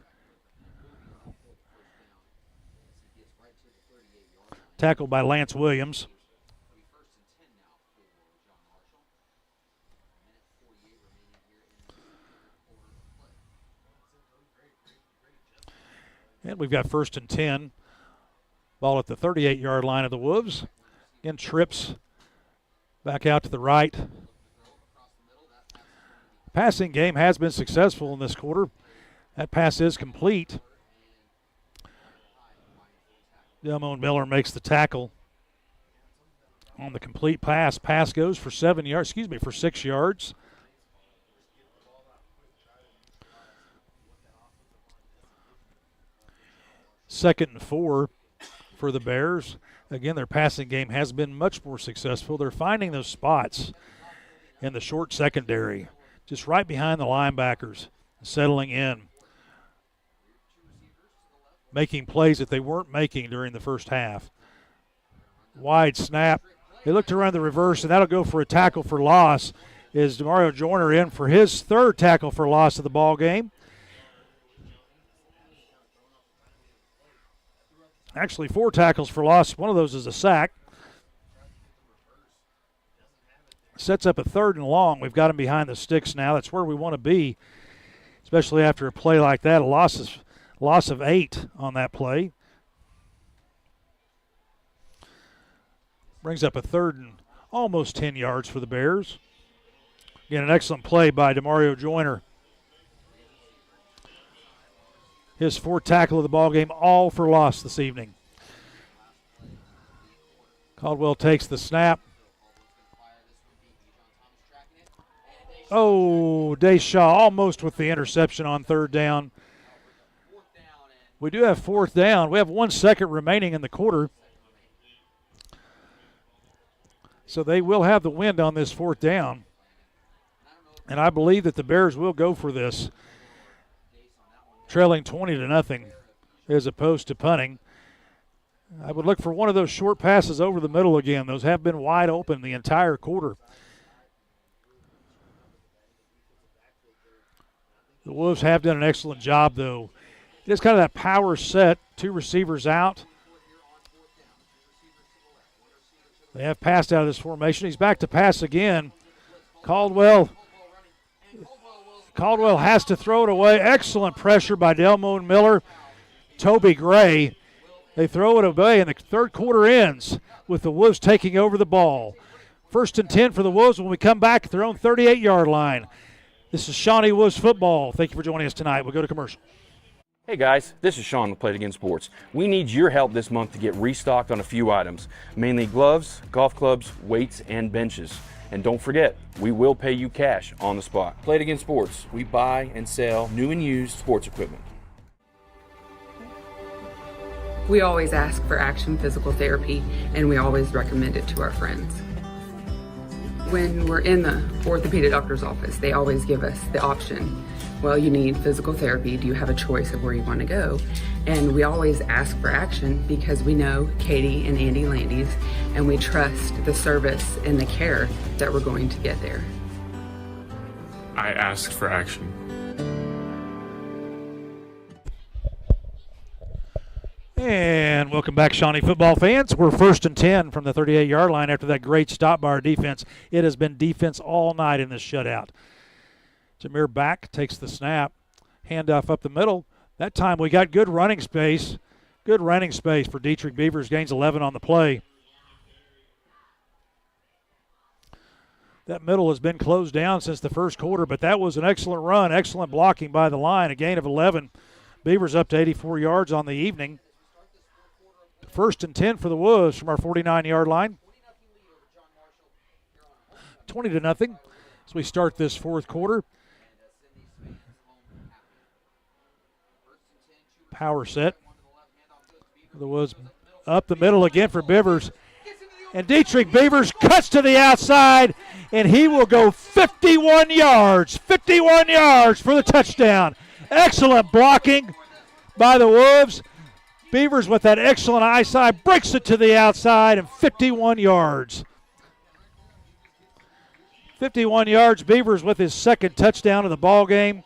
Tackled by Lance Williams. And we've got 1st and 10. Ball at the 38-yard line of the Wolves. Again, trips back out to the right. Passing game has been successful in this quarter. That pass is complete. Delmon Miller makes the tackle on the complete pass. Pass goes for 6 yards. Second and 4 for the Bears. Again, their passing game has been much more successful. They're finding those spots in the short secondary, just right behind the linebackers, settling in, making plays that they weren't making during the first half. Wide snap. They look to run the reverse, and that'll go for a tackle for loss. Is DeMario Joyner in for his 3rd tackle for loss of the ball game. Actually, 4 tackles for loss. One of those is a sack. Sets up a 3rd and long. We've got him behind the sticks now. That's where we want to be, especially after a play like that. A loss of 8 on that play. Brings up a 3rd and almost 10 yards for the Bears. Again, an excellent play by DeMario Joyner. His fourth tackle of the ball game, all for loss this evening. Caldwell takes the snap. Oh, Deshaw almost with the interception on third down. We do have fourth down. We have 1 second remaining in the quarter. So they will have the wind on this fourth down. And I believe that the Bears will go for this, trailing 20-0 as opposed to punting. I would look for one of those short passes over the middle again. Those have been wide open the entire quarter. The Wolves have done an excellent job, though. It is kind of that power set, 2 receivers out. They have passed out of this formation. He's back to pass again. Caldwell has to throw it away. Excellent pressure by Delmo and Miller. Toby Gray. They throw it away, and the third quarter ends with the Wolves taking over the ball. 1st and 10 for the Wolves when we come back at their own 38-yard line. This is Shawnee Wolves football. Thank you for joining us tonight. We'll go to commercial. Hey guys, this is Sean with Again Sports. We need your help this month to get restocked on a few items, mainly gloves, golf clubs, weights, and benches. And don't forget, we will pay you cash on the spot. Again Sports, we buy and sell new and used sports equipment. We always ask for Action Physical Therapy, and we always recommend it to our friends. When we're in the orthopedic doctor's office, they always give us the option. Well, you need physical therapy. Do you have a choice of where you want to go? And we always ask for Action because we know Katie and Andy Landys, and we trust the service and the care that we're going to get there. I ask for Action. And welcome back, Shawnee football fans. We're 1st and 10 from the 38-yard line after that great stop by our defense. It has been defense all night in this shutout. Jameer back, takes the snap, handoff up the middle. That time we got good running space. Good running space for Dietrich Beavers, gains 11 on the play. That middle has been closed down since the first quarter, but that was an excellent run, excellent blocking by the line, a gain of 11. Beavers up to 84 yards on the evening. 1st and 10 for the Wolves from our 49-yard line. 20-0 as we start this fourth quarter. Power set. The Wolves up the middle again for Beavers. And Dietrich Beavers cuts to the outside, and he will go 51 yards. 51 yards for the touchdown. Excellent blocking by the Wolves. Beavers with that excellent eyesight breaks it to the outside and 51 yards. 51 yards. Beavers with his second touchdown of the ball game.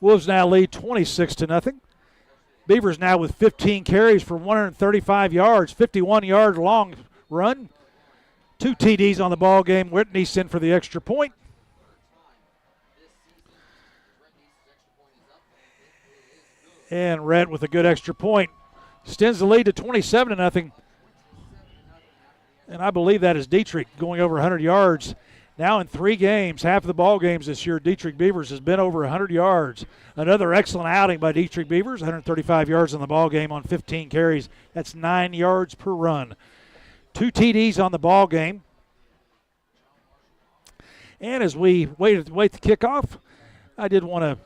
Wolves now lead 26-0. Beavers now with 15 carries for 135 yards, 51-yard long run. 2 TDs on the ball game. Whitney's in for the extra point. And Rhett with a good extra point extends the lead to 27-0. And I believe that is Dietrich going over 100 yards. Now in 3 games, half of the ball games this year, Dietrich Beavers has been over 100 yards. Another excellent outing by Dietrich Beavers, 135 yards in the ball game on 15 carries. That's 9 yards per run. 2 TDs on the ball game. And as we wait the kickoff, I did want to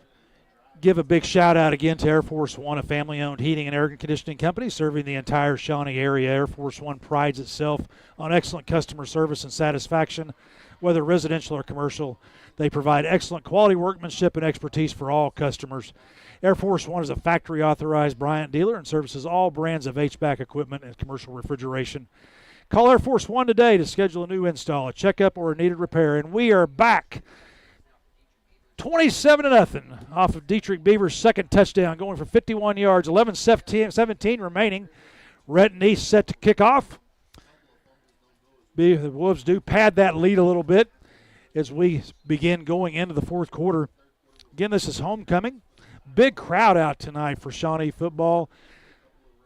give a big shout out again to Air Force One, a family-owned heating and air conditioning company serving the entire Shawnee area. Air Force One prides itself on excellent customer service and satisfaction, whether residential or commercial. They provide excellent quality workmanship and expertise for all customers. Air Force One is a factory-authorized Bryant dealer and services all brands of HVAC equipment and commercial refrigeration. Call Air Force One today to schedule a new install, a checkup, or a needed repair. And we are back 27-0 off of Dietrich Beavers' second touchdown, going for 51 yards, 11-17 remaining. Rhett and East set to kick off. The Wolves do pad that lead a little bit as we begin going into the fourth quarter. Again, this is homecoming. Big crowd out tonight for Shawnee football.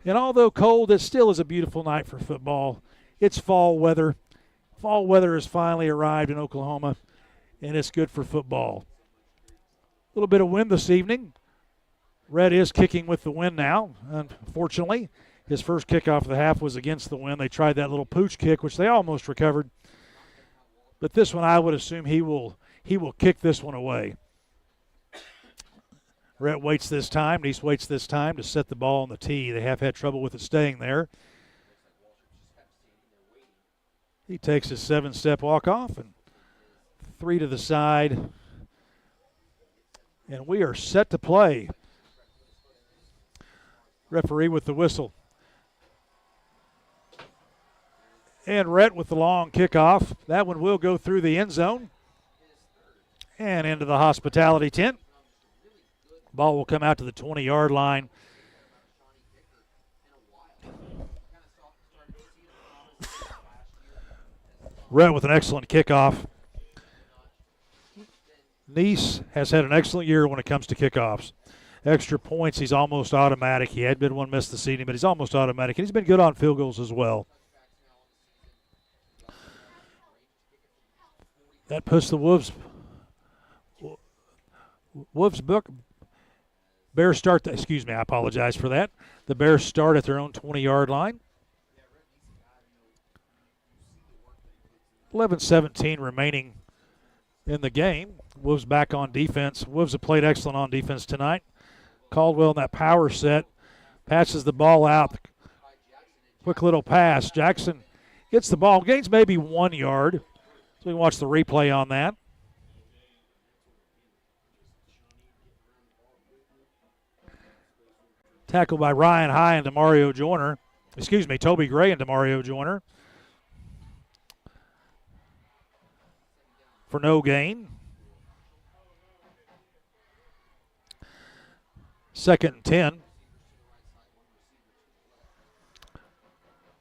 And although cold, it still is a beautiful night for football. It's fall weather. Fall weather has finally arrived in Oklahoma, and it's good for football. A little bit of wind this evening. Red is kicking with the wind now. Unfortunately, his first kickoff of the half was against the wind. They tried that little pooch kick, which they almost recovered. But this one, I would assume he will kick this one away. Rhett waits this time. Nice waits this time to set the ball on the tee. They have had trouble with it staying there. He takes his 7-step walk off and 3 to the side. And we are set to play. Referee with the whistle. And Rhett with the long kickoff. That one will go through the end zone and into the hospitality tent. Ball will come out to the 20-yard line. Rhett with an excellent kickoff. Neese has had an excellent year when it comes to kickoffs. Extra points, he's almost automatic. He had been one missed this evening, but he's almost automatic. And he's been good on field goals as well. That puts the Wolves book. Bears start, excuse me, I apologize for that. The Bears start at their own 20-yard line. 11-17 remaining in the game. Wolves back on defense. Wolves have played excellent on defense tonight. Caldwell in that power set passes the ball out. Quick little pass. Jackson gets the ball, gains maybe 1 yard. So we can watch the replay on that. Tackled by Ryan High and Demario Joyner. Excuse me, Toby Gray and Demario Joyner. For no gain. 2nd and 10.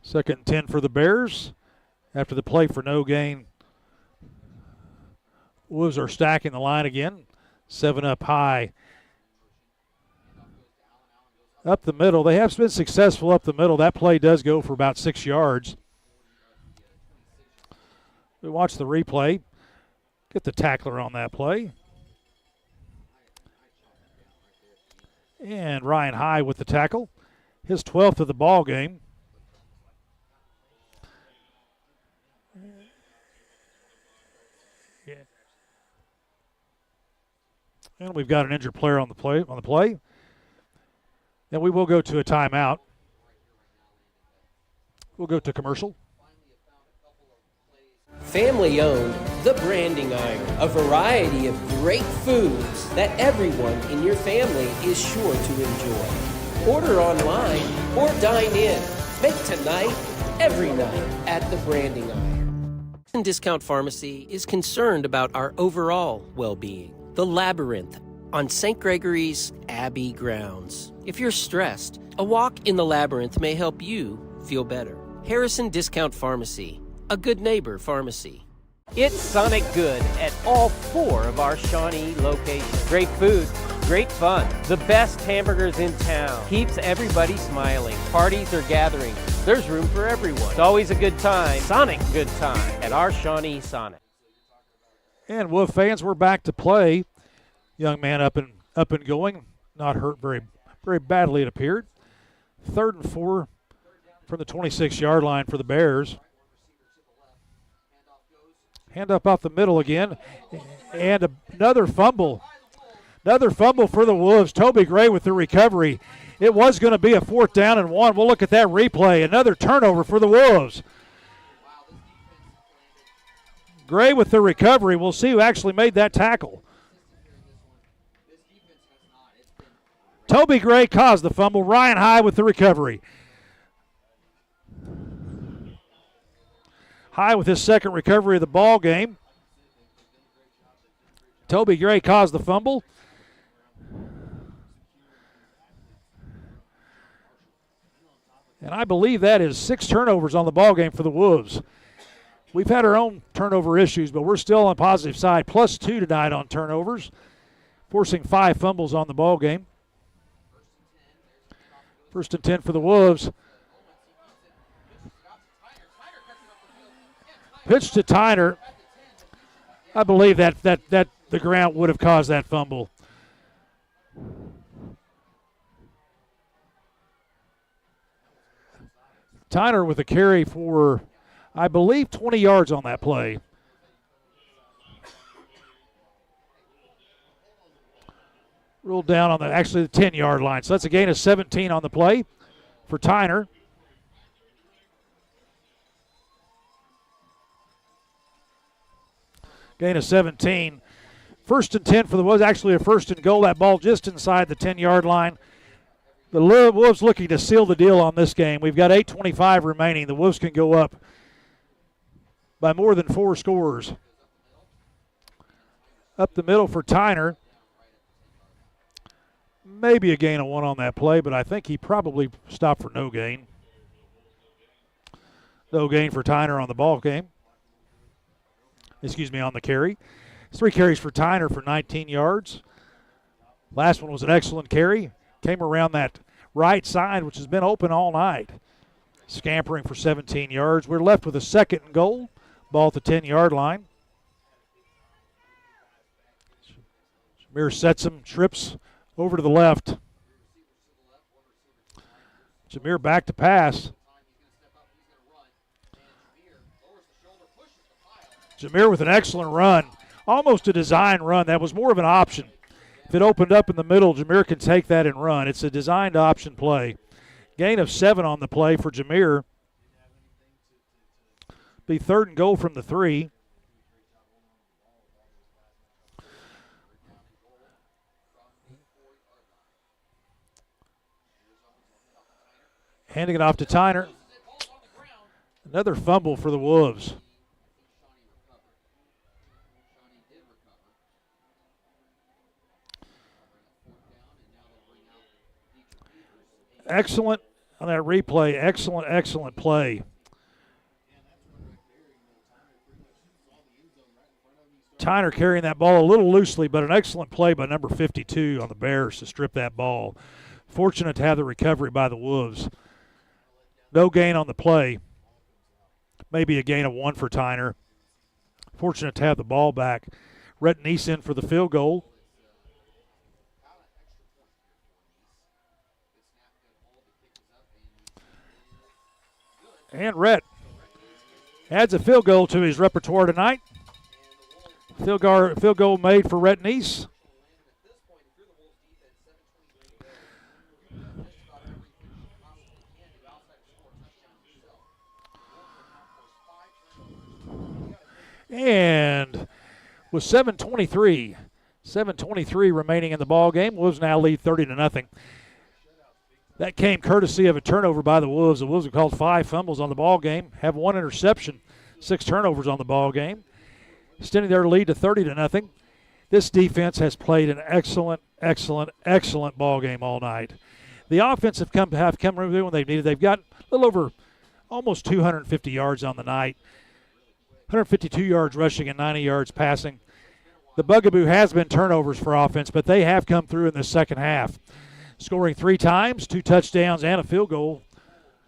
2nd and 10 for the Bears. After the play for no gain, Wolves are stacking the line again. 7 up high. Up the middle. They have been successful up the middle. That play does go for about 6 yards. We watch the replay. Get the tackler on that play. And Ryan High with the tackle. His 12th of the ball game. Yeah. And we've got an injured player on the play. Then we will go to a timeout. We'll go to commercial. Family owned, The Branding Iron. A variety of great foods that everyone in your family is sure to enjoy. Order online or dine in. Make tonight every night at The Branding Iron. Discount Pharmacy is concerned about our overall well-being. The Labyrinth on St. Gregory's Abbey grounds. If you're stressed, a walk in the Labyrinth may help you feel better. Harrison Discount Pharmacy, a good neighbor pharmacy. It's Sonic Good at all 4 of our Shawnee locations. Great food, great fun, the best hamburgers in town. Keeps everybody smiling. Parties or gatherings, there's room for everyone. It's always a good time, Sonic good time at our Shawnee Sonic. And Wolf fans, we're back to play. Young man up and going, not hurt very badly it appeared. 3rd and 4 from the 26-yard line for the Bears. Hand up off the middle again, and another fumble. Another fumble for the Wolves. Toby Gray with the recovery. It was going to be a 4th down and 1. We'll look at that replay. Another turnover for the Wolves. Gray with the recovery. We'll see who actually made that tackle. Toby Gray caused the fumble. Ryan High with the recovery. High with his 2nd recovery of the ball game. Toby Gray caused the fumble. And I believe that is 6 turnovers on the ball game for the Wolves. We've had our own turnover issues, but we're still on the positive side. +2 tonight on turnovers, forcing 5 fumbles on the ball game. First and 10 for the Wolves. Pitch to Tyner. I believe that the ground would have caused that fumble. Tyner with a carry for, I believe, 20 yards on that play. Ruled down on the 10-yard line. So that's a gain of 17 on the play for Tyner. Gain of 17. First and 10 for the Wolves. Actually a first and goal. That ball just inside the 10-yard line. The Wolves looking to seal the deal on this game. We've got 8:25 remaining. The Wolves can go up by more than 4 scores. Up the middle for Tyner. Maybe a gain of 1 on that play, but I think he probably stopped for no gain. No gain for Tyner on the ball game. On the carry. 3 carries for Tyner for 19 yards. Last one was an excellent carry. Came around that right side, which has been open all night. Scampering for 17 yards. We're left with a second and goal. Ball at the 10-yard line. Jameer sets him, trips over to the left. Jameer back to pass. Jameer with an excellent run. Almost a design run. That was more of an option. If it opened up in the middle, Jameer can take that and run. It's a designed option play. Gain of 7 on the play for Jameer. Be third and goal from the 3. Handing it off to Tyner. Another fumble for the Wolves. Excellent on that replay. Excellent play. Tyner carrying that ball a little loosely, but an excellent play by number 52 on the Bears to strip that ball. Fortunate to have the recovery by the Wolves. No gain on the play. Maybe a gain of 1 for Tyner. Fortunate to have the ball back. Rhett Neese in for the field goal. And Rhett adds a field goal to his repertoire tonight. Field goal made for Rhett Neese. And with 7:23 remaining in the ball game, Wolves now lead 30-0. That came courtesy of a turnover by the Wolves. The Wolves have called 5 fumbles on the ball game, have 1 interception, 6 turnovers on the ball game, extending their lead to 30-0. This defense has played an excellent ball game all night. The offense have come when they've needed. They've got a little over almost 250 yards on the night, 152 yards rushing and 90 yards passing. The bugaboo has been turnovers for offense, but they have come through in the second half. Scoring 3 times, 2 touchdowns, and a field goal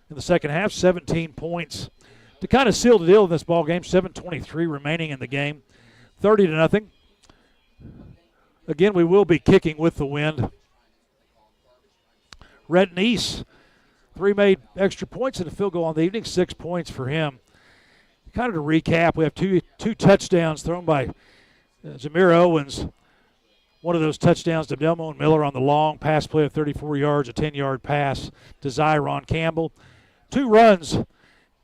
in the second half, 17 points. To kind of seal the deal in this ball game, 7:23 remaining in the game, 30-0. Again, we will be kicking with the wind. Rhett Neese, 3 made extra points and a field goal on the evening, 6 points for him. Kind of to recap, we have two touchdowns thrown by Jameer Owens. One of those touchdowns to Delmon Miller on the long pass play of 34 yards, a 10-yard pass to Zyron Campbell. 2 runs,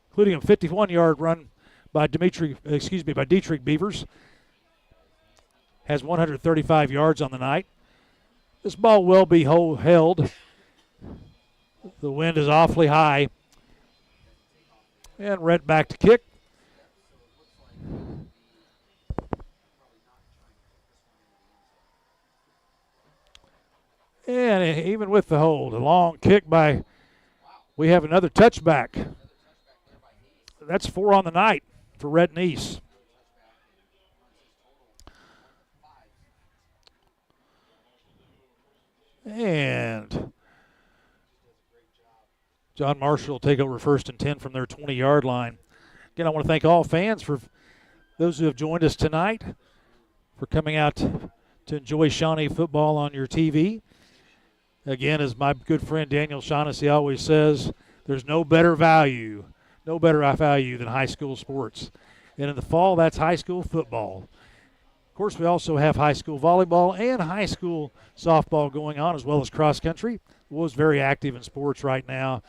including a 51-yard run by Dietrich Beavers. Has 135 yards on the night. This ball will be held. The wind is awfully high. And Rhett back to kick. And even with the hold, a long kick we have another touchback. That's 4 on the night for Rhett Neese. And John Marshall will take over 1st and 10 from their 20-yard line. Again, I want to thank all fans for those who have joined us tonight, for coming out to enjoy Shawnee football on your TV. Again, as my good friend Daniel Shaughnessy always says, there's no better value than high school sports. And in the fall, that's high school football. Of course, we also have high school volleyball and high school softball going on, as well as cross country. The Wolves very active in sports right now.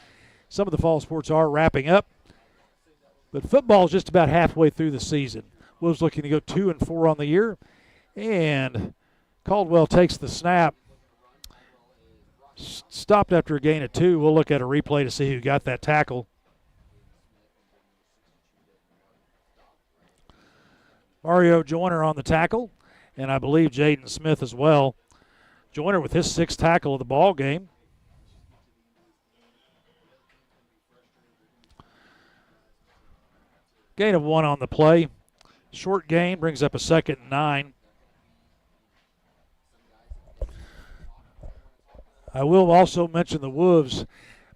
Some of the fall sports are wrapping up, but football is just about halfway through the season. Wolves looking to go 2-4 on the year, and Caldwell takes the snap. Stopped after a gain of 2. We'll look at a replay to see who got that tackle. Mario Joyner on the tackle, and I believe Jaden Smith as well. Joyner with his 6th tackle of the ball game. Gain of 1 on the play. Short gain brings up a 2nd and 9. I will also mention the Wolves.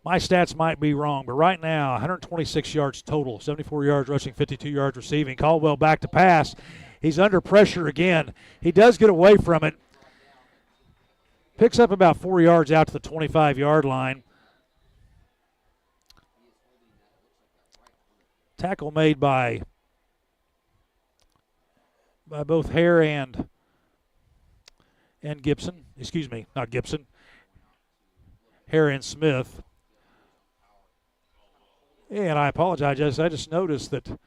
My stats might be wrong, but right now, 126 yards total, 74 yards rushing, 52 yards receiving. Caldwell back to pass. He's under pressure again. He does get away from it. Picks up about 4 yards out to the 25-yard line. Tackle made by both Hare and Gibson. Excuse me, not Gibson. Hare and Smith. And I apologize. I just noticed that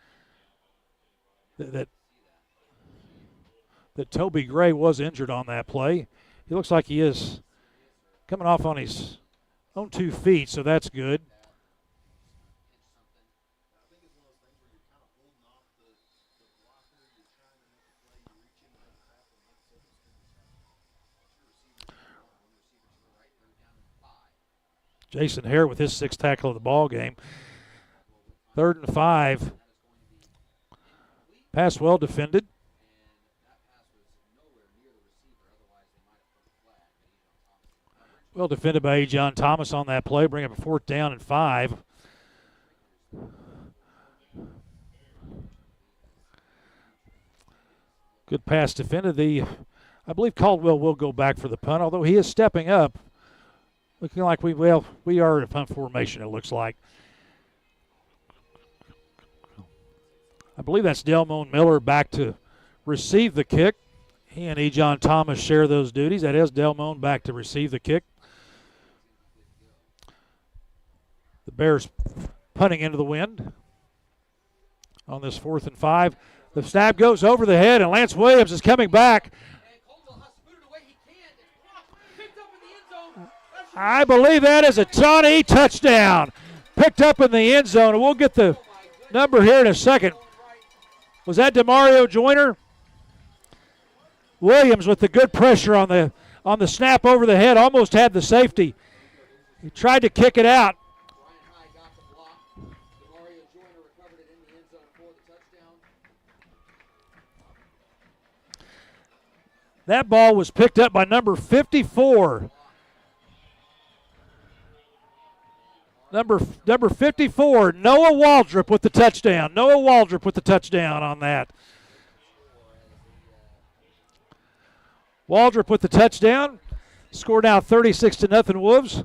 Toby Gray was injured on that play. He looks like he is coming off on his own 2 feet, so that's good. Jason Hare with his 6th tackle of the ball game. 3rd and 5. Pass well defended. Well defended by John Thomas on that play. Bring up a 4th down and 5. Good pass defended. I believe Caldwell will go back for the punt, although he is stepping up. Looking like we are in a punt formation, it looks like. I believe that's Delmone Miller back to receive the kick. He and E. John Thomas share those duties. That is Delmone back to receive the kick. The Bears punting into the wind on this 4th and 5. The snap goes over the head, and Lance Williams is coming back. I believe that is a Shawnee touchdown. Picked up in the end zone, and we'll get the number here in a second. Was that DeMario Joyner? Williams with the good pressure on the snap over the head, almost had the safety. He tried to kick it out. That ball was picked up by number 54. Number 54, Noah Waldrop with the touchdown. Noah Waldrop with the touchdown on that. Waldrop with the touchdown. Score now 36-0 Wolves.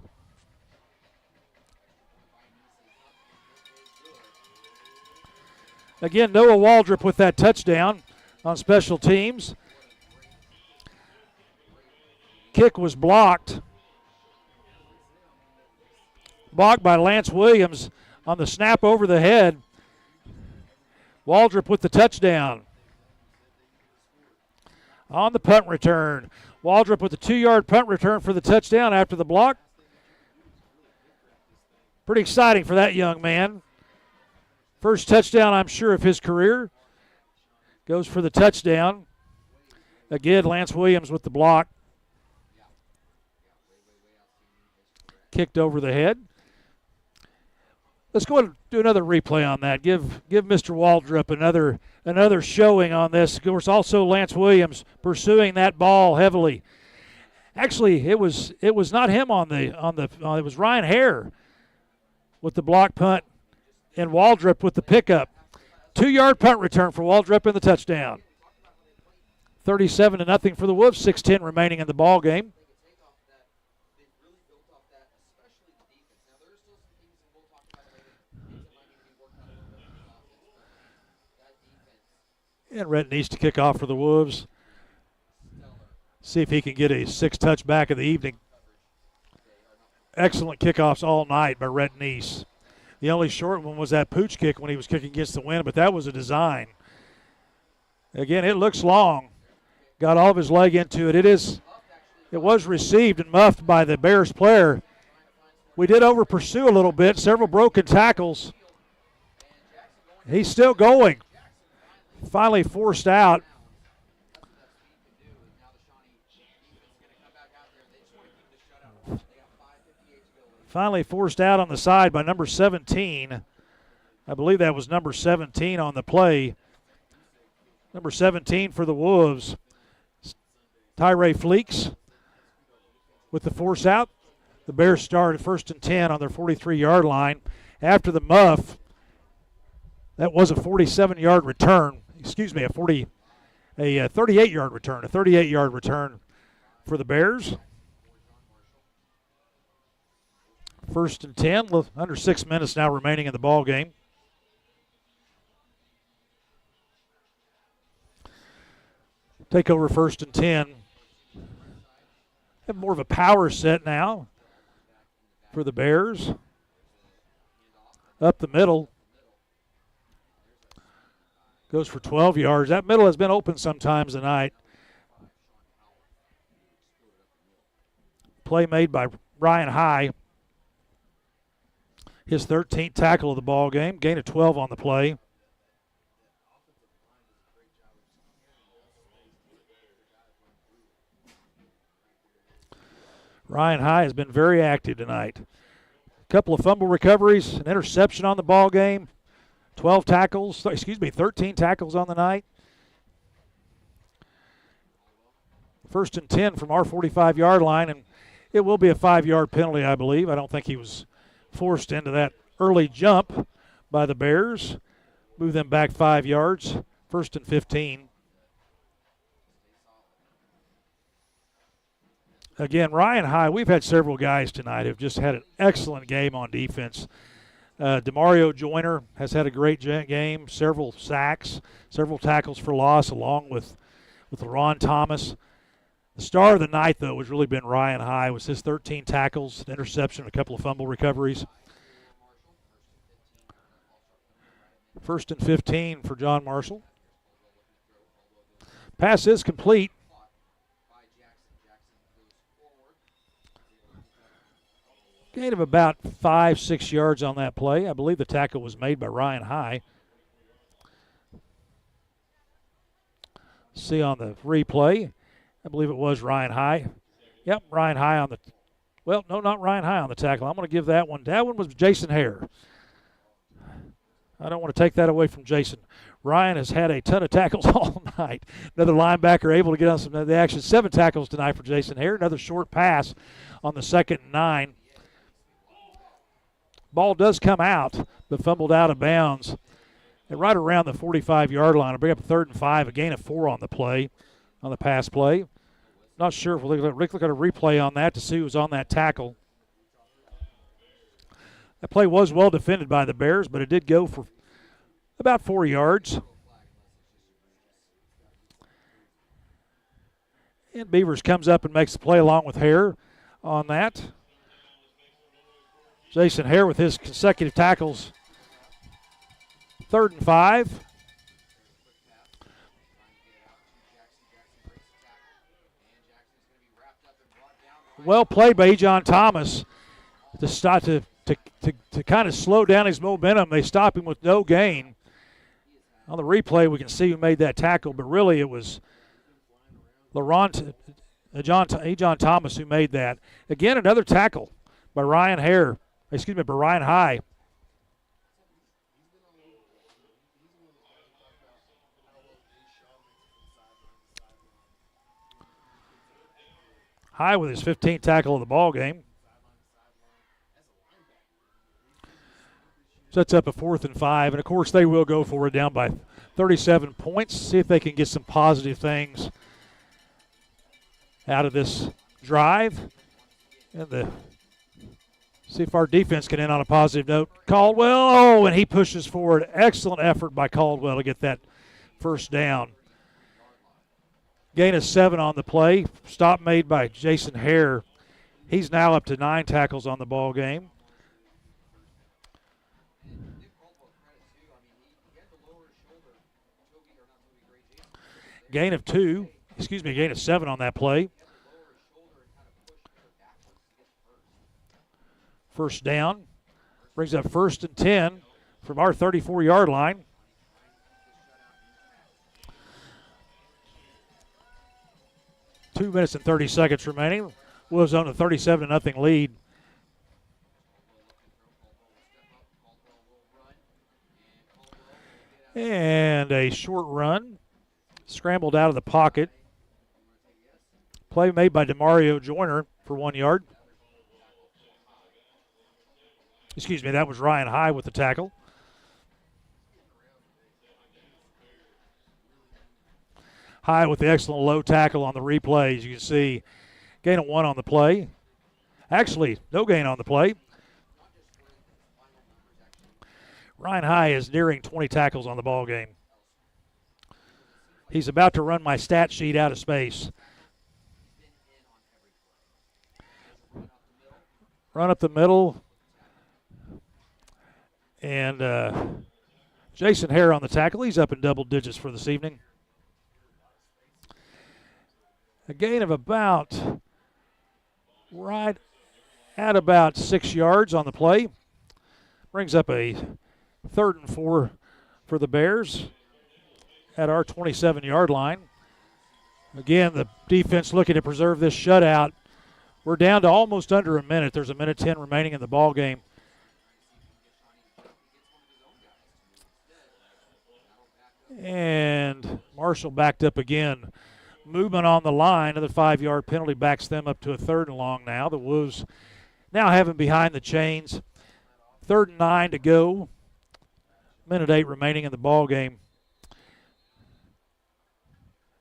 Again, Noah Waldrop with that touchdown on special teams. Kick was blocked. Blocked by Lance Williams on the snap over the head. Waldrop with the touchdown. On the punt return, Waldrop with the 2-yard punt return for the touchdown after the block. Pretty exciting for that young man. First touchdown, I'm sure, of his career. Goes for the touchdown. Again, Lance Williams with the block. Kicked over the head. Let's go ahead and do another replay on that. Give Mr. Waldrop another showing on this. Of course, also Lance Williams pursuing that ball heavily. Actually, it was not him it was Ryan Hare with the block punt, and Waldrop with the pickup. 2-yard punt return for Waldrop and the touchdown. 37-0 for the Wolves, 6:10 remaining in the ball game. And Rhett needs to kick off for the Wolves. See if he can get a 6th touchback of the evening. Excellent kickoffs all night by Rhett Neese. The only short one was that pooch kick when he was kicking against the wind, but that was a design. Again, it looks long. Got all of his leg into it. It was received and muffed by the Bears player. We did over pursue a little bit, several broken tackles. He's still going. Finally forced out. Finally forced out on the side by number 17. I believe that was number 17 on the play. Number 17 for the Wolves, Tyree Fleeks with the force out. The Bears start at 1st and 10 on their 43-yard line. After the muff, that was a 47-yard return. Excuse me, a 38-yard return. A 38-yard return for the Bears. 1st and 10, under 6 minutes now remaining in the ball game. Take over 1st and 10. Have more of a power set now for the Bears. Up the middle. Goes for 12 yards. That middle has been open sometimes tonight. Play made by Ryan High. His 13th tackle of the ball game. Gain of 12 on the play. Ryan High has been very active tonight. A couple of fumble recoveries, an interception on the ball game, 13 tackles on the night. 1st and 10 from our 45-yard line, and it will be a 5-yard penalty, I believe. I don't think he was forced into that early jump by the Bears. Move them back 5 yards, 1st and 15. Again, Ryan High, we've had several guys tonight who've just had an excellent game on defense. DeMario Joyner has had a great game, several sacks, several tackles for loss, along with LaRon Thomas. The star of the night, though, has really been Ryan High with his 13 tackles, an interception, a couple of fumble recoveries. 1st and 15 for John Marshall. Pass is complete. Gain of about 5-6 yards on that play. I believe the tackle was made by Ryan High. See on the replay. I believe it was Ryan High. Yep, Ryan High on the – well, no, not Ryan High on the tackle. I'm going to give that one. That one was Jason Hare. I don't want to take that away from Jason. Ryan has had a ton of tackles all night. Another linebacker able to get on some of the action. 7 tackles tonight for Jason Hare. Another short pass on the 2nd and 9. Ball does come out, but fumbled out of bounds. And right around the 45-yard line. It'll bring up 3rd and 5, a gain of 4 on the play, on the pass play. Not sure if we'll look at a replay on that to see who was on that tackle. That play was well defended by the Bears, but it did go for about 4 yards. And Beavers comes up and makes the play along with Hare on that. Jason Hare with his consecutive tackles. 3rd and 5. Well played by Ejon Thomas to start to kind of slow down his momentum. They stop him with no gain. On the replay, we can see who made that tackle, but really it was Ejon Thomas who made that. Again, another tackle by Ryan High. High with his 15th tackle of the ball game. Sets up a 4th and 5, and of course they will go for it down by 37 points. See if they can get some positive things out of this drive. And see if our defense can end on a positive note. Caldwell, and he pushes forward. Excellent effort by Caldwell to get that first down. Gain of 7 on the play. Stop made by Jason Hare. He's now up to 9 tackles on the ball game. Gain of 7 on that play. First down. Brings up 1st and 10 from our 34-yard line. Two minutes and 30 seconds remaining. Wolves on a 37-0 lead. And a short run. Scrambled out of the pocket. Play made by DeMario Joyner for 1 yard. Excuse me, that was Ryan High with the tackle. High with the excellent low tackle on the replay. As you can see, gain of 1 on the play. Actually, no gain on the play. Ryan High is nearing 20 tackles on the ball game. He's about to run my stat sheet out of space. Run up the middle. And Jason Hare on the tackle. He's up in double digits for this evening. A gain of about right at about 6 yards on the play. Brings up a 3rd and 4 for the Bears at our 27-yard line. Again, the defense looking to preserve this shutout. We're down to almost under a minute. There's 1:10 remaining in the ball game. And Marshall backed up again. Movement on the line. Another 5-yard penalty backs them up to a 3rd and long now. The Wolves now have him behind the chains. 3rd and 9 to go. 1:08 remaining in the ball game.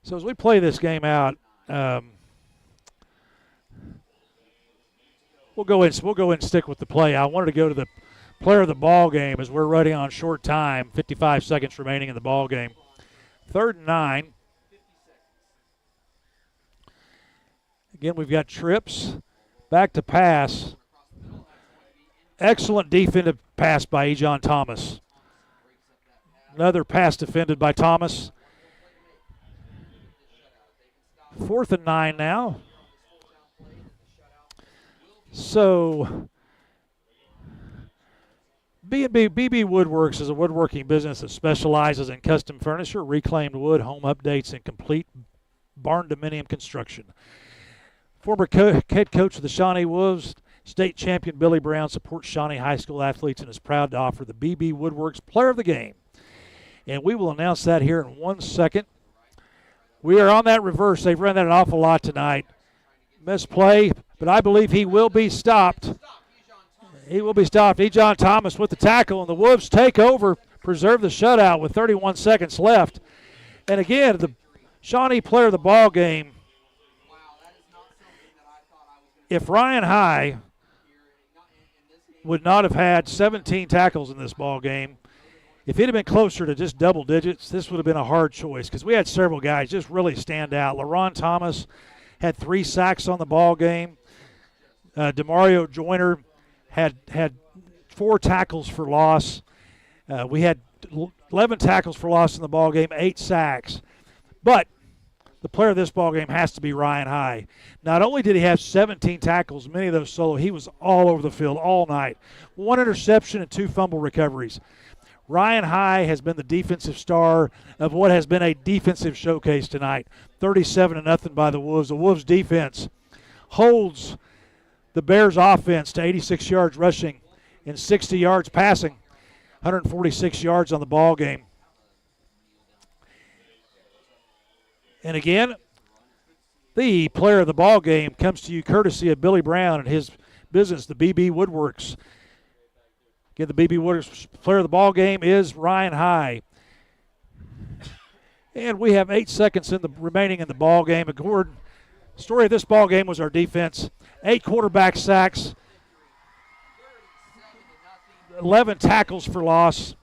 So as we play this game out, we'll go in and stick with the play. I wanted to go to the player of the ball game as we're running on short time. 55 seconds remaining in the ball game. 3rd and 9. Again, we've got trips. Back to pass. Excellent defensive pass by Ejon Thomas. Another pass defended by Thomas. 4th and 9 now. So BB Woodworks is a woodworking business that specializes in custom furniture, reclaimed wood, home updates, and complete barn dominium construction. Former head coach of the Shawnee Wolves, state champion Billy Brown supports Shawnee High School athletes and is proud to offer the BB Woodworks Player of the Game. And we will announce that here in 1 second. We are on that reverse. They've run that an awful lot tonight. Misplay, but I believe he will be stopped. He will be stopped. Ejon Thomas with the tackle, and the Wolves take over, preserve the shutout with 31 seconds left. And again, the Shawnee player of the ball game, if Ryan High would not have had 17 tackles in this ball game, if it had been closer to just double digits, this would have been a hard choice because we had several guys just really stand out. LaRon Thomas had 3 sacks on the ball game. DeMario Joyner had 4 tackles for loss. We had 11 tackles for loss in the ball game, 8 sacks. But the player of this ball game has to be Ryan High. Not only did he have 17 tackles, many of those solo, he was all over the field all night. 1 interception and 2 fumble recoveries. Ryan High has been the defensive star of what has been a defensive showcase tonight. 37-0 by the Wolves. The Wolves defense holds the Bears offense to 86 yards rushing and 60 yards passing, 146 yards on the ball game. And again, the player of the ball game comes to you courtesy of Billy Brown and his business, the BB Woodworks. Again, the BB Wooders player of the ball game is Ryan High. And we have 8 seconds remaining in the ball game. Gordon, story of this ball game was our defense. 8 quarterback sacks, 11 tackles for loss.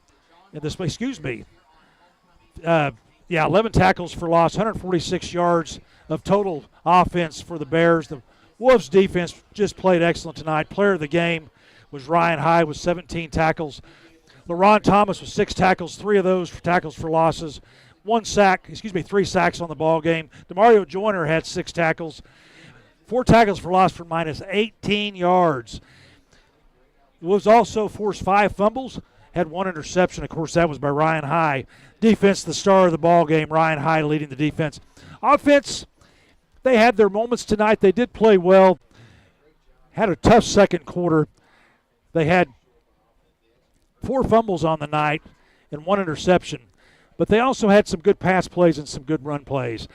11 tackles for loss, 146 yards of total offense for the Bears. The Wolves defense just played excellent tonight. Player of the game was Ryan High with 17 tackles. LaRon Thomas with 6 tackles, 3 of those tackles for losses. 3 sacks on the ball game. DeMario Joyner had 6 tackles. 4 tackles for loss for minus 18 yards. The Wolves also forced 5 fumbles, had 1 interception. Of course, that was by Ryan High. Defense, the star of the ball game. Ryan High leading the defense. Offense, they had their moments tonight. They did play well. Had a tough second quarter. They had 4 fumbles on the night and 1 interception. But they also had some good pass plays and some good run plays.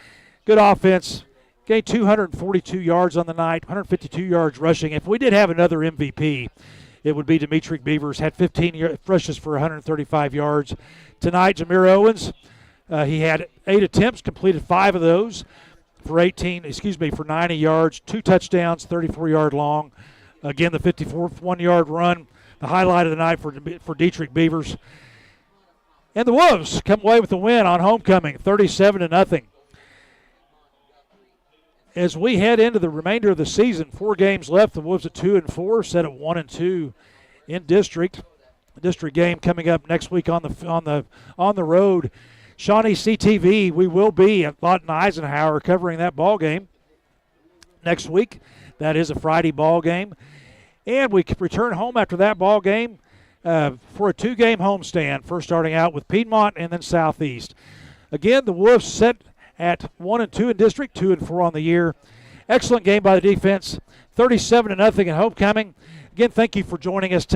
Good offense. Gained 242 yards on the night, 152 yards rushing. If we did have another MVP, it would be Demetric Beavers. Had 15 rushes for 135 yards. Tonight, Jameer Owens, he had 8 attempts, completed 5 of those for 90 yards, 2 touchdowns, 34-yard long. Again, the 54-1-yard run, the highlight of the night for Dietrich Beavers. And the Wolves come away with the win on homecoming, 37-0. As we head into the remainder of the season, 4 games left. The Wolves at 2-4, set at 1-2 in district. The district game coming up next week on the road. ShawneeCTV, we will be at Lawton Eisenhower covering that ball game next week. That is a Friday ball game, and we return home after that ball game for a 2-game homestand. First starting out with Piedmont and then Southeast. Again, the Wolves set at 1-2 in district, 2-4 on the year. Excellent game by the defense, 37-0 in homecoming. Again, thank you for joining us tonight.